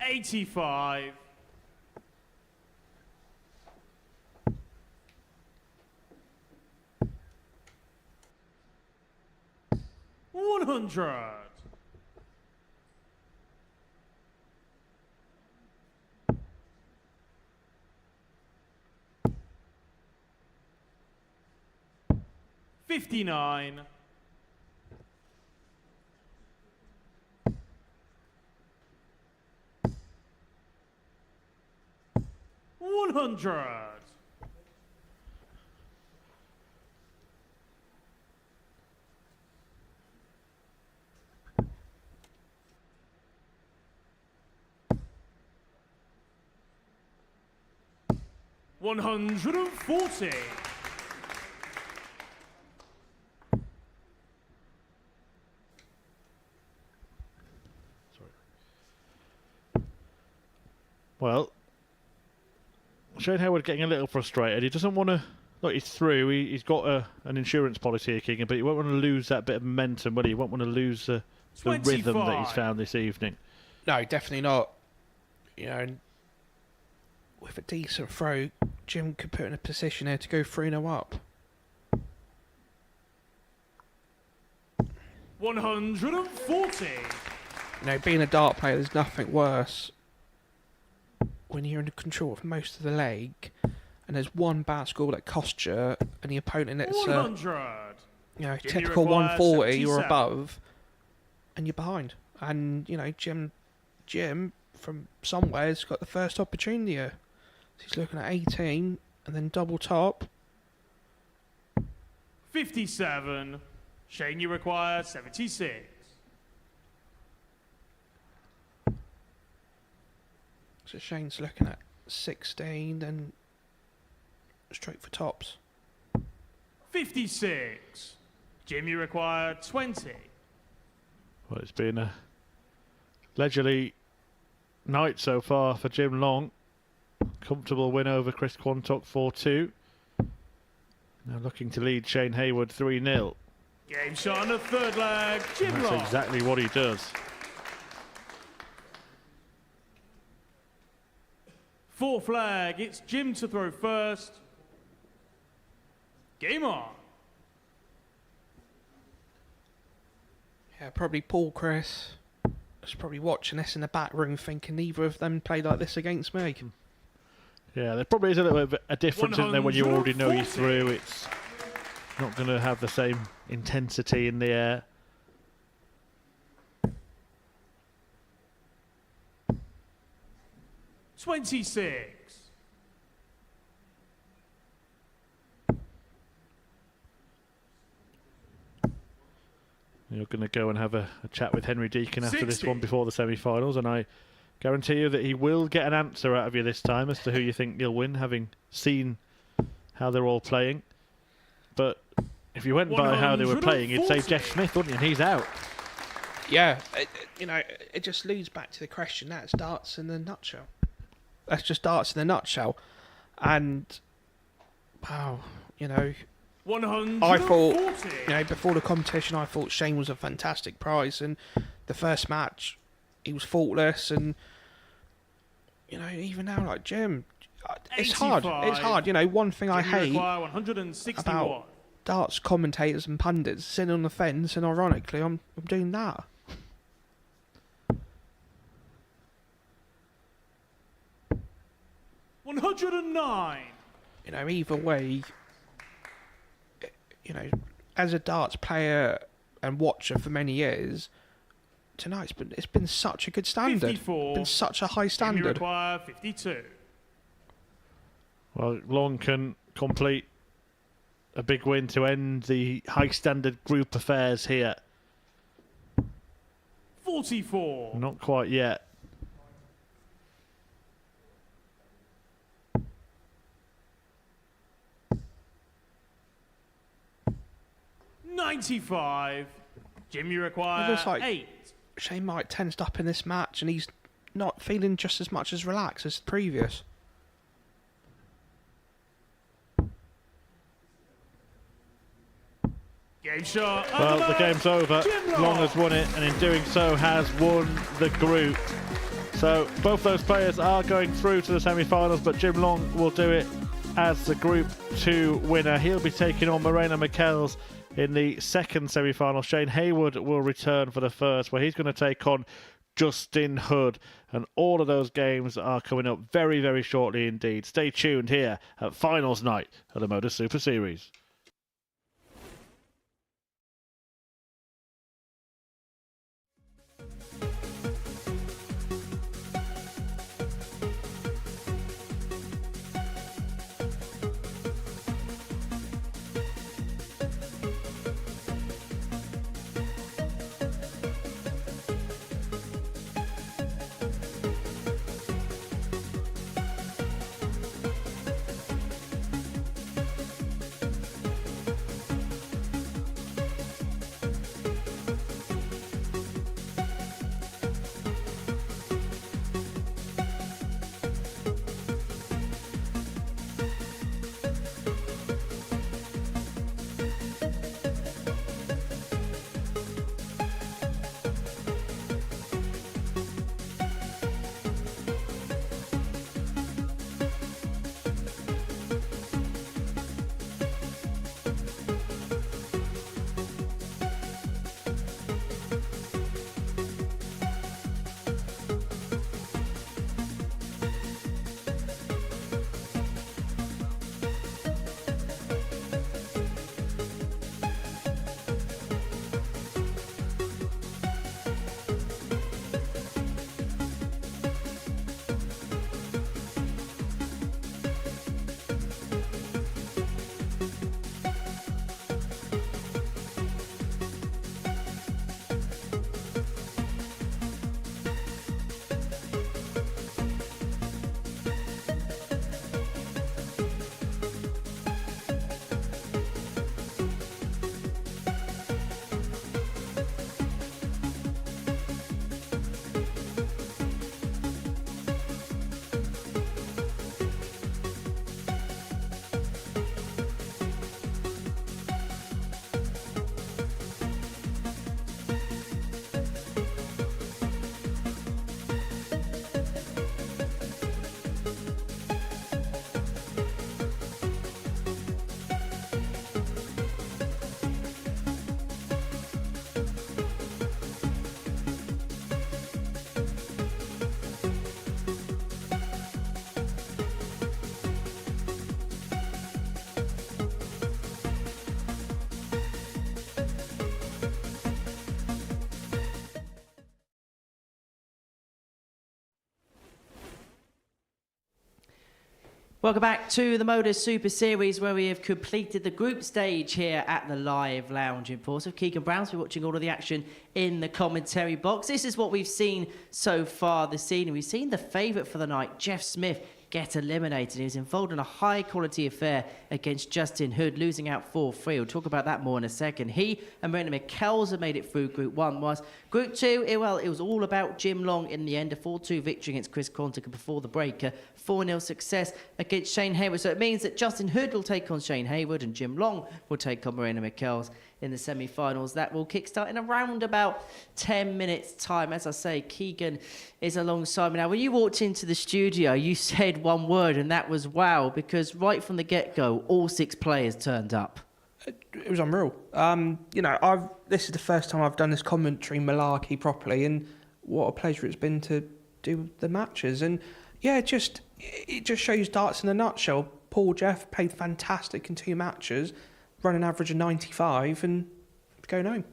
85. 100. 59. 100. 140. 'Well, Shane Hayward getting a little frustrated. He doesn't want to. Look, he's through. He's got an insurance policy here, Keegan, but he won't want to lose that bit of momentum, will he? He won't want to lose the rhythm that he's found this evening. No, definitely not. You know, with a decent throw, Jim could put in a position here to go 3-0 up. 140. You know, being a dart player, there's nothing worse when you're in control of most of the leg and there's one bad score that costs you and the opponent it's 100. You know, Jimmy typical requires 140 or 77. above, and you're behind. And you know, Jim from somewhere has got the first opportunity here. So he's looking at 18 and then double top. 57. Shane, you require 76. So Shane's looking at 16, then straight for tops. 56. Jim, you require 20. Well, it's been a leisurely night so far for Jim Long. Comfortable win over Chris Quantock 4-2. Now looking to lead Shane Hayward 3-0. Game shot on the third leg. Jim That's Long. exactly what he does. Fourth flag. It's Jim to throw first. Game on. Yeah, probably Paul Chris is probably watching this in the back room thinking neither of them played like this against me. Yeah, there probably is a little bit of a difference in there when you already know you're 140. through. It's not going to have the same intensity in the air. $26. You're going to go and have a chat with Henry Deacon after this 60. one before the semi-finals, and I guarantee you that he will get an answer out of you this time as to who you think you'll win, having seen how they're all playing. But if you went by how they were playing, you'd say 140. Jeff Smith, wouldn't you? And he's out. Yeah, you know, it just leads back to the question. That's darts in a nutshell. That's just darts in a nutshell. And, wow, you know, 140. I thought, you know, before the competition, I thought Shane was a fantastic prize. And the first match, he was faultless. And, you know, even now, like Jim, it's hard. It's 85. hard. You know, one thing I Jim, you hate require 161. about darts commentators and pundits sitting on the fence, and ironically, I'm doing that. $109. You know, either way, you know, as a darts player and watcher for many years, tonight's it's been such a good standard. 54. Been such a high Jim, you standard. require 52. Well, Long can complete a big win to end the high standard group affairs here. 44. Not quite yet. $95. Jim, you It require looks like 8. Shane might tensed up in this match, and he's not feeling just as much as relaxed as previous. Game shot. Well, the game's over. Jim Long has won it, and in doing so has won the group. So both those players are going through to the semi-finals, but Jim Long will do it as the Group 2 winner. He'll be taking on Moreno Michels in the second semi-final. Shane Haywood will return for the first, where he's going to take on Justin Hood. And all of those games are coming up very, very shortly indeed. Stay tuned here at finals night of the Modus Super Series. Welcome back to the Modus Super Series, where we have completed the group stage here at the Live Lounge in Portsmouth. Keegan Brown's been watching all of the action in the commentary box. This is what we've seen so far this evening. We've seen the favourite for the night, Jeff Smith, get eliminated. He was involved in a high-quality affair against Justin Hood, losing out 4-3. We'll talk about that more in a second. He and Moreno Michels have made it through Group 1. Whilst Group 2, it was all about Jim Long in the end. A 4-2 victory against Chris Quantick before the break. 4-0 success against Shane Haywood. So it means that Justin Hood will take on Shane Haywood and Jim Long will take on Moreno Michels in the semi-finals. That will kickstart in around about 10 minutes' time. As I say, Keegan is alongside me now. When you walked into the studio, you said one word, and that was wow, because right from the get-go, all 6 players turned up. It was unreal. This is the first time I've done this commentary malarkey properly, and what a pleasure it's been to do the matches. And yeah, it just shows darts in a nutshell. Paul Jeff played fantastic in 2 matches, run an average of 95 and going home.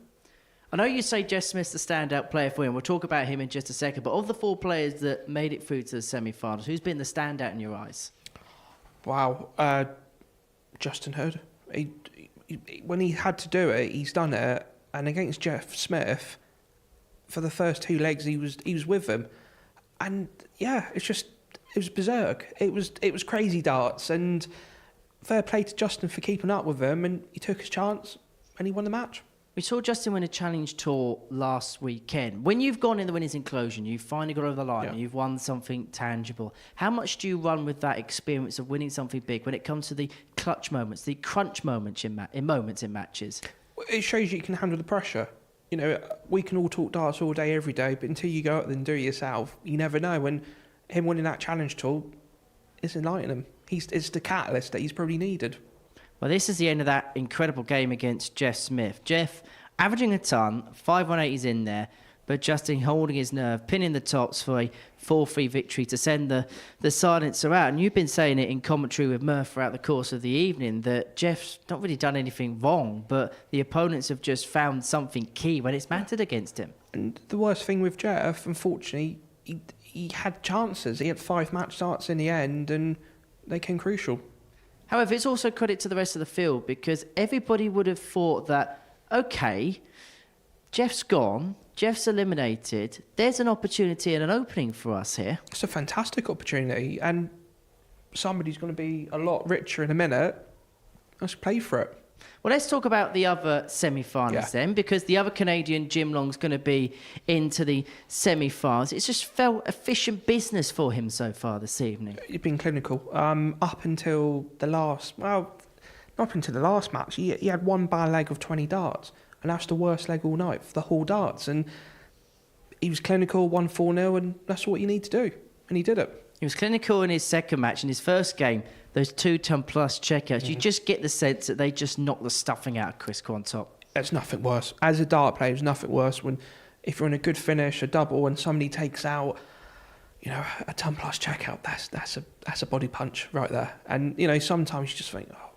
I know you say Jeff Smith's the standout player for you, and we'll talk about him in just a second, but of the 4 players that made it through to the semi-finals, who's been the standout in your eyes? Wow. Justin Hood. When he had to do it, he's done it. And against Jeff Smith, for the first 2 legs, he was with him. And yeah, it was berserk. It was crazy darts, and fair play to Justin for keeping up with him, and he took his chance and he won the match. We saw Justin win a challenge tour last weekend. When you've gone in the winners' inclusion, you've finally got over the line, and you've won something tangible. How much do you run with that experience of winning something big when it comes to the clutch moments, the crunch moments in matches? It shows you can handle the pressure. you know, we can all talk darts all day, every day, but until you go out there and do it yourself, you never know. And him winning that challenge tour is enlightening him. It's the catalyst that he's probably needed. Well, this is the end of that incredible game against Jeff Smith. Jeff averaging a ton, 5-1-8 in there, but Justin holding his nerve, pinning the tops for a 4-3 victory to send the silencer out. And you've been saying it in commentary with Murph throughout the course of the evening that Jeff's not really done anything wrong, but the opponents have just found something key when it's mattered against him. And the worst thing with Jeff, unfortunately, he had chances. He had 5 match starts in the end, and they came crucial. However, it's also credit to the rest of the field because everybody would have thought that, okay, Jeff's gone, Jeff's eliminated, there's an opportunity and an opening for us here. It's a fantastic opportunity, and somebody's going to be a lot richer in a minute. Let's play for it. Well, let's talk about the other semi-finals then, because the other Canadian, Jim Long's going to be into the semi-finals. It's just felt efficient business for him so far this evening. He's been clinical. Up until the last, well, not up until the last match, he had one bad leg of 20 darts, and that's the worst leg all night for the whole darts. And he was clinical, won 4-0, and that's what you need to do. And he did it. He was clinical in his second match. In his first game, those 2-ton-plus checkouts, you just get the sense that they just knocked the stuffing out of Chris Quantock. There's nothing worse. As a dart player, there's nothing worse when if you're in a good finish, a double, and somebody takes out, you know, a ton-plus checkout, that's a body punch right there. And, you know, sometimes you just think, oh,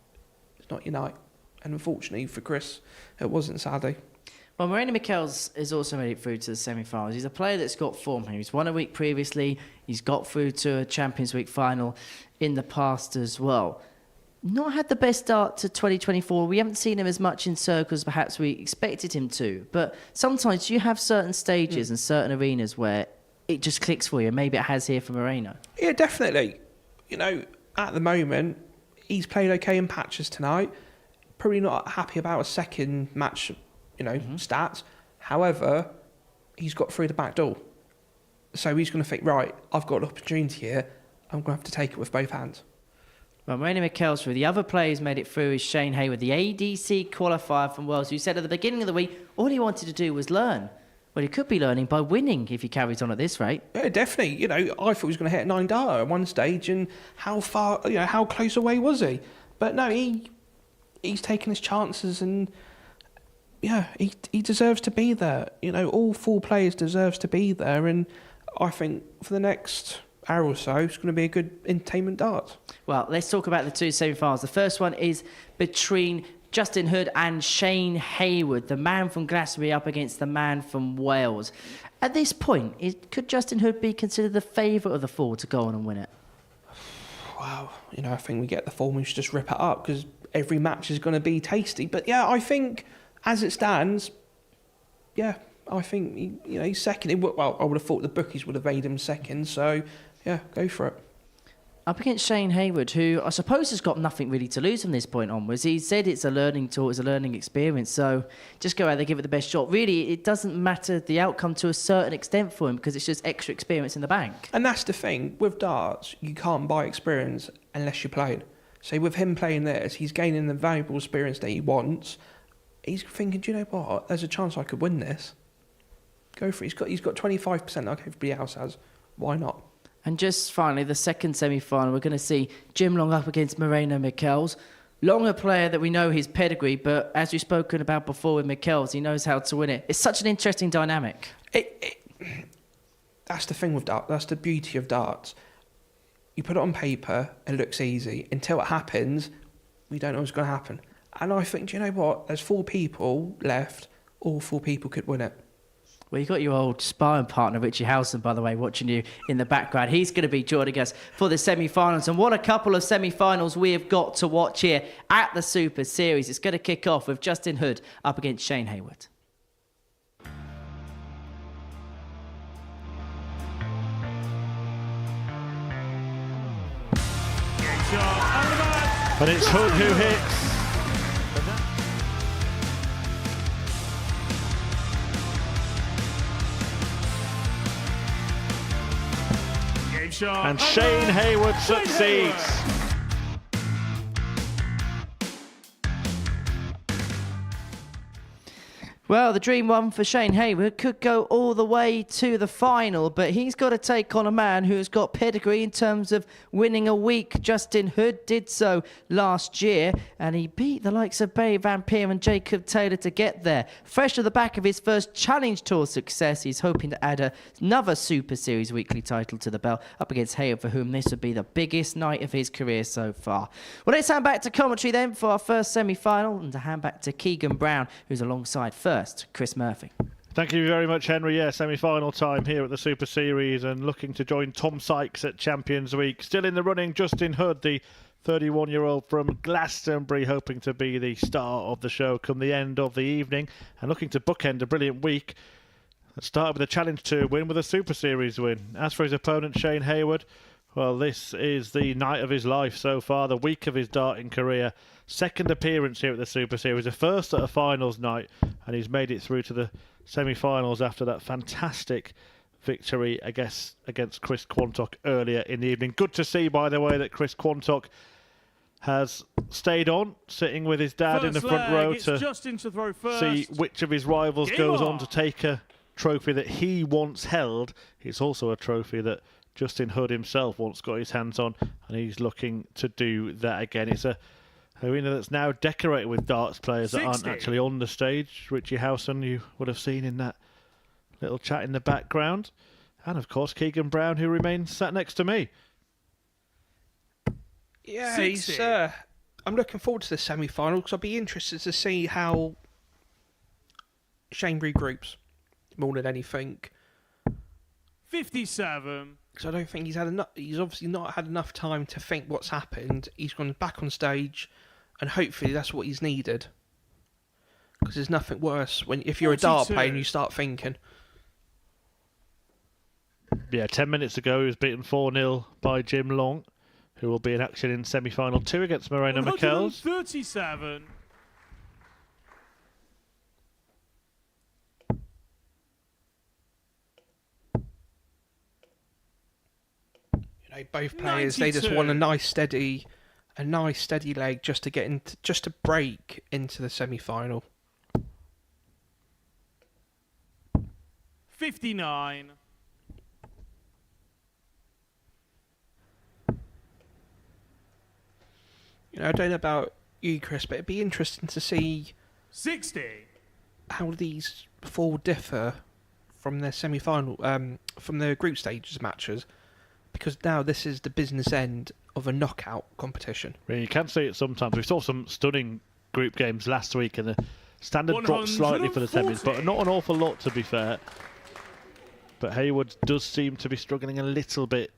it's not your night. And unfortunately for Chris, it wasn't, sadly. Well, Moreno Michels has also made it through to the semi-finals. He's a player that's got form here. He's won a week previously. He's got through to a Champions Week final in the past as well. Not had the best start to 2024. We haven't seen him as much in circles perhaps we expected him to. But sometimes you have certain stages and certain arenas where it just clicks for you. Maybe it has here for Moreno. Yeah, definitely. You know, at the moment, he's played okay in patches tonight. Probably not happy about a second match, you know, stats. However, he's got through the back door. So he's going to think, right, I've got an opportunity here. I'm going to have to take it with both hands. Well, Moreno Michels through. The other players made it through is Shane Hayward, the ADC qualifier from Wales, who said at the beginning of the week, all he wanted to do was learn. Well, he could be learning by winning if he carries on at this rate. Yeah, definitely. You know, I thought he was going to hit 9 dart at one stage, and how far, you know, how close away was he? But no, he's taken his chances, and yeah, he deserves to be there. You know, all 4 players deserves to be there, and I think for the next hour or so, it's going to be a good entertainment dart. Well, let's talk about the 2 semi-finals. The first one is between Justin Hood and Shane Hayward, the man from Glastonbury up against the man from Wales. At this point, could Justin Hood be considered the favourite of the 4 to go on and win it? Wow, you know, I think we get the form, we should just rip it up because every match is going to be tasty. But yeah, I think as it stands, yeah, I think he's second. Well, I would have thought the bookies would have made him second. So yeah, go for it. Up against Shane Hayward, who I suppose has got nothing really to lose from this point onwards. He said it's a learning tour, it's a learning experience. So just go out there, give it the best shot. Really, it doesn't matter the outcome to a certain extent for him because it's just extra experience in the bank. And that's the thing with darts, you can't buy experience unless you're playing. So with him playing this, he's gaining the valuable experience that he wants. He's thinking, do you know what? There's a chance I could win this. Go for it. He's got 25% like everybody else has. Why not? And just finally, the second semi-final, we're going to see Jim Long up against Moreno Michels. Long, a player that we know his pedigree, but as we've spoken about before with Michels, he knows how to win it. It's such an interesting dynamic. That's the thing with darts. That's the beauty of darts. You put it on paper, it looks easy. Until it happens, we don't know what's going to happen. And I think, do you know what? There's 4 people left. All 4 people could win it. Well, you've got your old sparring partner, Richie Howson, by the way, watching you in the background. He's going to be joining us for the semi-finals. And what a couple of semi-finals we have got to watch here at the Super Series. It's going to kick off with Justin Hood up against Shane Hayward. And it's Hood who hits. And Shane Hayward succeeds. Well, the dream one for Shane Hayward could go all the way to the final, but he's got to take on a man who's got pedigree in terms of winning a week. Justin Hood did so last year, and he beat the likes of Barry Van Peer and Jacob Taylor to get there. Fresh to the back of his first Challenge Tour success, he's hoping to add another Super Series weekly title to the belt up against Hayward, for whom this would be the biggest night of his career so far. Well, let's hand back to commentary then for our first semi-final, and to hand back to Keegan Brown, who's alongside first Chris Murphy. Thank you very much, Henry. Yeah, semi-final time here at the Super Series, and looking to join Tom Sykes at Champions Week. Still in the running, Justin Hood, the 31-year-old from Glastonbury, hoping to be the star of the show come the end of the evening, and looking to bookend a brilliant week. Let's start with a Challenge Tour win with a Super Series win. As for his opponent, Shane Hayward, well, this is the night of his life so far, the week of his darting career. Second appearance here at the Super Series, the first at a finals night, and he's made it through to the semi-finals after that fantastic victory against Chris Quantock earlier in the evening. Good to see, by the way, that Chris Quantock has stayed on, sitting with his dad in the front row to see which of his rivals goes on to take a trophy that he once held. It's also a trophy that Justin Hood himself once got his hands on, and he's looking to do that again. It's a arena that's now decorated with darts players that aren't actually on the stage. Richie Howson, you would have seen in that little chat in the background. And of course, Keegan Brown, who remains sat next to me. Yeah, he's, I'm looking forward to the semi-final, because I'll be interested to see how Shane regroups more than anything. 57. Because I don't think he's had enough. He's obviously not had enough time to think what's happened. He's gone back on stage, and hopefully that's what he's needed. Because there's nothing worse if you're a dart player and you start thinking. Yeah, 10 minutes ago he was beaten 4-0 by Jim Long, who will be in action in semi-final 2 against Moreno Michels. 37. Both players, 92. they just want a nice steady leg just to get into, just to break into the semi-final. 59. I don't know about you, Chris, but it'd be interesting to see 60. How these four differ from their semi-final, from the group stages matches. Because now this is the business end of a knockout competition. Yeah, you can see it sometimes. We saw some stunning group games last week, and the standard dropped slightly for the semis, but not an awful lot, to be fair. But Hayward does seem to be struggling a little bit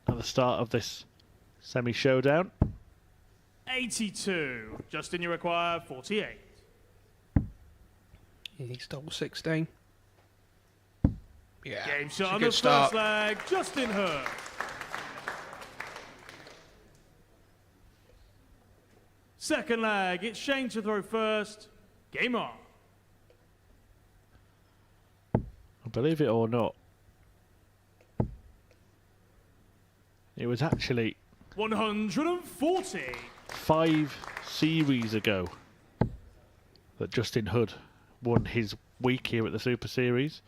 at the start of this semi-showdown. 82. Justin, you require 48. He needs double 16. Yeah, Game shot on the first leg. Justin Hood. Second leg, it's Shane to throw first. Game on. Believe it or not, it was actually 140. 5 series ago that Justin Hood won his week here at the Super Series.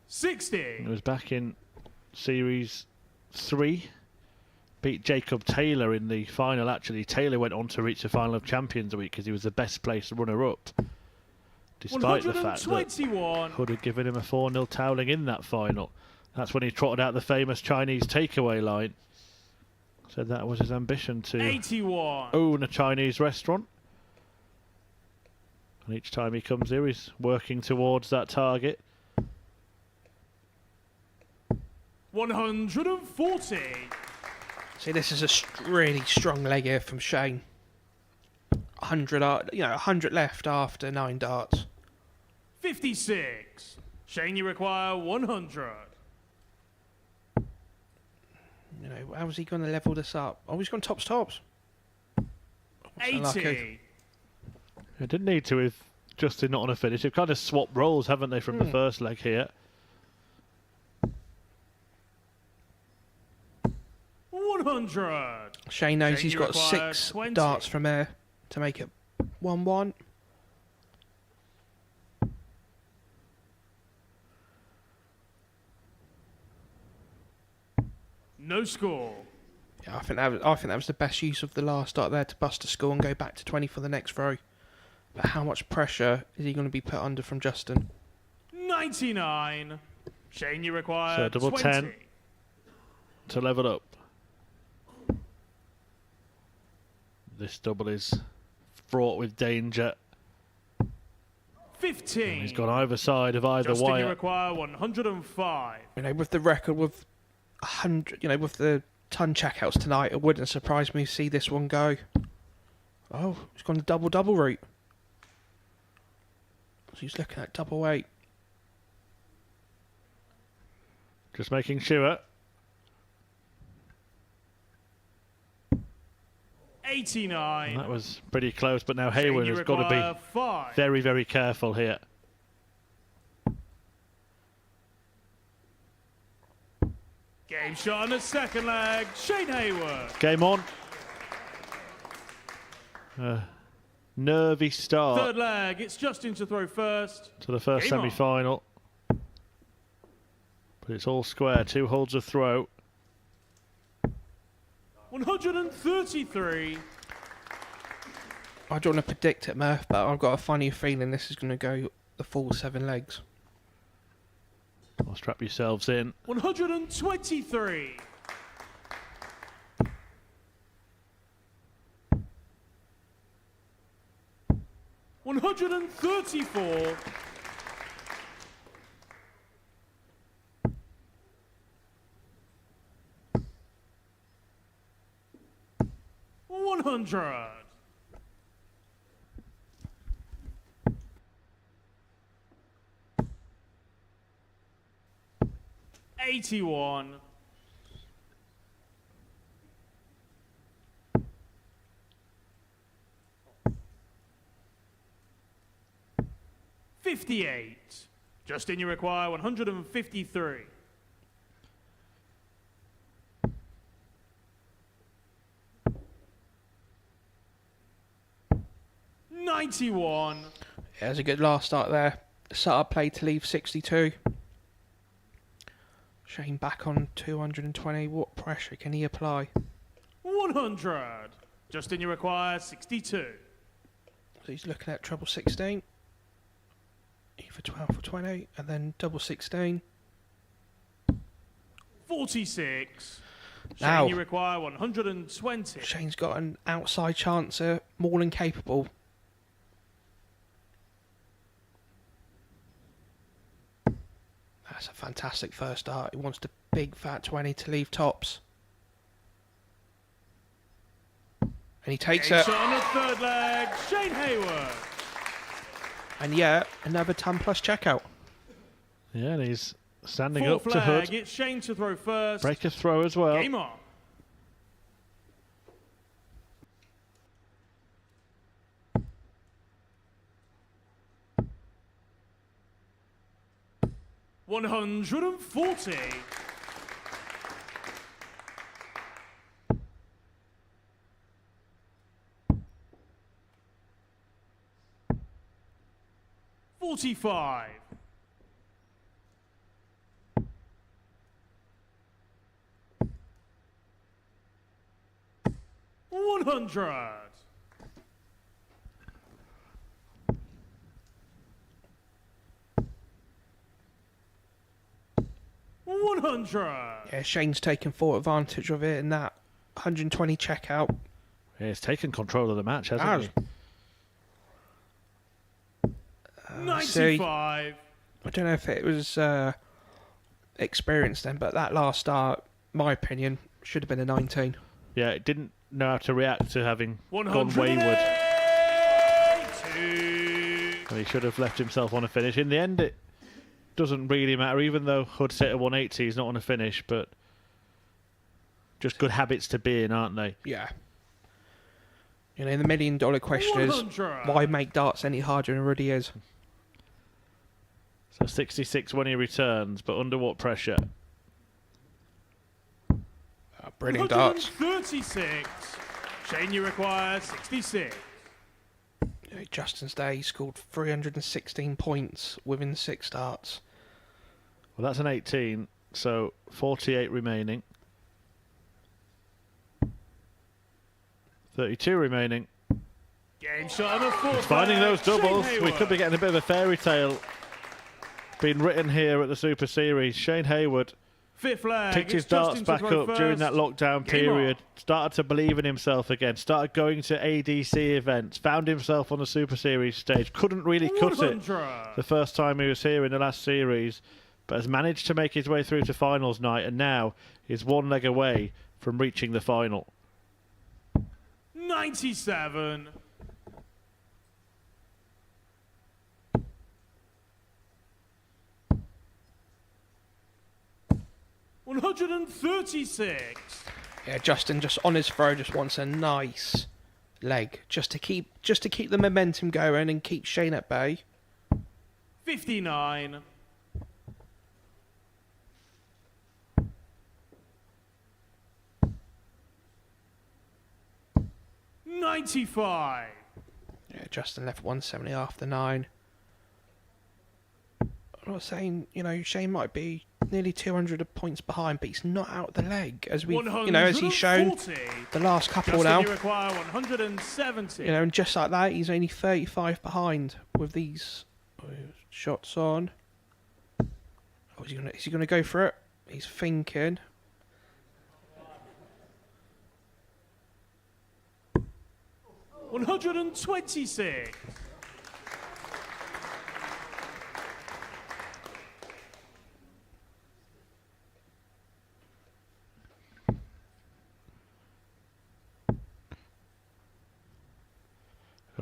60. It was back in Series 3. Beat Jacob Taylor in the final, actually. Taylor went on to reach the final of Champions Week because he was the best placed runner-up, despite the fact that Hood had given him a 4-0 toweling in that final. That's when he trotted out the famous Chinese takeaway line. Said that was his ambition to 81. Own a Chinese restaurant. And each time he comes here, he's working towards that target. 140. See, this is a really strong leg here from Shane. 100 left after 9 darts. 56. Shane, you require 100. How's he going to level this up? Oh, he's gone tops. 80. It didn't need to with Justin not on a finish. They've kind of swapped roles, haven't they, from the first leg here? 100. Shane knows he's you got require 6 20. darts from there to make it 1-1. No score. Yeah, I think that was the best use of the last start there to bust a score and go back to 20 for the next throw. But how much pressure is he going to be put under from Justin? 99. Shane, you require So double 20. 10 to level up. This double is fraught with danger. 15. And he's got either side of either Justin, you wire. require 105. You know, with the record with 100, you know, with the ton checkouts tonight, it wouldn't surprise me to see this one go. Oh, he's gone the double route. So he's looking at double 8. Just making sure. 89. And that was pretty close, but now Shane, Hayward you has got to require be 5. very, very careful here. Game shot on the second leg. Shane Hayward. Game on. Nervy start Third leg. It's Justin to throw first. to the first Game on. semi-final. But it's all square. 2 holds of throw. 133. I don't want to predict it, Murph, but I've got a funny feeling this is going to go the full 7 legs. Well, strap yourselves in. 123. $134. $100. $81. $58. Justin, you require 153. $91. Yeah, there's a good last start there. Set-up play to leave 62. Shane back on 220. What pressure can he apply? 100. Justin, you require 62. So he's looking at treble 16. Either 12 or 20, and then double 16. 46. Now- Shane, you require 120. Shane's got an outside chancer, more than capable. That's a fantastic first start. He wants the big fat 20 to leave tops. And he takes Game it. shot on the third leg. Shane Hayward. And yeah, another 10 plus checkout. Yeah, and he's standing Fourth up to leg. Hood. It's Shane to throw first. Break a throw as well. Game on. $140. $45. $100. $100. Yeah, Shane's taken full advantage of it in that 120 checkout. Yeah, he's taken control of the match, hasn't he? 95. I don't know if it was experience then, but that last start, my opinion, should have been a 19. Yeah, it didn't know how to react to having gone 182. wayward. And he should have left himself on a finish. In the end, it doesn't really matter, even though Hood set a 180, he's not on a finish, but just good habits to be in, aren't they? Yeah. You know, the $1 million question is, 100. why make darts any harder than it already is? So 66 when he returns, but under what pressure? Brilliant darts. 136. Shane, you require 66. Justin's day, he scored 316 points within 6 starts. Well, that's an 18, so 48 remaining. 32 remaining. Game shot on the fourth. Finding those Shane doubles. We Hayward. could be getting a bit of a fairy tale being written here at the Super Series. Shane Hayward Fifth leg. picked his It's darts Justin back to up throw during first. that lockdown Game period, on. started to believe in himself again, started going to ADC events, found himself on the Super Series stage, couldn't really cut it 100. the first time he was here in the last series, but has managed to make his way through to finals night and now is one leg away from reaching the final. 97. $136. Yeah, Justin just on his throw just wants a nice leg just to keep the momentum going and keep Shane at bay. 59. $95. Yeah, Justin left 170 after 9. I'm not saying, Shane might be nearly 200 points behind, but he's not out the leg as we, as he's shown 140. the last couple Justin, now. you require 170. And just like that, he's only 35 behind with these shots on. Oh, is he gonna go for it? He's thinking. $126.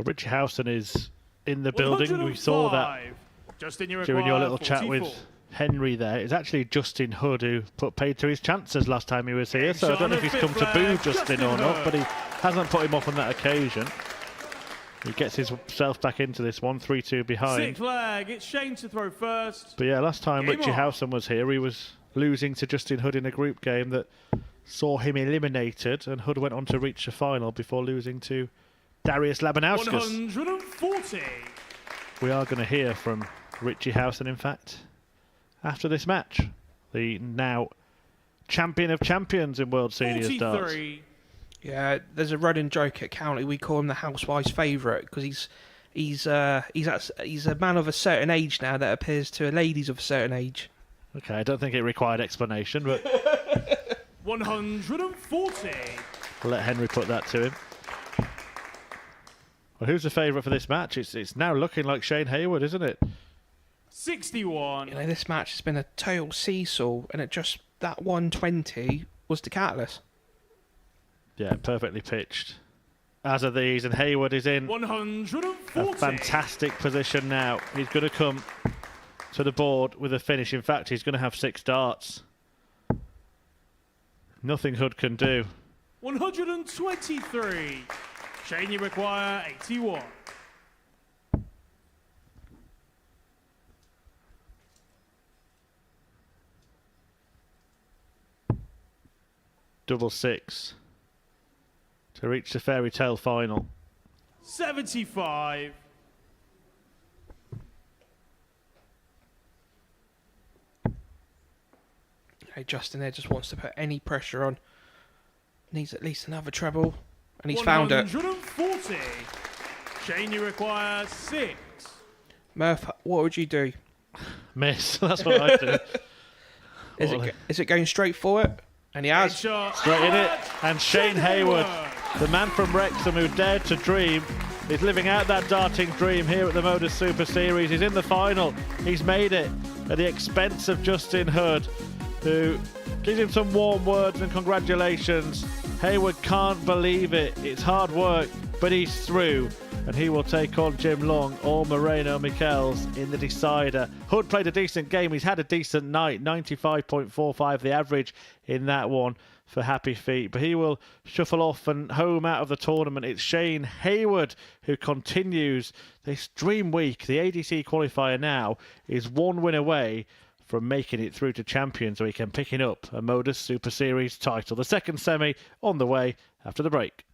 Richie Howson is in the building. We saw that Justin, during your little chat with Henry there. It's actually Justin Hood who put paid to his chances last time he was here, so I don't know if he's come to boo Justin or not, but he hasn't put him off on that occasion. He gets himself back into this one, 3-2 behind. Sixth leg, it's Shane to throw first. But yeah, last time Game Richie on. Howson was here, he was losing to Justin Hood in a group game that saw him eliminated, and Hood went on to reach the final before losing to Darius Labanauskas. 140. We are going to hear from Richie Howson, in fact, after this match. The now champion of champions in World Seniors Darts. 43. Yeah, there's a running joke at County. We call him the housewife's favourite because he's a man of a certain age now that appears to ladies of a certain age. Okay, I don't think it required explanation, but 140. I'll let Henry put that to him. Well, who's the favourite for this match? It's now looking like Shane Hayward, isn't it? 61. This match has been a total seesaw, and that 120 was the catalyst. Yeah, perfectly pitched. As are these, and Hayward is in 140. a fantastic position now. He's going to come to the board with a finish. In fact, he's going to have 6 darts. Nothing Hood can do. 123. Shane, you require 81. Double 6 to reach the fairy tale final. 75. Hey, Justin there just wants to put any pressure on. Needs at least another treble, and he's found it. 140. Shane, you require 6. Murph, what would you do? Miss. That's what I do. Is it going straight for it? And he has. Straight in it. And Shane Hayward, the man from Wrexham who dared to dream, is living out that darting dream here at the Modus Super Series. He's in the final. He's made it at the expense of Justin Hood, who gives him some warm words and congratulations. Hayward can't believe it. It's hard work, but he's through. And he will take on Jim Long or Moreno Michels in the decider. Hood played a decent game. He's had a decent night. 95.45 the average in that one for Happy Feet. But he will shuffle off and home out of the tournament. It's Shane Hayward who continues this dream week. The ADC qualifier now is 1 win away from making it through to champion, so he can picking up a Modus Super Series title. The second semi on the way after the break.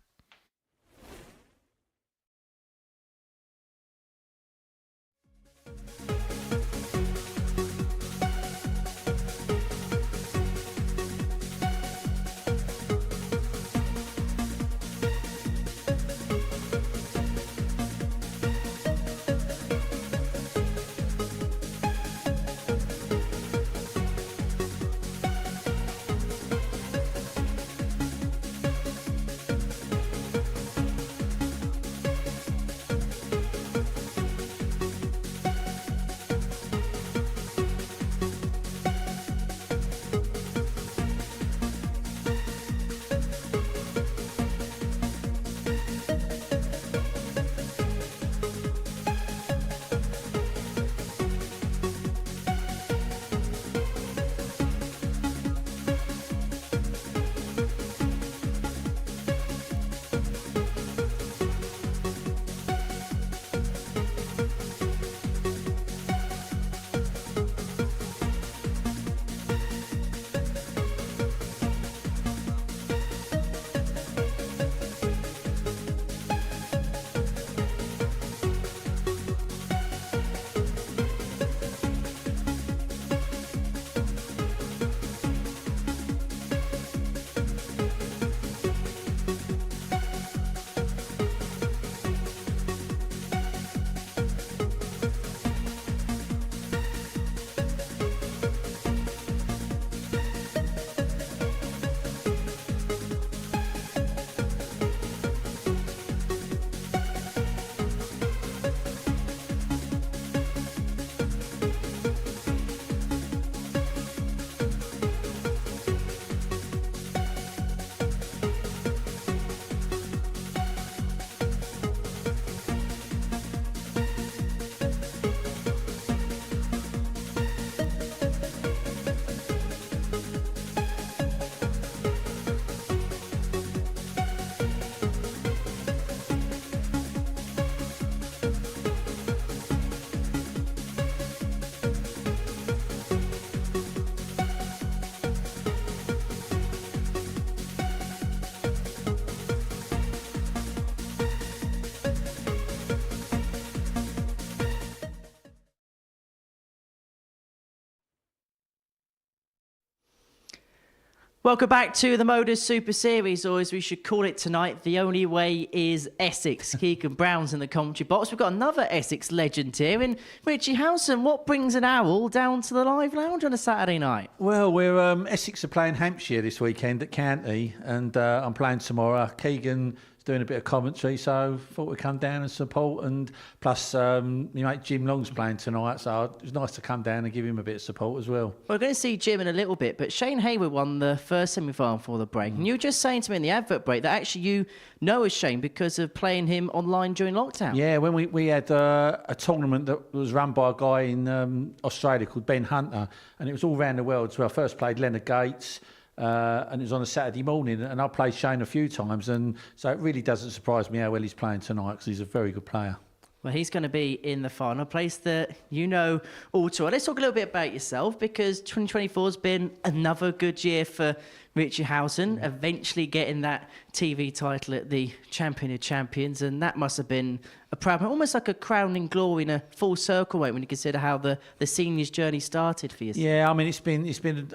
Welcome back to the Modus Super Series, or as we should call it tonight, The Only Way is Essex. Keegan Brown's in the commentary box. We've got another Essex legend here in Richie Howson. What brings an owl down to the live lounge on a Saturday night? Well, we're Essex are playing Hampshire this weekend at County, and I'm playing tomorrow. Keegan doing a bit of commentary, so thought we'd come down and support. And plus, my mate Jim Long's playing tonight, so it was nice to come down and give him a bit of support as well. We're going to see Jim in a little bit, but Shane Hayward won the first semi-final for the break. And you were just saying to me in the advert break that actually you know as Shane because of playing him online during lockdown. Yeah, when we had a tournament that was run by a guy in Australia called Ben Hunter, and it was all around the world as well. First played Leonard Gates, and it was on a Saturday morning, and I played Shane a few times, and so it really doesn't surprise me how well he's playing tonight because he's a very good player. Well, he's going to be in the final, a place that you know all too well. Let's talk a little bit about yourself, because 2024 has been another good year for Richie Howson, eventually getting that TV title at the Champion of Champions, and that must have been a proud, almost like a crowning glory in a full circle way when you consider how the seniors' journey started for you. Yeah, I mean, it's been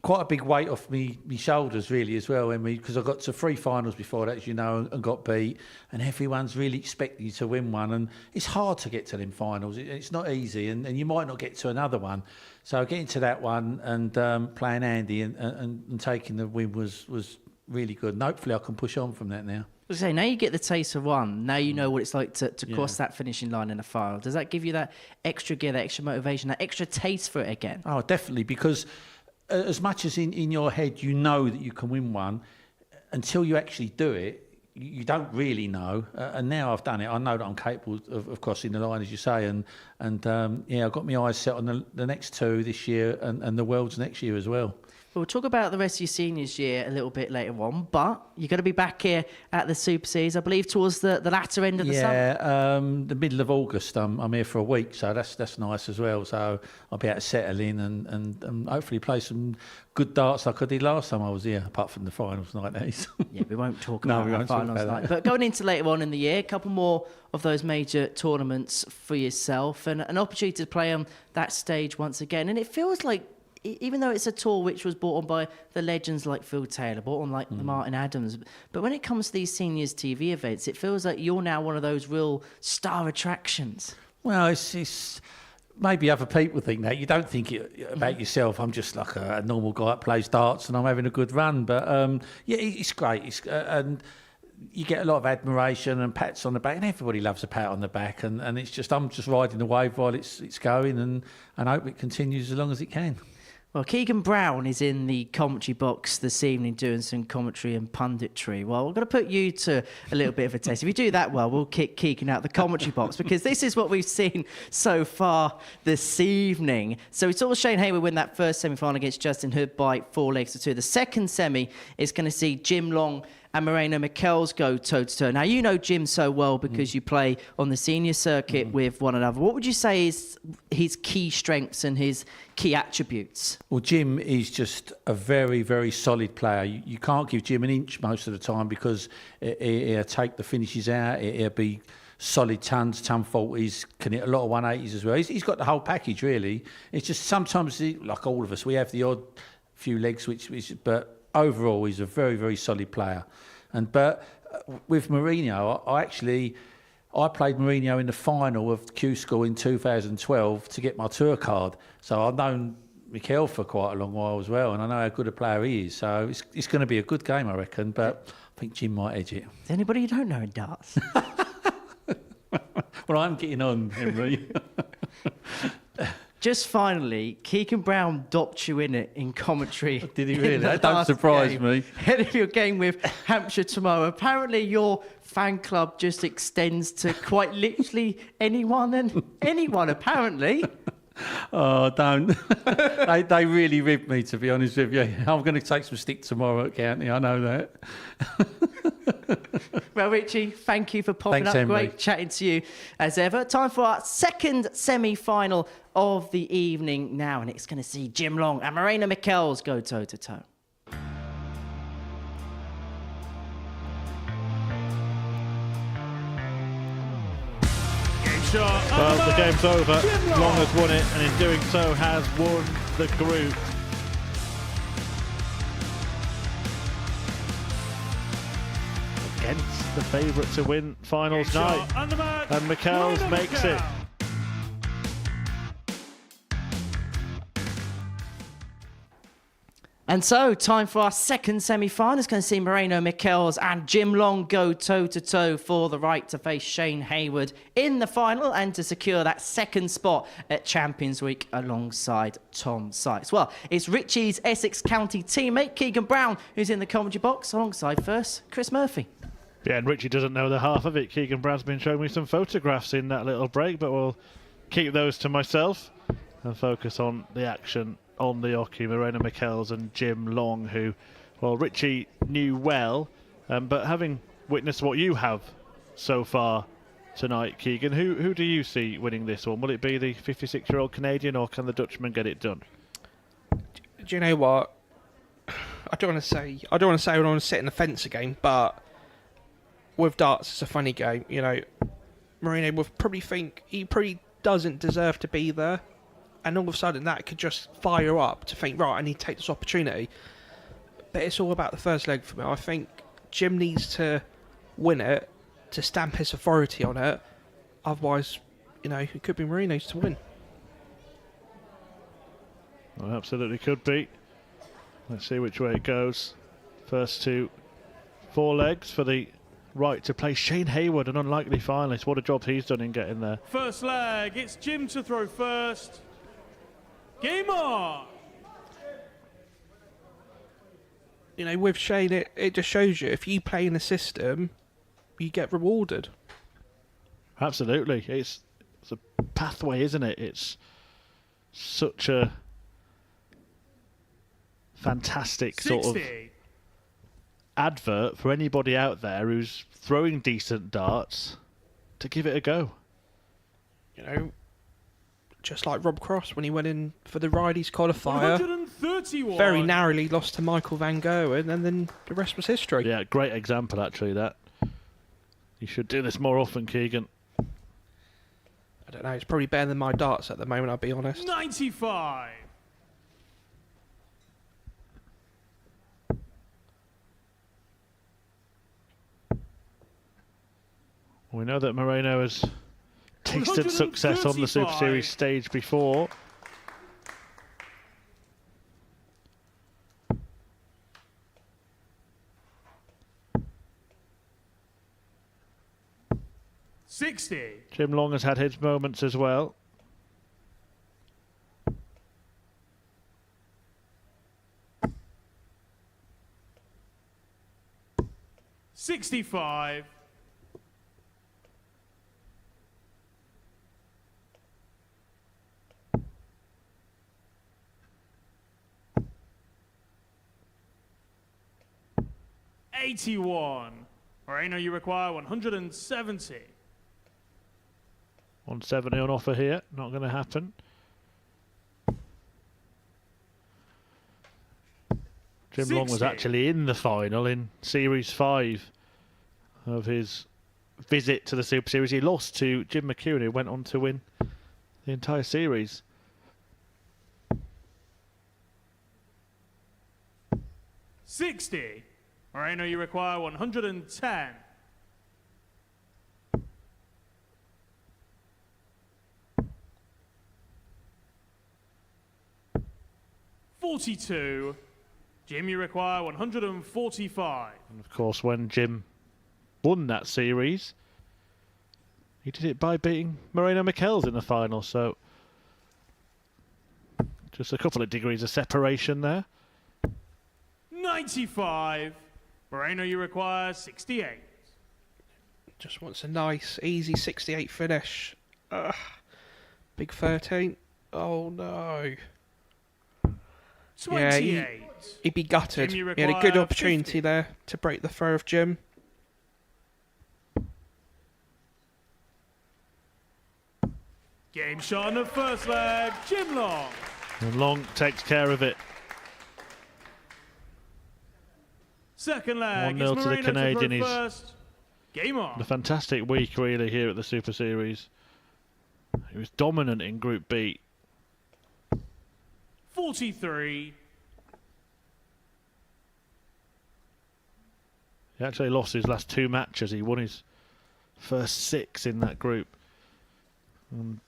quite a big weight off me shoulders really as well, because I got to 3 finals before that, as you know, and got beat, and everyone's really expecting you to win one, and it's hard to get to them finals. It's not easy, and you might not get to another one. So getting to that one and playing Andy and taking the win was really good, and hopefully I can push on from that now. I was saying, now you get the taste of one. Now you know what it's like to cross that finishing line in a final. Does that give you that extra gear, that extra motivation, that extra taste for it again? Oh, definitely, because as much as in your head you know that you can win one, until you actually do it, you don't really know. And now I've done it, I know that I'm capable of crossing the line, as you say. And I've got my eyes set on the next 2 this year and the Worlds next year as well. We'll talk about the rest of your seniors year a little bit later on, but you're going to be back here at the Super Series, I believe, towards the latter end of the summer. Yeah, the middle of August. I'm here for a week, so that's nice as well. So I'll be able to settle in and hopefully play some good darts like I did last time I was here, apart from the finals night days. Yeah, we won't talk about the finals night. But going into later on in the year, a couple more of those major tournaments for yourself and an opportunity to play on that stage once again. And it feels like, even though it's a tour which was brought on by the legends like Phil Taylor, brought on like the Martin Adams, but when it comes to these seniors TV events, it feels like you're now one of those real star attractions. Well, it's maybe other people think that. You don't think it about yourself. I'm just like a normal guy that plays darts and I'm having a good run. But yeah, it's great. And you get a lot of admiration and pats on the back, and everybody loves a pat on the back. And it's just, I'm just riding the wave while it's going, and I hope it continues as long as it can. Well, Keegan Brown is in the commentary box this evening doing some commentary and punditry. Well, we're going to put you to a little bit of a test. If you do that well, we'll kick Keegan out the commentary box, because this is what we've seen so far this evening. So we saw Shane Hayward win that first semi-final against Justin Hood by 4 legs to 2. The second semi is going to see Jim Long and Moreno Michels go toe-to-toe. Now, you know Jim so well because you play on the senior circuit with one another. What would you say is his key strengths and his key attributes? Well, Jim is just a very, very solid player. You can't give Jim an inch most of the time because he'll take the finishes out. He'll be solid ton 40s, can hit a lot of 180s as well. He's got the whole package, really. It's just sometimes, like all of us, we have the odd few legs, but overall, he's a very, very solid player. But with Mourinho, I played Mourinho in the final of Q School in 2012 to get my tour card. So I've known Mikel for quite a long while as well, and I know how good a player he is. So it's going to be a good game, I reckon. But I think Jim might edge it. Is anybody you don't know in darts? Well, I'm getting on, Henry. Just finally, Keegan Brown dopped you in it in commentary. Did he really? That don't surprise me. Ahead of your game with Hampshire tomorrow. Apparently, your fan club just extends to quite literally anyone and anyone, apparently. Oh, don't. they really ribbed me, to be honest with you. I'm going to take some stick tomorrow at County, I know that. Well, Richie, thank you for popping Thanks, up. Henry. Great chatting to you as ever. Time for our second semi-final of the evening now, and it's going to see Jim Long and Moreno Michels go toe-to-toe. Well, the game's over. Long has won it, and in doing so has won the group. the favourite to win finals night. And Mikkels makes it. And so, time for our second semi-final. It's going to see Moreno Mikkels and Jim Long go toe-to-toe for the right to face Shane Hayward in the final and to secure that second spot at Champions Week alongside Tom Sykes. Well, it's Richie's Essex County teammate, Keegan Brown, who's in the commentary box alongside first Chris Murphy. Yeah, and Richie doesn't know the half of it. Keegan Brown's been showing me some photographs in that little break, but we'll keep those to myself and focus on the action on the hockey. Moreno Mikkels and Jim Long, who, well, Richie knew well, but having witnessed what you have so far tonight, Keegan, who do you see winning this one? Will it be the 56-year-old Canadian, or can the Dutchman get it done? Do you know what? I don't want to say I don't want to sit in the fence again, but with darts, it's a funny game. You know, Moreno would probably think he probably doesn't deserve to be there. And all of a sudden that could just fire up to think, right, I need to take this opportunity. But it's all about the first leg for me. I think Jim needs to win it to stamp his authority on it. Otherwise, you know, it could be Moreno's to win. Well, absolutely could be. Let's see which way it goes. First 2 4 legs for the right to play Shane Hayward, an unlikely finalist. What a job he's done in getting there. First leg, it's Jim to throw first. Game on! You know, with Shane, it just shows you, if you play in a system, you get rewarded. Absolutely. It's a pathway, isn't it? It's such a fantastic 60. sort of advert for anybody out there who's throwing decent darts to give it a go. You know, just like Rob Cross when he went in for the Riders qualifier. 131. Very narrowly lost to Michael Van Gerwen, and then the rest was history. Yeah, great example, actually, that. You should do this more often, Keegan. I don't know, it's probably better than my darts at the moment, I'll be honest. 95. We know that Moreno has tasted success on the Super Series stage before. Jim Long has had his moments as well. $65. $81. Moreno, you require 170. 170 on offer here. Not going to happen. Jim Long was actually in the final in Series 5 of his visit to the Super Series. He lost to Jim McEwen, who went on to win the entire series. $60. Moreno, you require 110. $42. Jim, you require 145. And of course, when Jim won that series, he did it by beating Moreno Mikkels in the final. So just a couple of degrees of separation there. 95. Moreno, you require 68. Just wants a nice, easy 68 finish. Big 13. Oh no. 28. Yeah, he'd be gutted. Jim, you He had a good require opportunity 50. there to break the throw of Jim. Game shot on the first leg. Jim Long. And Long takes care of it. Second leg. 1-0 It's to the Moreno Canadian. To He's throw first. Game on. a fantastic week, really, here at the Super Series. He was dominant in Group B. 43. He actually lost his last 2 matches. He won his first 6 in that group. And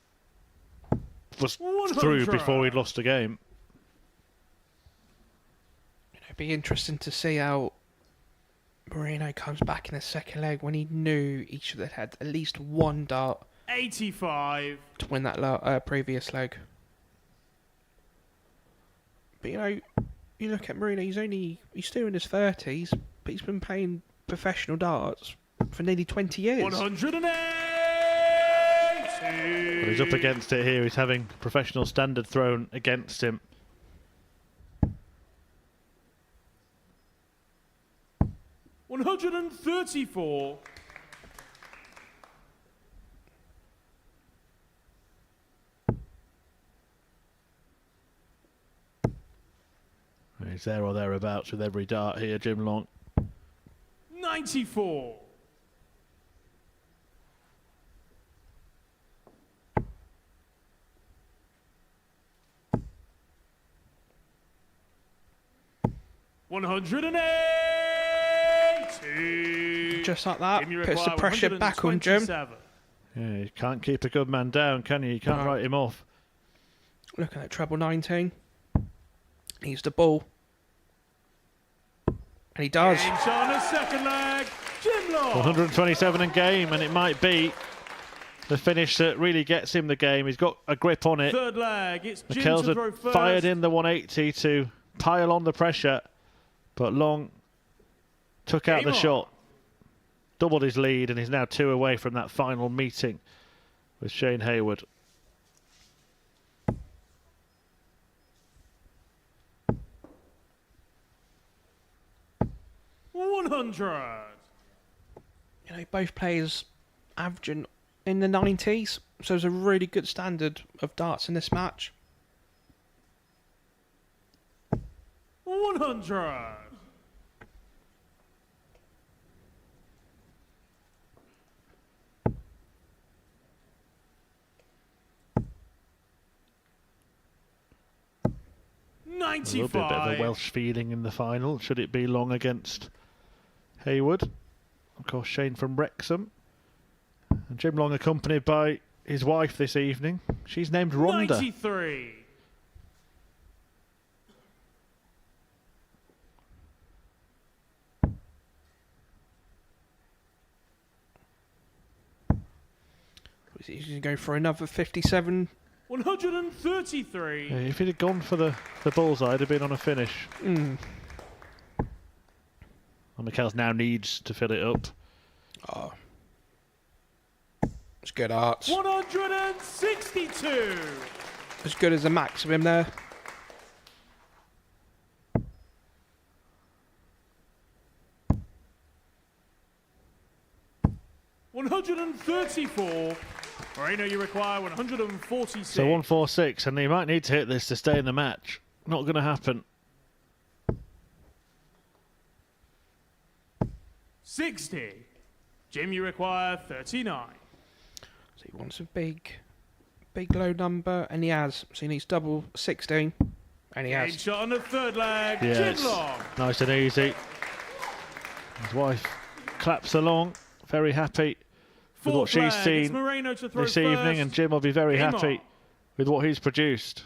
was through before he'd lost a game. It'd be interesting to see how Moreno comes back in the second leg when he knew each of them had at least one dart 85 to win that previous leg. But you look at Moreno, he's still in his 30s, but he's been playing professional darts for nearly 20 years. 180. But he's up against it here. He's having professional standard thrown against him. $134. He's there or thereabouts with every dart here, Jim Long. 94. $180. Just like that, puts the pressure back on Jim. Yeah, you can't keep a good man down, can you? You can't write him off. Looking at treble 19. He's the ball. And he does. Game shot on the second leg. Jim Long. 127 in game, and it might be the finish that really gets him the game. He's got a grip on it. Third leg. It's Jim McKells to throw had first. fired in the 180 to pile on the pressure, but Long took out the shot, doubled his lead, and he's now 2 away from that final meeting with Shane Hayward. $100. Both players averaging in the 90s, so there's a really good standard of darts in this match. 100. A little bit of a Welsh feeling in the final. Should it be Long against Hayward? Of course, Shane from Wrexham. And Jim Long accompanied by his wife this evening. She's named Rhonda. 93. He's going to go for another 57. 133. Yeah, if he'd have gone for the bullseye, it'd have been on a finish. And McKells now needs to fill it up. Oh. It's good arts. 162. As good as the maximum there. $134. Moreno, you require 146. So 146, and he might need to hit this to stay in the match. Not going to happen. 60. Jim, you require 39. So he wants a big low number, and he has. So he needs double 16, and he Game has. shot on the third leg. Yes. Jim Long. Nice and easy. His wife claps along, very happy with what Fourth she's leg, seen it's Moreno to throw this evening, first. and Jim will be very Game happy on. with what he's produced.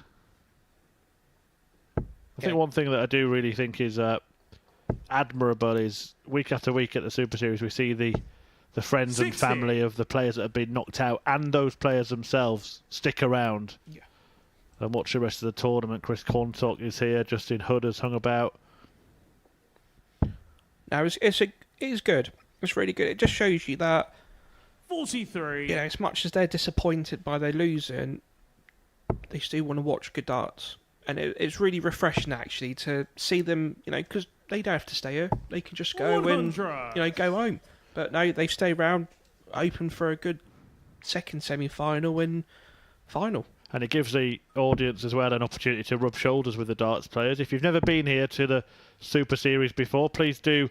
I think one thing that I do really think is admirable is week after week at the Super Series we see the friends 60. and family of the players that have been knocked out and those players themselves stick around and watch the rest of the tournament. Chris Corntock is here, Justin Hood has hung about. Now it is good. It's really good. It just shows you that 43. as much as they're disappointed by their losing, they still want to watch good darts. And it's really refreshing, actually, to see them, because they don't have to stay here. They can just go 100. and, go home. But no, they stay around, open for a good second semi-final and final. And it gives the audience as well an opportunity to rub shoulders with the darts players. If you've never been here to the Super Series before, please do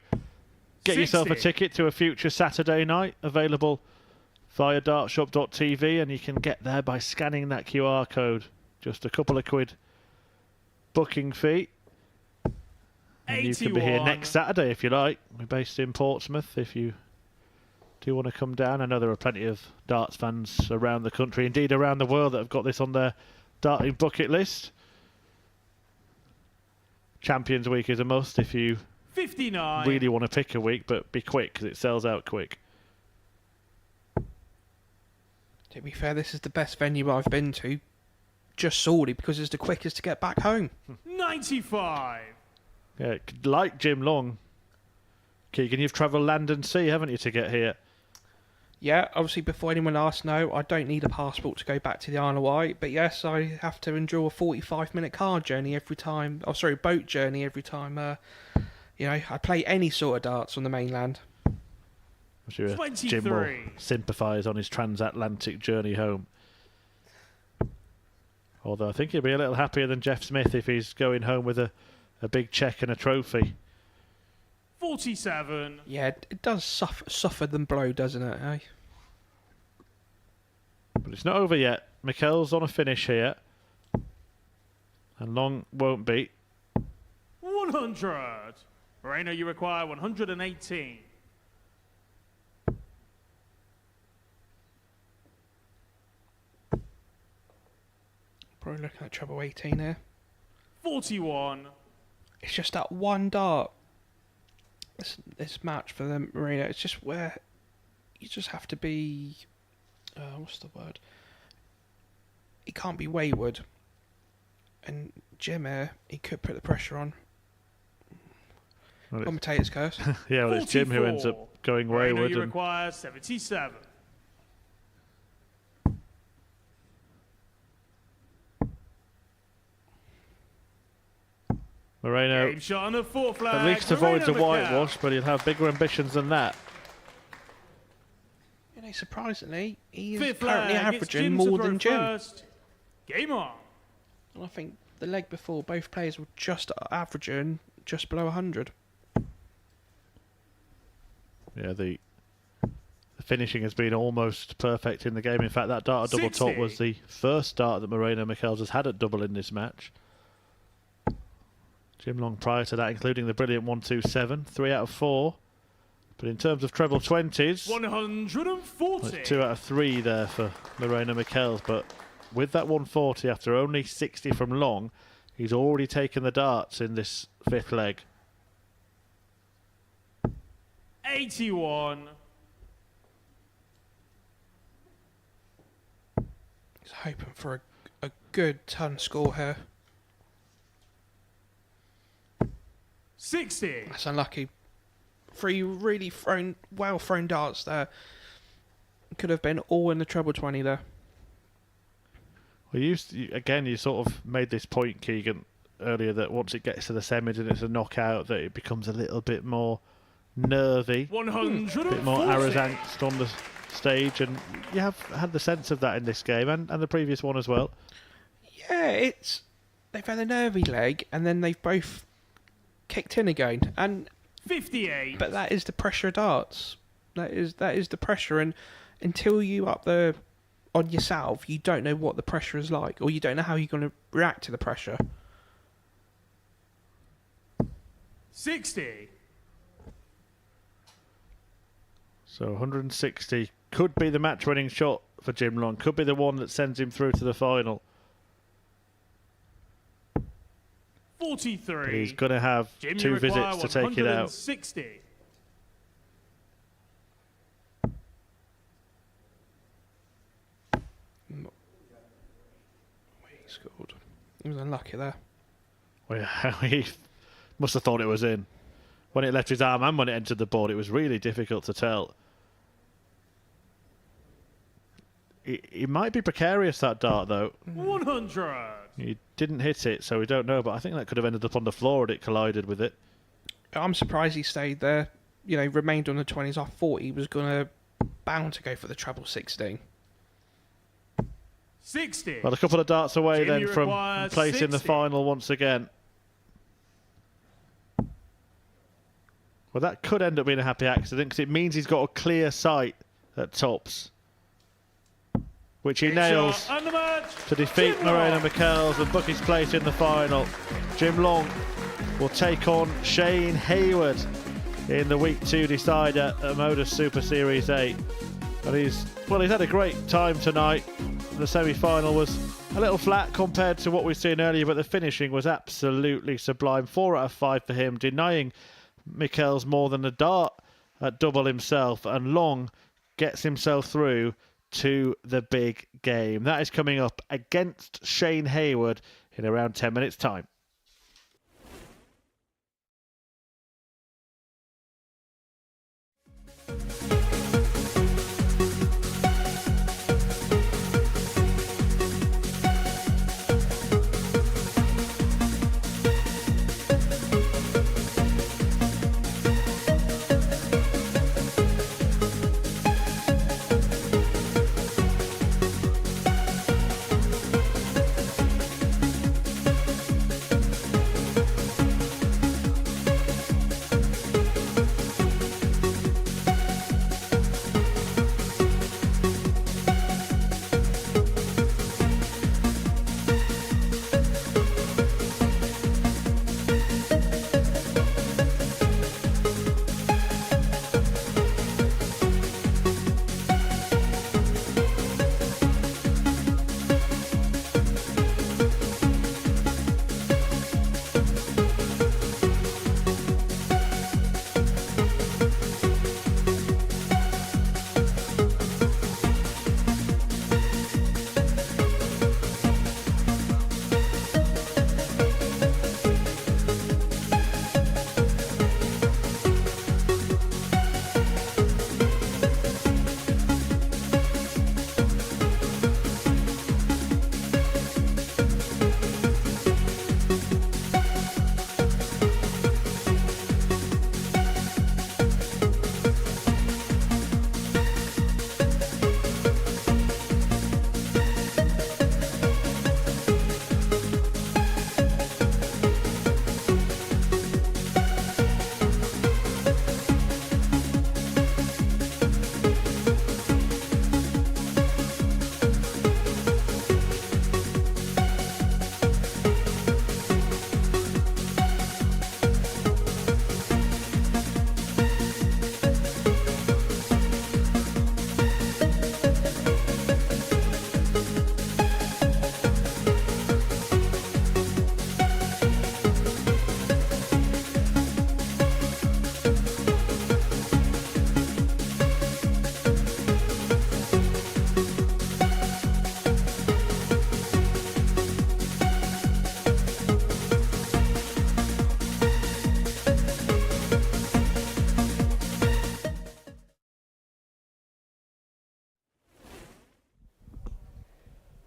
get yourself a 60. ticket to a future Saturday night, available via dartshop.tv, and you can get there by scanning that QR code. Just a couple of quid booking fee. And you can be here 81. next Saturday if you like. We're based in Portsmouth if you do want to come down. I know there are plenty of darts fans around the country, indeed around the world, that have got this on their darting bucket list. Champions Week is a must if you 59. really want to pick a week, but be quick because it sells out quick. To be fair, this is the best venue I've been to, just solely because it's the quickest to get back home. 95. Yeah, like Jim Long, Keegan, you've travelled land and sea, haven't you, to get here? Yeah, obviously before anyone asks, no, I don't need a passport to go back to the Isle of Wight, but yes, I have to endure a 45-minute car journey every time, boat journey every time, I play any sort of darts on the mainland. I'm sure Jim will 23. sympathise on his transatlantic journey home. Although I think he'll be a little happier than Jeff Smith if he's going home with a big cheque and a trophy. 47. Yeah, it does suffer than blow, doesn't it, eh? But it's not over yet. Mikel's on a finish here. And Long won't beat. 100. Moreno, you require 118. Probably looking at treble 18 here. 41. It's just that one dart. This match for them, Marina. It's just where you just have to be. What's the word? He can't be wayward. And Jim here, he could put the pressure on. Well, Commentator's curse. Yeah, well, it's Jim who ends up going Moreno, wayward. you And require 77. Moreno Game shot on the fourth flag. at least avoids a Moreno whitewash, but he'll have bigger ambitions than that. Surprisingly, he is Fifth currently flag, it's averaging Jim to more throw than Jim. first. Game on. And I think the leg before, both players were just averaging just below 100. Yeah, the finishing has been almost perfect in the game. In fact, that dart at double 60. top was the first dart that Moreno Michels has had at double in this match. Jim Long prior to that, including the brilliant 1-2-7, 3 out of 4. But in terms of treble 20s, 140. that's 2 out of 3 there for Moreno Michels. But with that 140, after only 60 from Long, he's already taken the darts in this fifth leg. 81. He's hoping for a good ton score here. 60. That's unlucky. 3 really well thrown darts there. Could have been all in the treble 20 there. Well, you sort of made this point, Keegan, earlier, that once it gets to the semis and it's a knockout, that it becomes a little bit more nervy, 140. a bit more angst on the stage, and you have had the sense of that in this game and the previous one as well. Yeah, they've had a nervy leg and then they've both kicked in again. And 58. But that is the pressure of darts. That is the pressure, and until you up there on yourself, you don't know what the pressure is like, or you don't know how you're going to react to the pressure. 60. So 160 could be the match-winning shot for Jim Long. Could be the one that sends him through to the final. 43. But he's going to have Jim, 2 visits to take it out. 160. He scored. He was unlucky there. Well, yeah, he must have thought it was in. When it left his arm and when it entered the board, it was really difficult to tell. It might be precarious, that dart, though. 100. He didn't hit it, so we don't know, but I think that could have ended up on the floor had it collided with it. I'm surprised he stayed there. Remained on the 20s. I thought he was bound to go for the treble 16. 60. Well, a couple of darts away Jimmy then from requires placing the 60. final once again. Well, that could end up being a happy accident because it means he's got a clear sight at tops, which he nails And the match. to defeat Jim Moreno Long. Michels and book his place in the final. Jim Long will take on Shane Hayward in the Week 2 decider at Modus Super Series 8. And he's had a great time tonight. The semi-final was a little flat compared to what we've seen earlier, but the finishing was absolutely sublime. 4 out of 5 for him, denying Mikel's more than a dart at double himself, and Long gets himself through to the big game. That is coming up against Shane Hayward in around 10 minutes' time.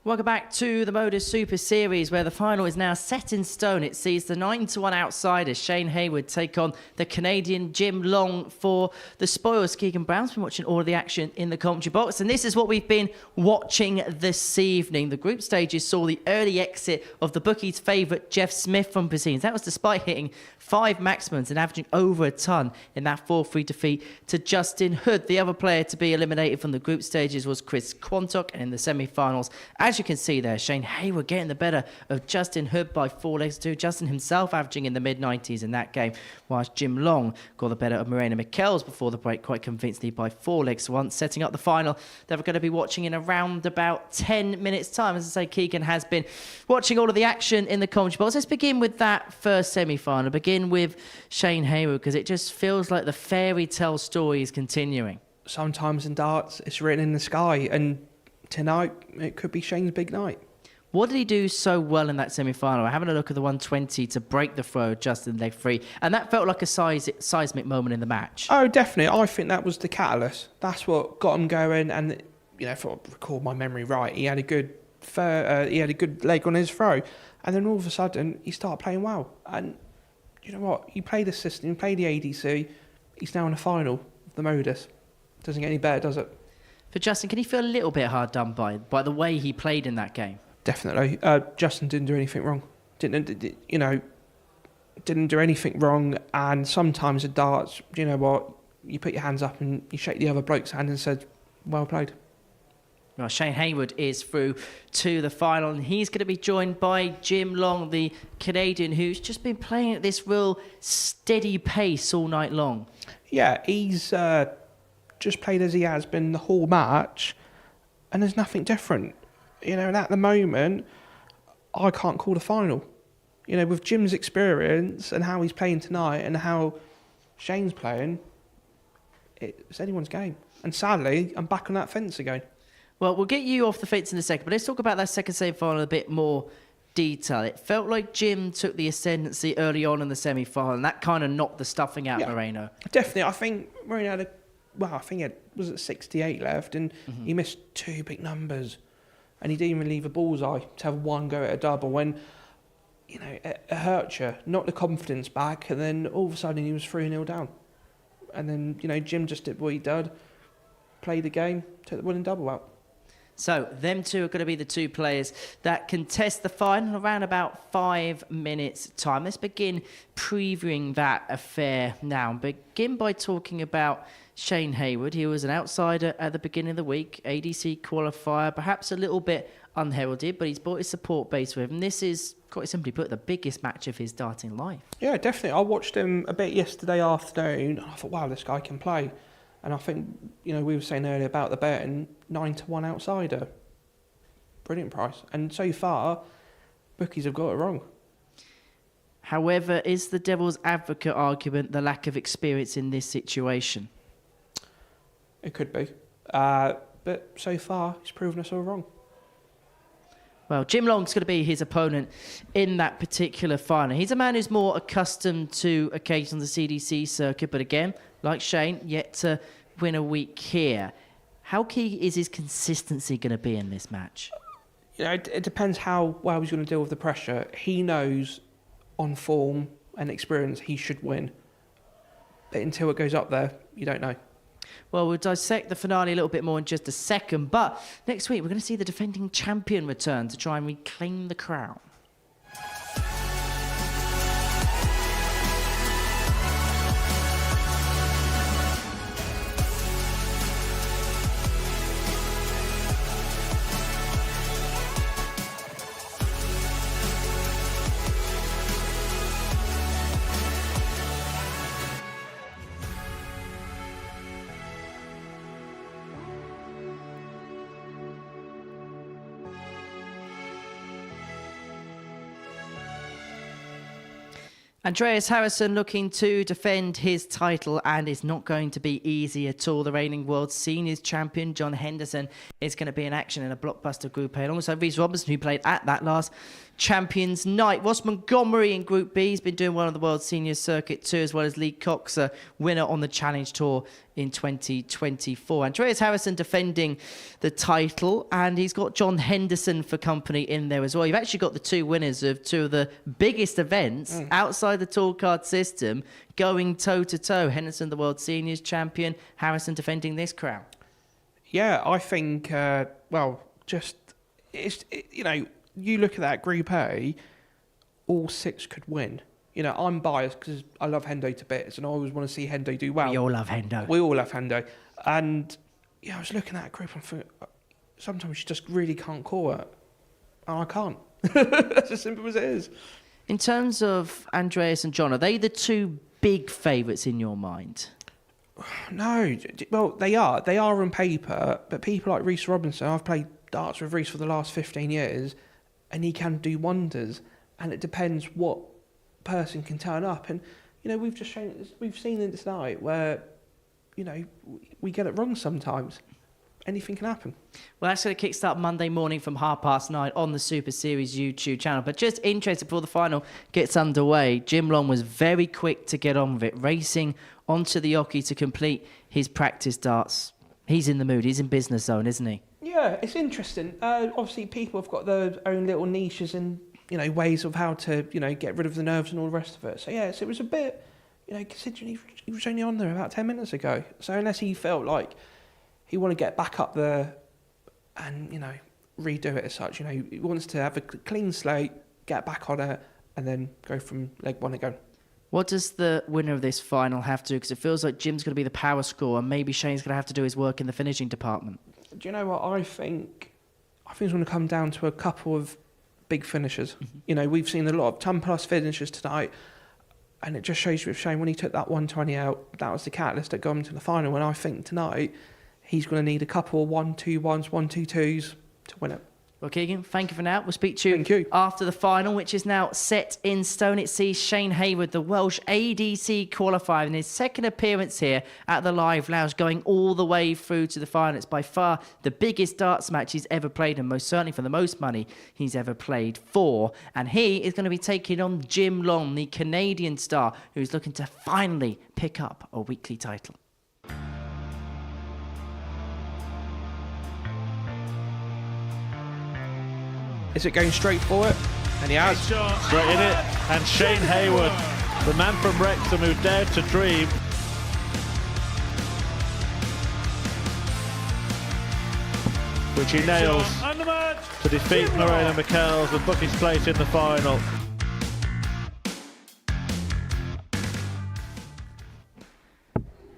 Welcome back to the Modus Super Series, where the final is now set in stone. It sees the 9-1 outsiders, Shane Hayward, take on the Canadian Jim Long for the spoils. Keegan Brown's been watching all of the action in the commentary box, and this is what we've been watching this evening. The group stages saw the early exit of the bookies' favourite Jeff Smith from proceedings. That was despite hitting 5 maximums and averaging over a ton in that 4-3 defeat to Justin Hood. The other player to be eliminated from the group stages was Chris Quantock, and in the semi-finals, as you can see there, Shane Hayward getting the better of Justin Hood by 4 legs to 2. Justin himself averaging in the mid-90s in that game, whilst Jim Long got the better of Morena Michels before the break quite convincingly by 4 legs to 1, setting up the final that we're going to be watching in around about 10 minutes' time. As I say, Keegan has been watching all of the action in the commentary box. Let's begin with that first semi-final. Begin with Shane Hayward, because it just feels like the fairy tale story is continuing. Sometimes in darts, it's written in the sky, and tonight it could be Shane's big night. What did he do so well in that semi-final? Having a look at the 120 to break the throw just in leg 3, and that felt like a seismic moment in the match. Oh, definitely. I think that was the catalyst. That's what got him going, and if I recall my memory right, he had a good leg on his throw, and then all of a sudden he started playing well. And you know what? He played the system, he played the ADC. He's now in the final of the Modus. Doesn't get any better, does it? For Justin, can he feel a little bit hard done by the way he played in that game? Definitely. Justin didn't do anything wrong. Didn't do anything wrong. And sometimes at darts, you know what? You put your hands up and you shake the other bloke's hand and said, "Well played." Well, Shane Hayward is through to the final, and he's going to be joined by Jim Long, the Canadian, who's just been playing at this real steady pace all night long. Yeah, he's just played as he has been the whole match, and there's nothing different. You know, and at the moment, I can't call the final. You know, with Jim's experience and how he's playing tonight and how Shane's playing, it's anyone's game. And sadly, I'm back on that fence again. Well, we'll get you off the fence in a second, but let's talk about that second semi-final in a bit more detail. It felt like Jim took the ascendancy early on in the semi-final, and that kind of knocked the stuffing out of Moreno. Definitely. I think Moreno had I think it was at 68 left, and he missed 2 big numbers. And he didn't even leave a bullseye to have one go at a double when, you know, it hurt you, knocked the confidence back, and then all of a sudden he was 3-0 down. And then, you know, Jim just did what he did, played the game, took the winning double out. So, them two are going to be the two players that contest the final around about 5 minutes' time. Let's begin previewing that affair now. Begin by talking about Shane Hayward. He was an outsider at the beginning of the week, ADC qualifier, perhaps a little bit unheralded, but he's brought his support base with him. This is, quite simply put, the biggest match of his darting life. Yeah, definitely. I watched him a bit yesterday afternoon, and I thought, wow, this guy can play. And I think, you know, we were saying earlier about the betting, 9-1 outsider. Brilliant price. And so far, bookies have got it wrong. However, is the devil's advocate argument the lack of experience in this situation? It could be. But so far, he's proven us all wrong. Well, Jim Long's going to be his opponent in that particular final. He's a man who's more accustomed to occasions on the CDC circuit, but again, like Shane, yet to win a week here. How key is his consistency going to be in this match? You know, it depends how well he's going to deal with the pressure. He knows on form and experience he should win. But until it goes up there, you don't know. Well, we'll dissect the finale a little bit more in just a second. But next week, we're going to see the defending champion return to try and reclaim the crown. Andreas Harrison looking to defend his title, and it's not going to be easy at all. The reigning world seniors champion John Henderson is going to be in action in a blockbuster Group A, alongside Reece Robinson, who played at that last Champions Night. Ross Montgomery in Group B has been doing well on the World Senior Circuit too, as well as Lee Cox, a winner on the Challenge Tour in 2024. Andreas Harrison defending the title, and he's got John Henderson for company in there as well. You've actually got the two winners of two of the biggest events outside the tour card system going toe-to-toe. Henderson, the World Seniors champion, Harrison defending this crown. Yeah, I think, you know, you look at that Group A, all 6 could win. You know, I'm biased because I love Hendo to bits and I always want to see Hendo do well. We all love Hendo. We all love Hendo. And, yeah, I was looking at that group and thought, sometimes you just really can't call it. And I can't. That's as simple as it is. In terms of Andreas and John, are they the two big favourites in your mind? No. Well, they are. They are on paper. But people like Reece Robinson, I've played darts with Reece for the last 15 years, and he can do wonders. And it depends what person can turn up. And, you know, we've seen it tonight where, you know, we get it wrong sometimes. Anything can happen. Well, that's going to kickstart Monday morning from 9:30 on the Super Series YouTube channel. But just interested before the final gets underway, Jim Long was very quick to get on with it, racing onto the Oki to complete his practice darts. He's in the mood. He's in business zone, isn't he? Yeah, it's interesting. Obviously, people have got their own little niches and, you know, ways of how to, you know, get rid of the nerves and all the rest of it. So, yes, it was a bit, you know, considering he was only on there about 10 minutes ago. So unless he felt like he wanted to get back up there and, you know, redo it as such, you know, he wants to have a clean slate, get back on it, and then go from leg one again. What does the winner of this final have to do? Because it feels like Jim's going to be the power scorer, and maybe Shane's going to have to do his work in the finishing department. Do you know what I think? I think it's going to come down to a couple of big finishers. You know, we've seen a lot of 10+ finishes tonight, and it just shows you with Shane when he took that 120 out, that was the catalyst that got him to the final. And I think tonight he's going to need a couple of 1-2-1s, 1-2-2s to win it. Well, Keegan, thank you for now. We'll speak to you after the final, which is now set in stone. It sees Shane Hayward, the Welsh ADC qualifier, in his second appearance here at the Live Lounge, going all the way through to the final. It's by far the biggest darts match he's ever played, and most certainly for the most money he's ever played for. And he is going to be taking on Jim Long, the Canadian star, who's looking to finally pick up a weekly title. Is it going straight for it? And he has. Straight in it. And Shane Hayward, the man from Wrexham who dared to dream. Which he nails to defeat Moreno Michels and book his place in the final.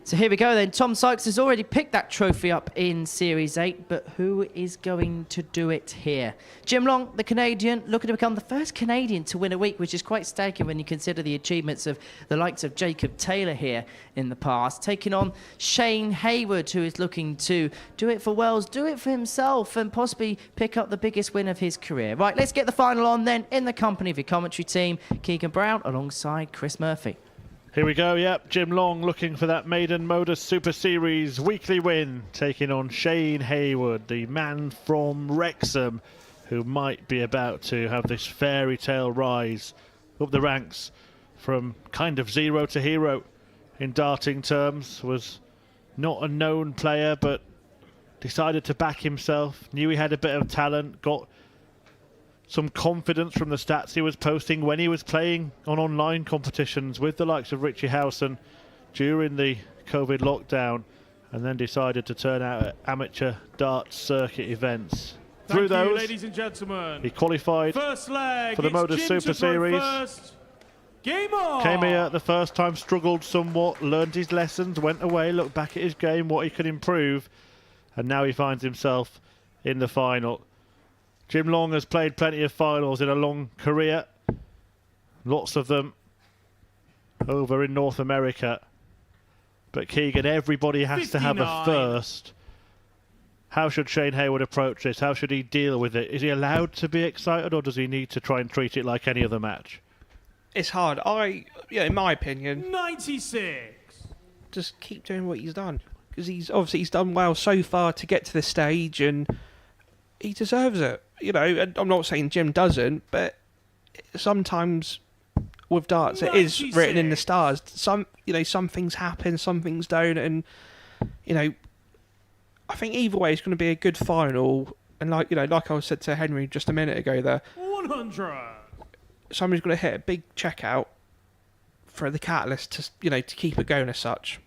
So here we go then. Tom Sykes has already picked that trophy up in Series 8, but who is going to do it here? Jim Long, the Canadian, looking to become the first Canadian to win a week, which is quite staggering when you consider the achievements of the likes of Jacob Taylor here in the past. Taking on Shane Hayward, who is looking to do it for Wales, do it for himself, and possibly pick up the biggest win of his career. Right, let's get the final on then in the company of your commentary team, Keegan Brown, alongside Chris Murphy. Here we go, yep. Jim Long looking for that maiden Modus Super Series weekly win, taking on Shane Hayward, the man from Wrexham, who might be about to have this fairy tale rise up the ranks from kind of zero to hero in darting terms. Was not a known player, but decided to back himself, knew he had a bit of talent, got some confidence from the stats he was posting when he was playing on online competitions with the likes of Richie Howson during the COVID lockdown, and then decided to turn out at amateur darts circuit events. Through those, ladies and gentlemen, he qualified first leg, for the Modus Super Series. Game on! Came here the first time, struggled somewhat, learned his lessons, went away, looked back at his game, what he could improve, and now he finds himself in the final. Jim Long has played plenty of finals in a long career, lots of them over in North America. But Keegan, everybody has to have a first. How should Shane Hayward approach this? How should he deal with it? Is he allowed to be excited, or does he need to try and treat it like any other match? It's hard. In my opinion, 96. Just keep doing what he's done, because he's done well so far to get to this stage, and he deserves it. You know, and I'm not saying Jim doesn't, but sometimes with darts, 96. It is written in the stars. Some things happen, some things don't, and I think either way it's going to be a good final. And like I said to Henry just a minute ago, there 100. Somebody's going to hit a big checkout for the catalyst to keep it going as such.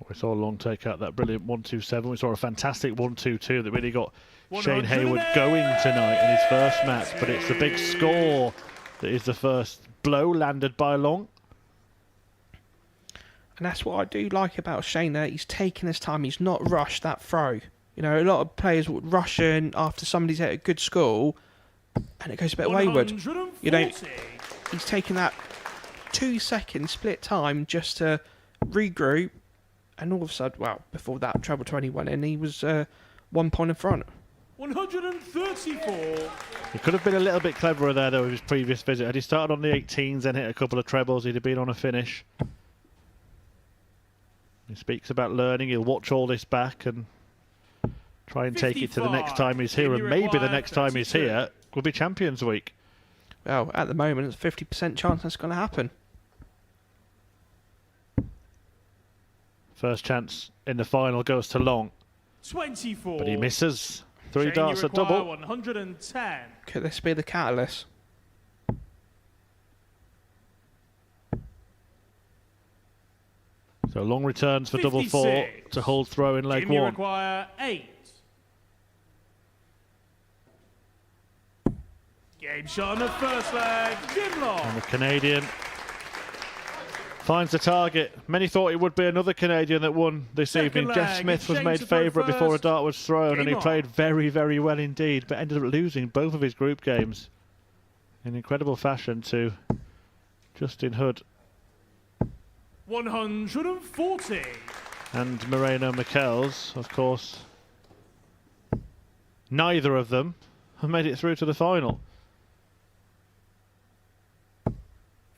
We saw Long take out that brilliant 1-2-7. We saw a fantastic 1-2-2 that really got Shane Hayward going tonight in his first match, but it's the big score that is the first blow landed by Long. And that's what I do like about Shane there. He's taking his time. He's not rushed that throw. You know, a lot of players would rush in after somebody's hit a good score and it goes a bit wayward. You know, he's taking that 2-second split time just to regroup, and all of a sudden, well, before that treble 20 went in, he was 1 point in front. 134. He could have been a little bit cleverer there, though, with his previous visit. Had he started on the 18s, then hit a couple of trebles, he'd have been on a finish. He speaks about learning. He'll watch all this back and try and take it to the next time he's here. And maybe the next time he's here will be Champions Week. Well, at the moment, it's a 50% chance that's going to happen. First chance in the final goes to Long. 24. But he misses. 3 darts, a double. 110. Could this be the catalyst? So Long returns for double 4 to hold throw in leg 1. Require 8. Game shot on the first leg, Jim Long. And the Canadian Finds the target. Many thought it would be another Canadian that won this evening. Jeff Smith was made favourite before a dart was thrown, and he played very, very well indeed, but ended up losing both of his group games in incredible fashion to Justin Hood 140. and Moreno Michels. Of course, neither of them have made it through to the final.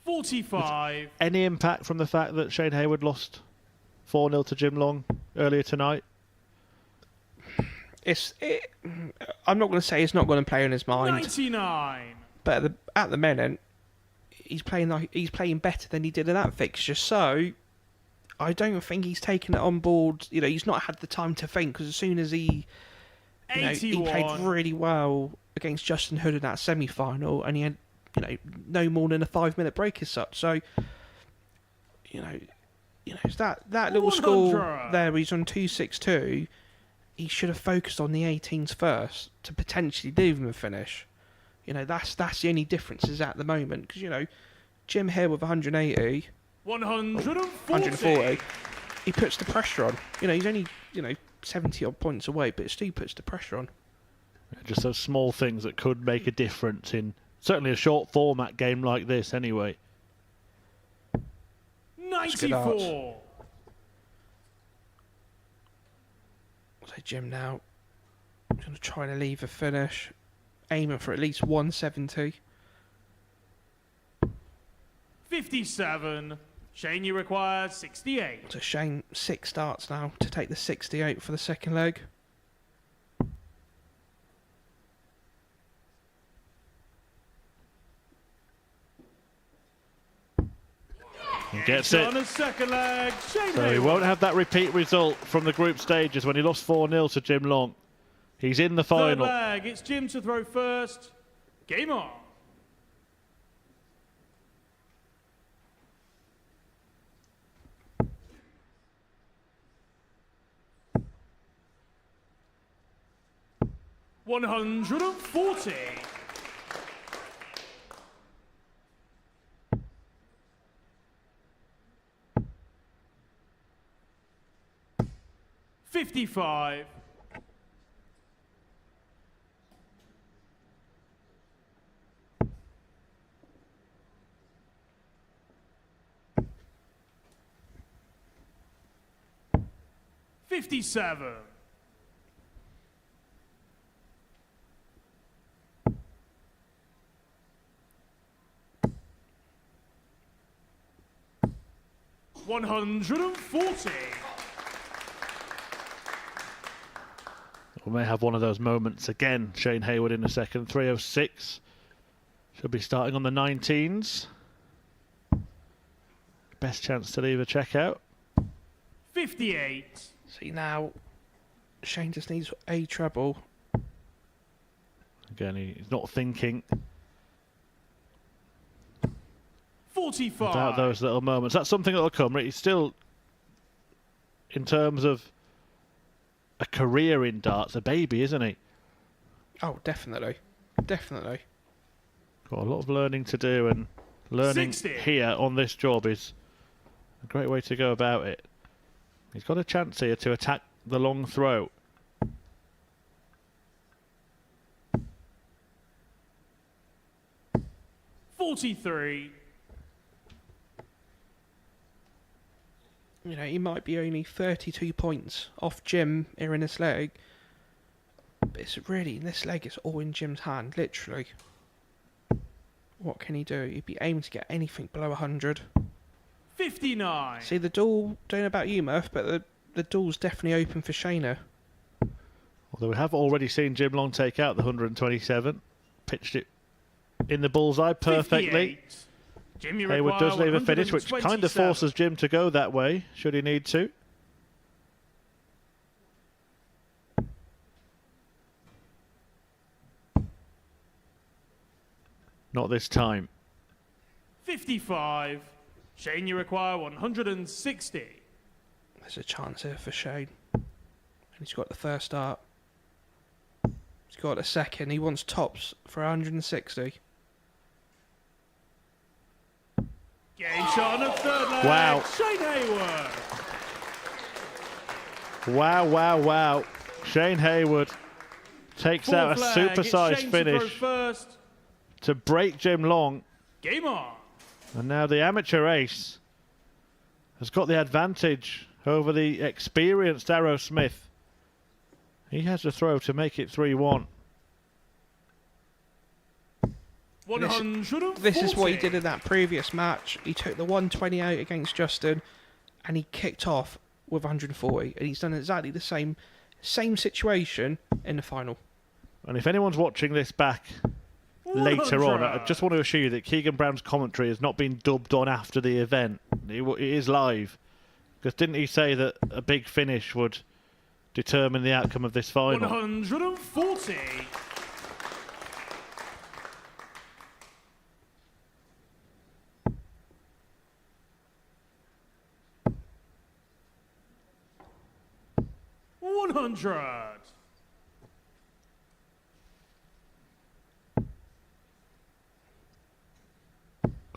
45. Any impact from the fact that Shane Hayward lost 4-0 to Jim Long earlier tonight? I'm not going to say it's not going to play on his mind. 99. But at the minute, he's playing better than he did in that fixture. So I don't think he's taken it on board. You know, he's not had the time to think, because as soon as he played really well against Justin Hood in that semi-final, and he had no more than a 5-minute break as such. So it's that little score there where he's on 262. He should have focused on the 18s first to potentially leave him a finish. That's the only difference is at the moment, because Jim here with 180, 140, he puts the pressure on. He's only 70 odd points away, but it still puts the pressure on. Just those small things that could make a difference in certainly a short format game like this. Anyway, 94. So Jim now going to try to leave a finish, aiming for at least 170. 57. Shane, you require 68. So Shane 6 starts now to take the 68 for the second leg. He gets it. On the second leg, Shane So he Hayward. won't have that repeat result from the group stages when he lost 4-0 to Jim Long. He's in the Third final. leg, it's Jim to throw first. Game on. $140. 55. 57. 140. We may have one of those moments again. Shane Hayward in a second. 306. Should be starting on the 19s. Best chance to leave a checkout. 58. See now, Shane just needs a treble. Again, he's not thinking 45. about those little moments. That's something that'll come. He's still, in terms of a career in darts, a baby, isn't he? Oh, definitely. Definitely. Got a lot of learning to do, and learning 60. here on this job is a great way to go about it. He's got a chance here to attack the long throw. $43. He might be only 32 points off Jim here in this leg. But it's really, in this leg, it's all in Jim's hand, literally. What can he do? He'd be aiming to get anything below 100. 59. See, the duel, don't know about you, Murph, but the duel's definitely open for Shayna. Although we have already seen Jim Long take out the 127. Pitched it in the bullseye perfectly. 58. Jim, you Hayward require does leave a finish, which kind of 127. forces Jim to go that way, should he need to. Not this time. 55. Shane, you require 160. There's a chance here for Shane. And he's got the first start. He's got a second. He wants tops for 160. Game shot on the third leg. Wow. Shane Hayward. Wow. Shane Hayward takes out a Fourth leg, it's supersized Shane to throw finish first. to break Jim Long. Game on. And now the amateur ace has got the advantage over the experienced Arrow Smith. He has to throw to make it 3-1. This is what he did in that previous match. He took the 128 against Justin and he kicked off with 140. And he's done exactly the same situation in the final. And if anyone's watching this back later on, I just want to assure you that Keegan Brown's commentary has not been dubbed on after the event. It is live. Because didn't he say that a big finish would determine the outcome of this final? 140. $100.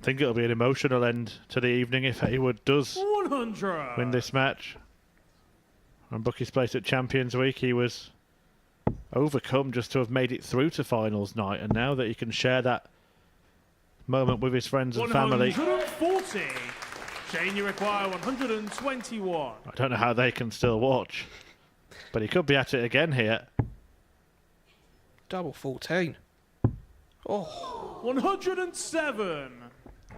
I think it'll be an emotional end to the evening if Hayward does 100. win this match. On Bucky's place at Champions Week, he was overcome just to have made it through to finals night, and now that he can share that moment with his friends and family, 140. Shane, you require 121. I don't know how they can still watch, but he could be at it again here. Double 14. Oh. 107.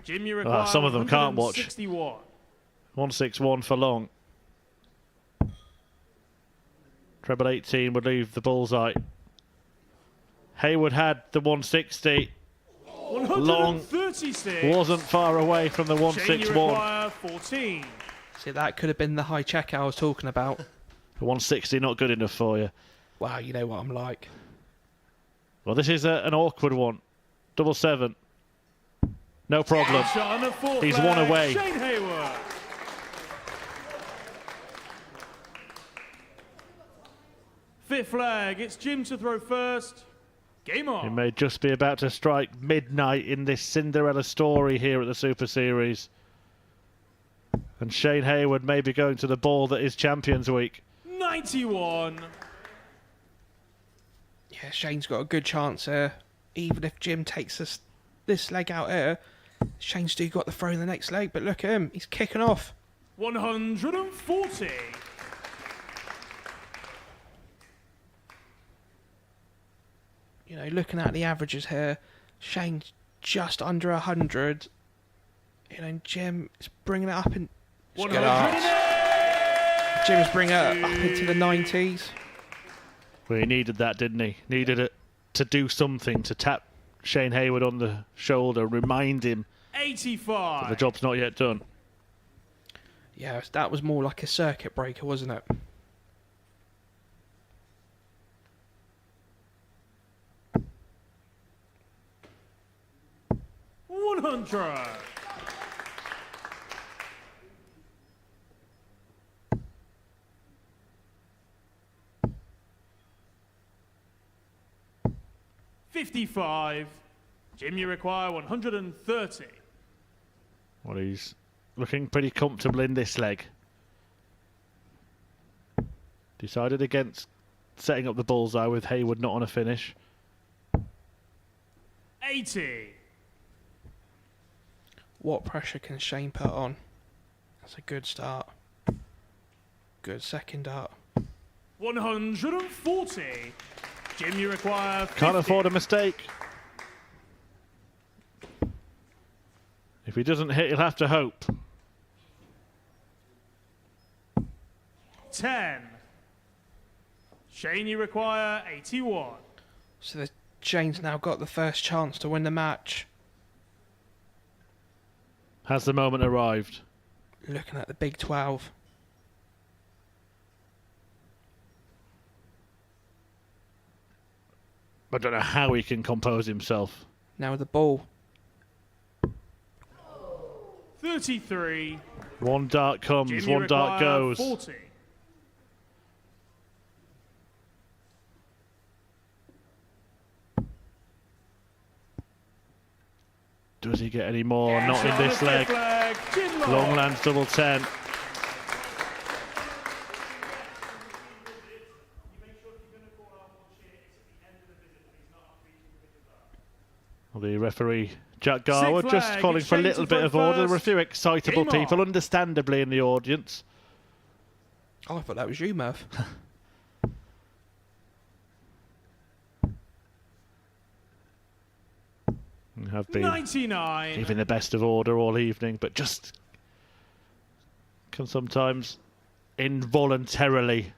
Jim, you require Some of them can't watch. 161. 161 for Long. Treble 18 would leave the bullseye. Hayward had the 160. Long 136. wasn't far away from the Shane, you 161. require 14. See, that could have been the high check I was talking about. The 160 not good enough for you. Wow, you know what I'm like. Well, this is an awkward one. Double 7. No problem. Shot on the fourth He's leg, one away. Shane Hayward. Fifth leg, it's Jim to throw first. Game on. He may just be about to strike midnight in this Cinderella story here at the Super Series. And Shane Hayward may be going to the ball that is Champions Week. 91. Yeah, Shane's got a good chance here. Even if Jim takes this leg out here, Shane's still got the throw in the next leg. But look at him, he's kicking off. 140. You know, looking at the averages here, Shane's just under 100. You know, Jim is bringing it up in. Jim's bringing it up into the 90s. Well, he needed that, didn't he? Needed it to do something, to tap Shane Hayward on the shoulder, remind him 85. that the job's not yet done. Yeah, that was more like a circuit breaker, wasn't it? $100. $55. Jim, you require 130. Well, he's looking pretty comfortable in this leg. Decided against setting up the bullseye with Hayward not on a finish. 80. What pressure can Shane put on? That's a good start. Good second up. 140. Jim, you require 50. Can't afford a mistake. If he doesn't hit, he'll have to hope. 10. Shane, you require 81. So Shane's now got the first chance to win the match. Has the moment arrived? Looking at the big 12. I don't know how he can compose himself. Now the ball. 33. One dart comes, Jim, you one dart require goes. 40. Does he get any more? Not in this leg. Longlands double 10. Well, the referee, Jack Garwood, just calling for a little bit of order. There were a few excitable people, understandably, in the audience. Oh, I thought that was you, Murph. Have been 99. keeping the best of order all evening, but just can sometimes involuntarily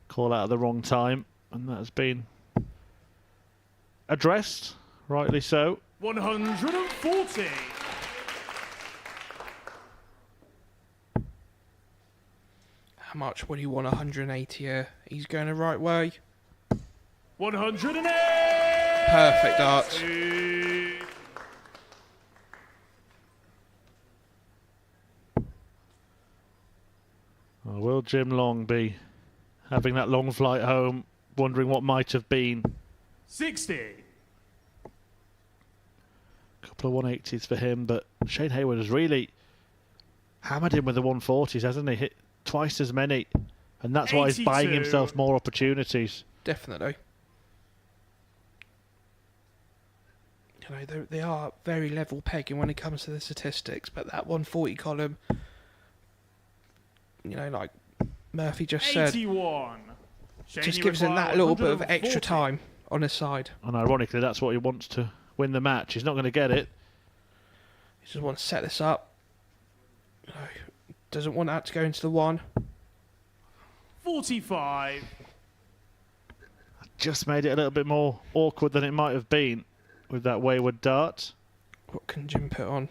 call out at the wrong time, and that has been addressed, rightly so. 140. How much would he want? 180 here. He's going the right way. 108. Perfect darts. Well, will Jim Long be having that long flight home, wondering what might have been? 60. Couple of 180s for him, but Shane Hayward has really hammered him with the 140s, hasn't he? Hit twice as many, and that's why he's buying 82. himself more opportunities. Definitely. You know, they are very level pegging when it comes to the statistics, but that 140 column, you know, like Murphy just said, 81. just gives him that little bit of extra time on his side. And ironically, that's what he wants to win the match. He's not going to get it. He just wants to set this up. You know, doesn't want that to go into the one. 45. Just made it a little bit more awkward than it might have been with that wayward dart. What can Jim put on?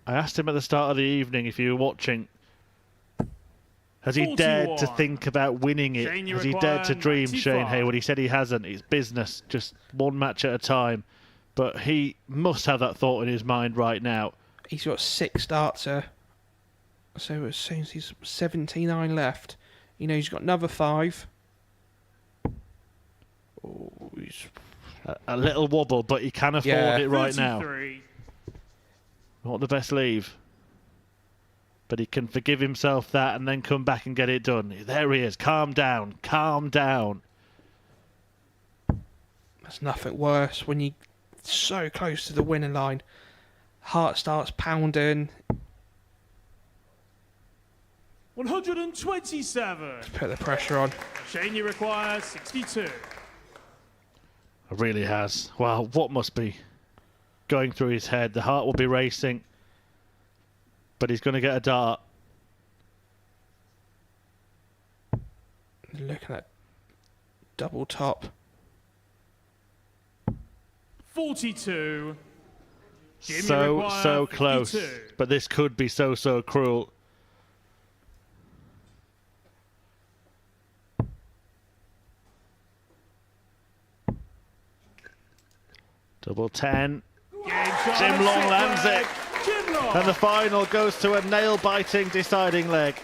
I asked him at the start of the evening if you were watching, has he dared to think about winning it? Shane, Has he dared to dream, 95. Shane Hayward? He said he hasn't. It's business, just one match at a time. But he must have that thought in his mind right now. He's got 6 darts here. So as soon as he's 79 left, you know, he's got another 5. Oh, he's A little wobble, but he can afford it right now. 33. Not the best leave. But he can forgive himself that and then come back and get it done. There he is. Calm down. Calm down. There's nothing worse when you're so close to the winning line. Heart starts pounding. 127. Put the pressure on. Shane, you require 62. It really has. Wow, what must be going through his head? The heart will be racing. But he's going to get a dart. Looking at double top. 42. Jim, you So require close. 52. But this could be so cruel. Double 10. Jim Long lands it. Jim Long. And the final goes to a nail-biting deciding leg.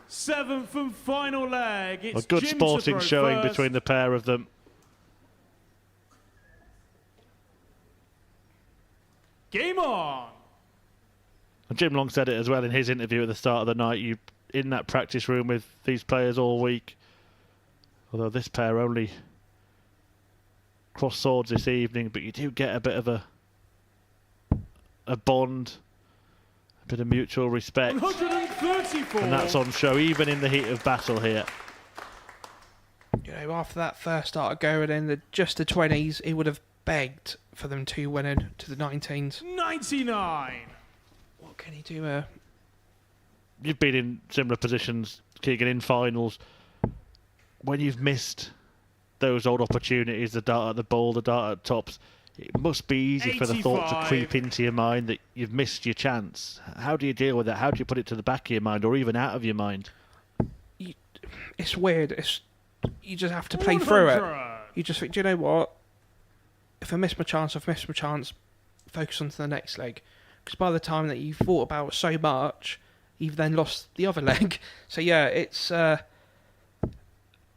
7th and final leg. A It's good Jim to sporting throw showing first. between the pair of them. Game on. And Jim Long said it as well in his interview at the start of the night. You in that practice room with these players all week. Although this pair only cross swords this evening, but you do get a bit of a bond, a bit of mutual respect. 134. And that's on show, even in the heat of battle here. You know, after that first start going in just the 20s, he would have begged for them to win into the 19s. 99. What can he do here? You've been in similar positions, Keegan, in finals. When you've missed those old opportunities, the dart at the ball, the dart at tops, it must be easy for the thought to 85. creep into your mind that you've missed your chance. How do you deal with that? How do you put it to the back of your mind or even out of your mind? It's weird. You just have to play through it. 100. You just think, do you know what? If I miss my chance, I've missed my chance. Focus on to the next leg. Because by the time that you've thought about so much, you've then lost the other leg. So yeah, it's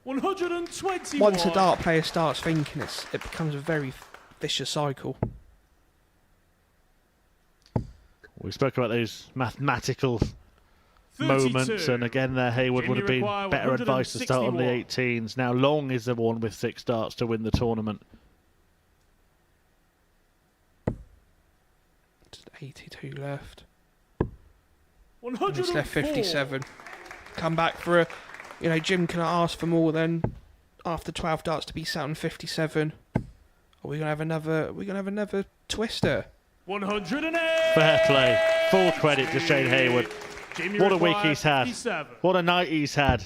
121. Once a dart player starts thinking, it becomes a very vicious cycle. We spoke about those mathematical 32. moments, and again there Hayward would have been require better advice to start on the 161. 18s. Now Long is the one with 6 darts to win the tournament. Just 82 left. 104. It's left 57. Come back for a, Jim cannot ask for more than after 12 darts to be sat on 57. Are we gonna have another twister? 108. Fair play. Full credit to Shane Hayward. Jimmy What a week required he's had. 57. What a night he's had.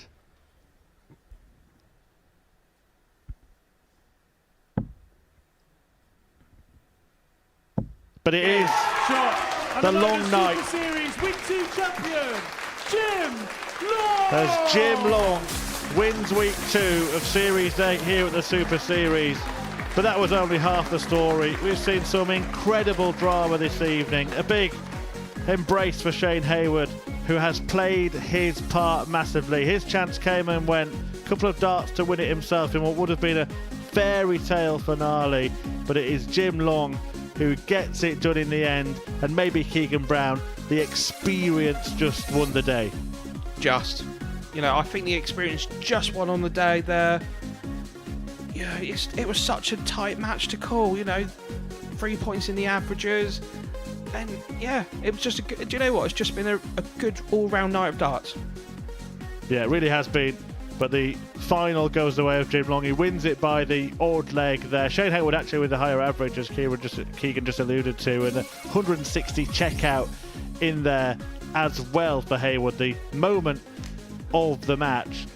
But it is Shot. the And long Super night Series Week 2 champion, Jim Long. as Jim Long wins week 2 of Series 8 here at the Super Series. But that was only half the story. We've seen some incredible drama this evening. A big embrace for Shane Hayward, who has played his part massively. His chance came and went. A couple of darts to win it himself in what would have been a fairy tale finale. But it is Jim Long who gets it done in the end. And maybe Keegan Brown, the experience just won the day. Just. I think the experience just won on the day there. Yeah, it was such a tight match to call, 3 points in the averages. And yeah, it was just a good, do you know what? It's just been a good all-round night of darts. Yeah, it really has been. But the final goes the way of Jim Long. He wins it by the odd leg there. Shane Hayward actually with the higher average, as Keegan just alluded to, and the 160 checkout in there as well for Hayward. The moment of the match.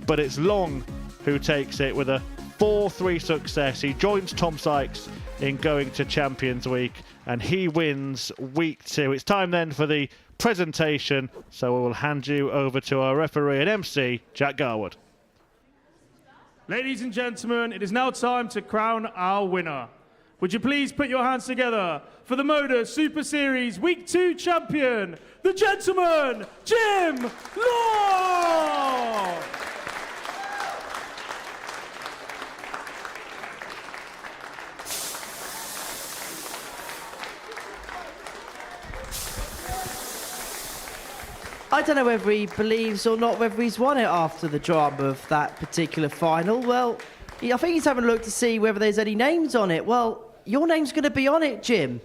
But it's Long who takes it with a 4-3 success. He joins Tom Sykes in going to Champions Week, and he wins week 2. It's time then for the presentation, so we will hand you over to our referee and MC, Jack Garwood. Ladies and gentlemen, it is now time to crown our winner. Would you please put your hands together for the Modus Super Series Week 2 champion, the gentleman, Jim Long! I don't know whether he believes or not whether he's won it after the drama of that particular final. Well, I think he's having a look to see whether there's any names on it. Well, your name's going to be on it, Jim.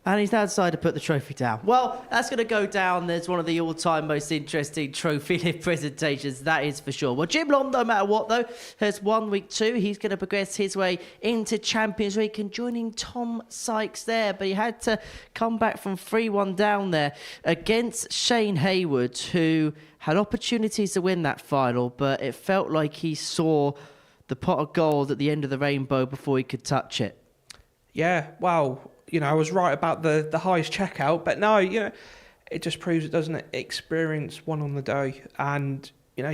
And he's now decided to put the trophy down. Well, that's going to go down as one of the all-time most interesting trophy lift presentations, that is for sure. Well, Jim Long, no matter what, though, has won week 2. He's going to progress his way into Champions Week and joining Tom Sykes there. But he had to come back from 3-1 down there against Shane Hayward, who had opportunities to win that final, but it felt like he saw the pot of gold at the end of the rainbow before he could touch it. Yeah, wow. I was right about the highest checkout, but no, it just proves it doesn't experience one on the day. And,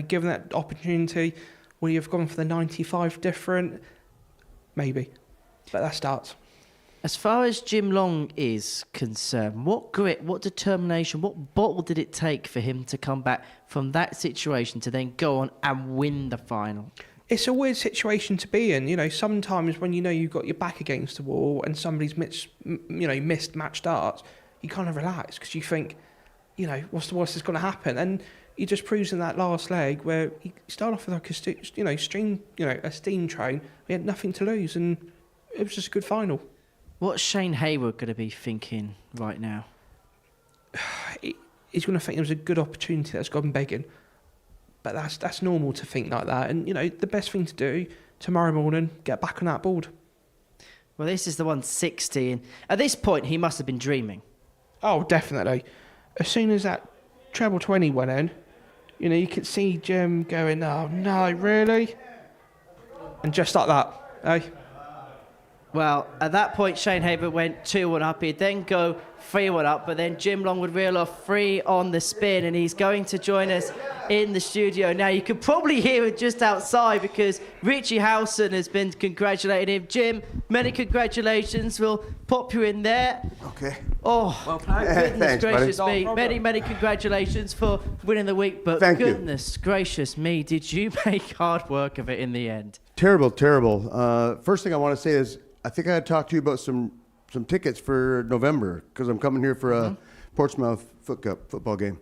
given that opportunity, would you have gone for the 95 different? Maybe. But that starts. As far as Jim Long is concerned, what grit, what determination, what bottle did it take for him to come back from that situation to then go on and win the final? It's a weird situation to be in. Sometimes when you've got your back against the wall and somebody's missed match darts, you kind of relax because you think, what's the worst that's going to happen? And he just proves in that last leg where he started off with like a steam train. We had nothing to lose, and it was just a good final. What's Shane Hayward going to be thinking right now? He's going to think it was a good opportunity that's gone begging. But that's normal to think like that. And, the best thing to do tomorrow morning, get back on that board. Well, this is the 160. And at this point, he must have been dreaming. Oh, definitely. As soon as that treble 20 went in, you could see Jim going, oh, no, really? And just like that, eh? Well, at that point, Shane Hayward went 2-1 up. He'd then go 3-1 up, but then Jim Long would reel off 3 on the spin, and he's going to join us in the studio now. You could probably hear it just outside because Richie Howson has been congratulating him. Jim, many congratulations. We'll pop you in there. Okay. Oh, well played. Goodness Thanks, gracious buddy. me. No many, problem. many congratulations for winning the week. But Thank you. goodness gracious me, did you make hard work of it in the end? Terrible, terrible. First thing I want to say is I think I had talked to you about some tickets for November because I'm coming here for a Portsmouth Foot Cup football game.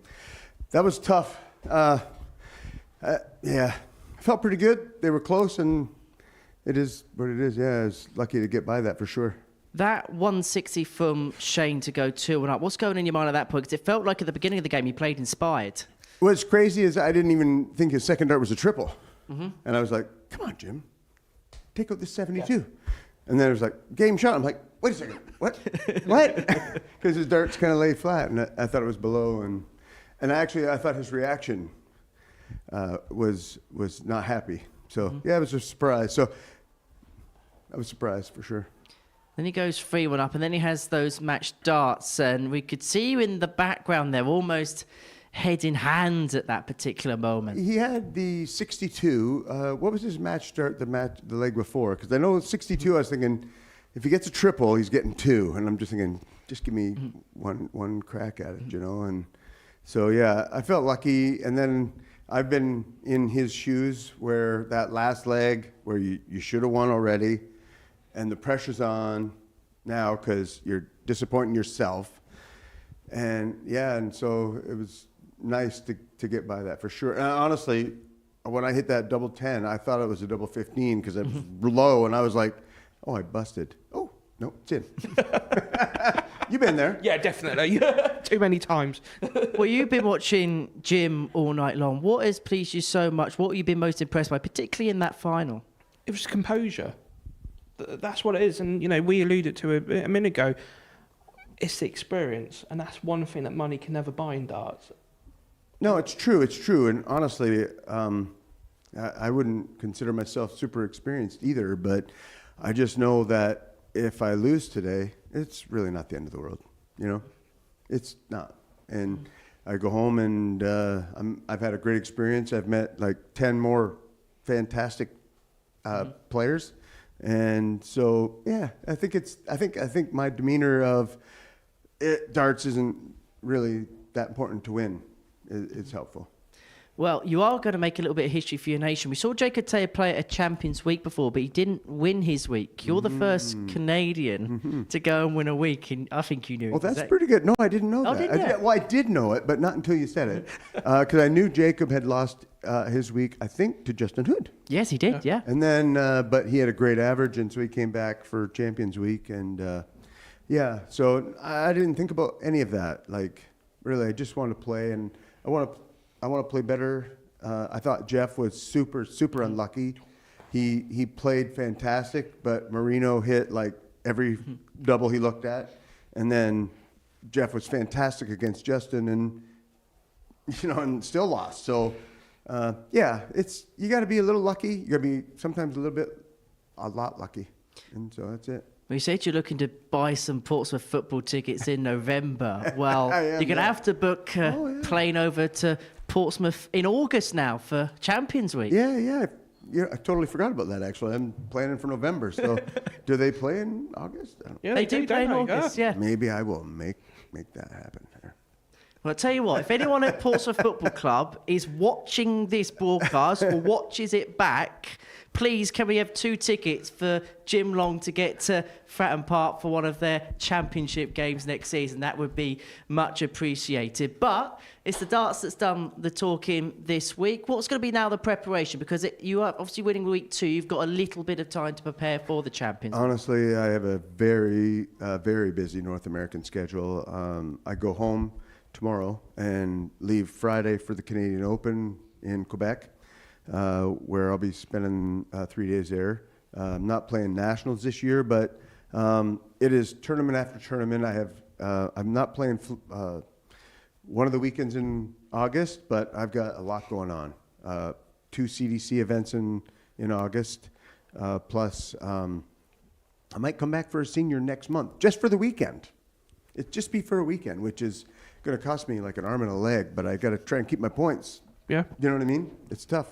That was tough. Yeah, I felt pretty good. They were close, and it is what it is. Yeah, I was lucky to get by that for sure. That 160 from Shane to go 2-1 up. What's going in your mind at that point? Because it felt like at the beginning of the game he played inspired. What's crazy is I didn't even think his second dart was a triple. And I was like, come on, Jim. Take out this 72. And then it was like, game shot. I'm like, wait a second. What? What? Because his darts kind of lay flat. And I thought it was below. And actually, I thought his reaction was not happy. So, yeah, it was a surprise. So I was surprised for sure. Then he goes 3-1 up, and then he has those matched darts, and we could see you in the background there, almost head in hand at that particular moment. He had the 62. What was his match dart, the leg before? Because I know 62, I was thinking, if he gets a triple, he's getting 2. And I'm just thinking, just give me one crack at it, you know? And so, yeah, I felt lucky. And then I've been in his shoes where that last leg, where you should have won already, and the pressure's on now because you're disappointing yourself. And yeah, and so it was nice to get by that for sure. And honestly, when I hit that double 10, I thought it was a double 15 because it was low, and I was like, oh, I busted. Oh, no, it's in. You've been there. Yeah, definitely. Too many times. Well, you've been watching Jim all night long. What has pleased you so much? What have you been most impressed by, particularly in that final? It was composure. That's what it is. And, you know, we alluded to it a minute ago. It's the experience. And that's one thing that money can never buy in darts. No, it's true. It's true. And honestly, I wouldn't consider myself super experienced either, but I just know that if I lose today, it's really not the end of the world. You know, it's not. And I go home and I've had a great experience. I've met like 10 more fantastic players. And so, yeah, I think my demeanor of darts isn't really that important to win. It's helpful. Well, you are going to make a little bit of history for your nation. We saw Jacob Taylor play at a Champions Week before, but he didn't win his week. You're the first Canadian to go and win a week, and I think you knew it. Well, that's pretty good. No, I didn't know that. Did you? I did know it, but not until you said it. Because I knew Jacob had lost his week, I think, to Justin Hood. Yes, he did, yeah. And then, but he had a great average, and so he came back for Champions Week. And, yeah, so I didn't think about any of that. Like, really, I just wanted to play, and I want to play better. I thought Jeff was super unlucky. He played fantastic, but Marino hit like every double he looked at, and then Jeff was fantastic against Justin, and and still lost. So yeah, you got to be a little lucky. You got to be sometimes a lot lucky, and so that's it. Well, you said you're looking to buy some Portsmouth football tickets in November. Well, you're going to have to book a plane over to Portsmouth in August now for Champions Week. Yeah, I totally forgot about that, actually. I'm planning for November. So do they play in August? Yeah, they do play in August, yeah. Maybe I will make that happen. Well, I'll tell you what, if anyone at Portsmouth Football Club is watching this broadcast or watches it back, please can we have 2 tickets for Jim Long to get to Fratton Park for one of their championship games next season? That would be much appreciated. But it's the darts that's done the talking this week. What's going to be now the preparation? Because you are obviously winning week 2. You've got a little bit of time to prepare for the Champions. Honestly, I have a very, very busy North American schedule. I go home tomorrow and leave Friday for the Canadian Open in Quebec, where I'll be spending 3 days there. I'm not playing nationals this year, but it is tournament after tournament. I'm not playing one of the weekends in August, but I've got a lot going on. 2 CDC events in August, plus I might come back for a senior next month, just for the weekend. It'd just be for a weekend, which is going to cost me like an arm and a leg, but I got to try and keep my points. Yeah. You know what I mean? It's tough.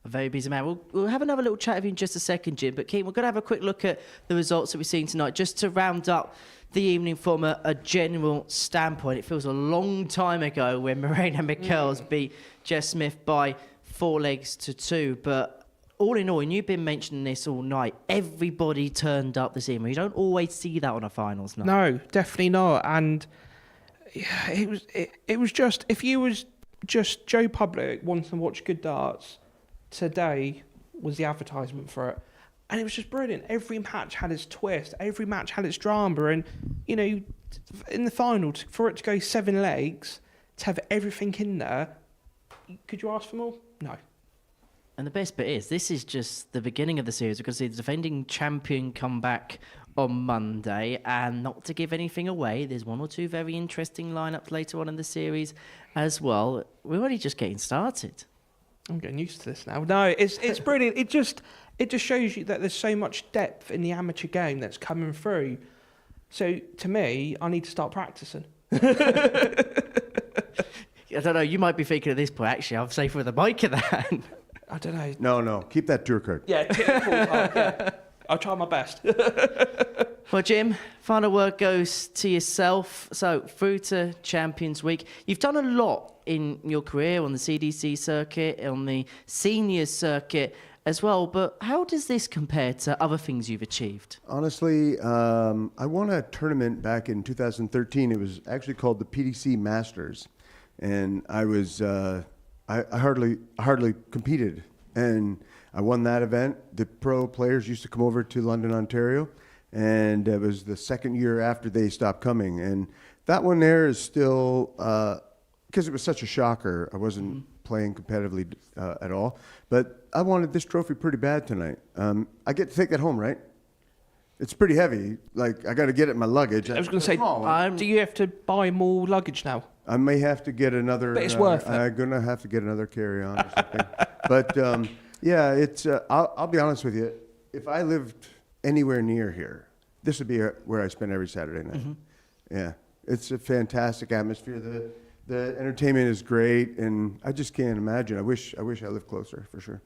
A very busy man. We'll have another little chat with you in just a second, Jim. But Keane, we're going to have a quick look at the results that we've seen tonight, just to round up the evening from a general standpoint. It feels a long time ago when Morena Michels beat Jeff Smith by 4-2. But all in all, and you've been mentioning this all night, everybody turned up this evening. You don't always see that on a finals night. No, definitely not. And yeah, it was just, if you was just Joe Public wanting to watch good darts, today was the advertisement for it. And it was just brilliant. Every match had its twist. Every match had its drama. And, you know, in the final, for it to go 7 legs, to have everything in there, could you ask for more? No. And the best bit is, this is just the beginning of the series. We're going to see the defending champion come back on Monday. And not to give anything away, there's 1 or 2 very interesting lineups later on in the series as well. We're already just getting started. I'm getting used to this now. No, it's brilliant. It just shows you that there's so much depth in the amateur game that's coming through. So, to me, I need to start practicing. I don't know, you might be thinking at this point, actually, I'm safe with a mic in that. I don't know. No, keep that tour card. Yeah, yeah. I'll try my best. Well, Jim, final word goes to yourself. So, through to Champions Week, you've done a lot in your career on the CDC circuit, on the seniors circuit as well, but how does this compare to other things you've achieved? Honestly, I won a tournament back in 2013. It was actually called the PDC Masters, and I was I hardly competed, and I won that event. The pro players used to come over to London, Ontario, and it was the second year after they stopped coming, and that one there is still because it was such a shocker. I wasn't playing competitively at all, but I wanted this trophy pretty bad tonight. I get to take that home, right? It's pretty heavy. Like, I got to get it in my luggage. I was going to say, do you have to buy more luggage now? I may have to get another. But it's worth it. I'm going to have to get another carry-on or something. But yeah, it's. I'll be honest with you. If I lived anywhere near here, this would be where I spend every Saturday night. Yeah, it's a fantastic atmosphere. The entertainment is great, and I just can't imagine. I wish I lived closer, for sure.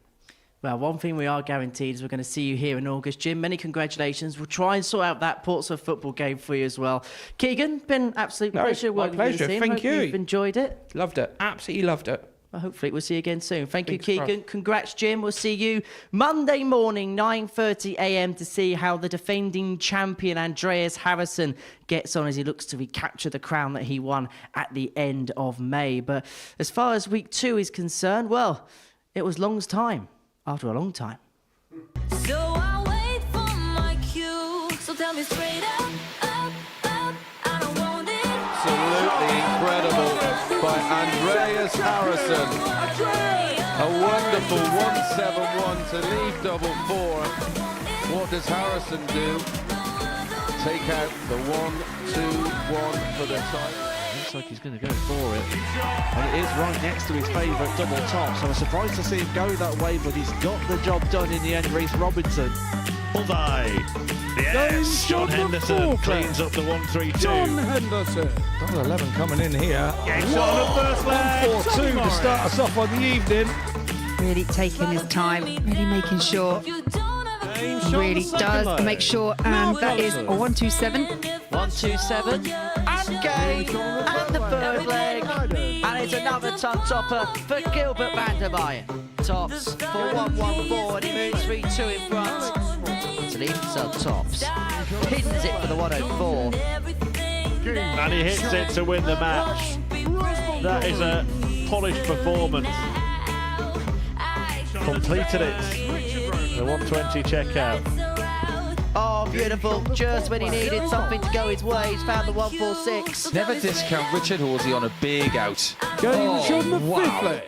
Well, one thing we are guaranteed is we're going to see you here in August. Jim, many congratulations. We'll try and sort out that Portsmouth football game for you as well. Keegan, been an absolute pleasure working with you. Thank you. You've enjoyed it. Loved it. Absolutely loved it. Well, hopefully we'll see you again soon. Thank you, Fingers Keegan. crossed. Congrats, Jim. We'll see you Monday morning, 9:30 a.m. to see how the defending champion Andreas Harrison gets on as he looks to recapture the crown that he won at the end of May. But as far as week 2 is concerned, well, it was Long's time after a long time. So I wait for my cue. So tell me straight up, I don't want it. Absolutely incredible by Andreas Harrison. A wonderful 171 to leave double 4. What does Harrison do? Take out the 1-2-1 for the title. Looks like he's going to go for it. And it is right next to his favourite double top. So I was surprised to see him go that way, but he's got the job done in the end, Reece Robinson. Bullseye. Yes, John Henderson cleans up the 1-3-2. John Henderson. Double 11 coming in here. Gets on the first leg. 4-2 to start us off on the evening. Really taking his time, really making sure. Really does make sure, and that is a 1-2-7. 1-2-7 and game and the third leg, and it's another ton topper for Gilbert van der Meyen. Tops for 1-1-4 and he moves 3-2 in front to leave himself tops. Pins it for the 104. And he hits it to win the match. That is a polished performance. Completed it. The 120 checkout. Oh, beautiful. Just when he needed something to go his way, he's found the 146. Never discount Richard Horsey on a big out. Going Oh, on the wow. fifth leg.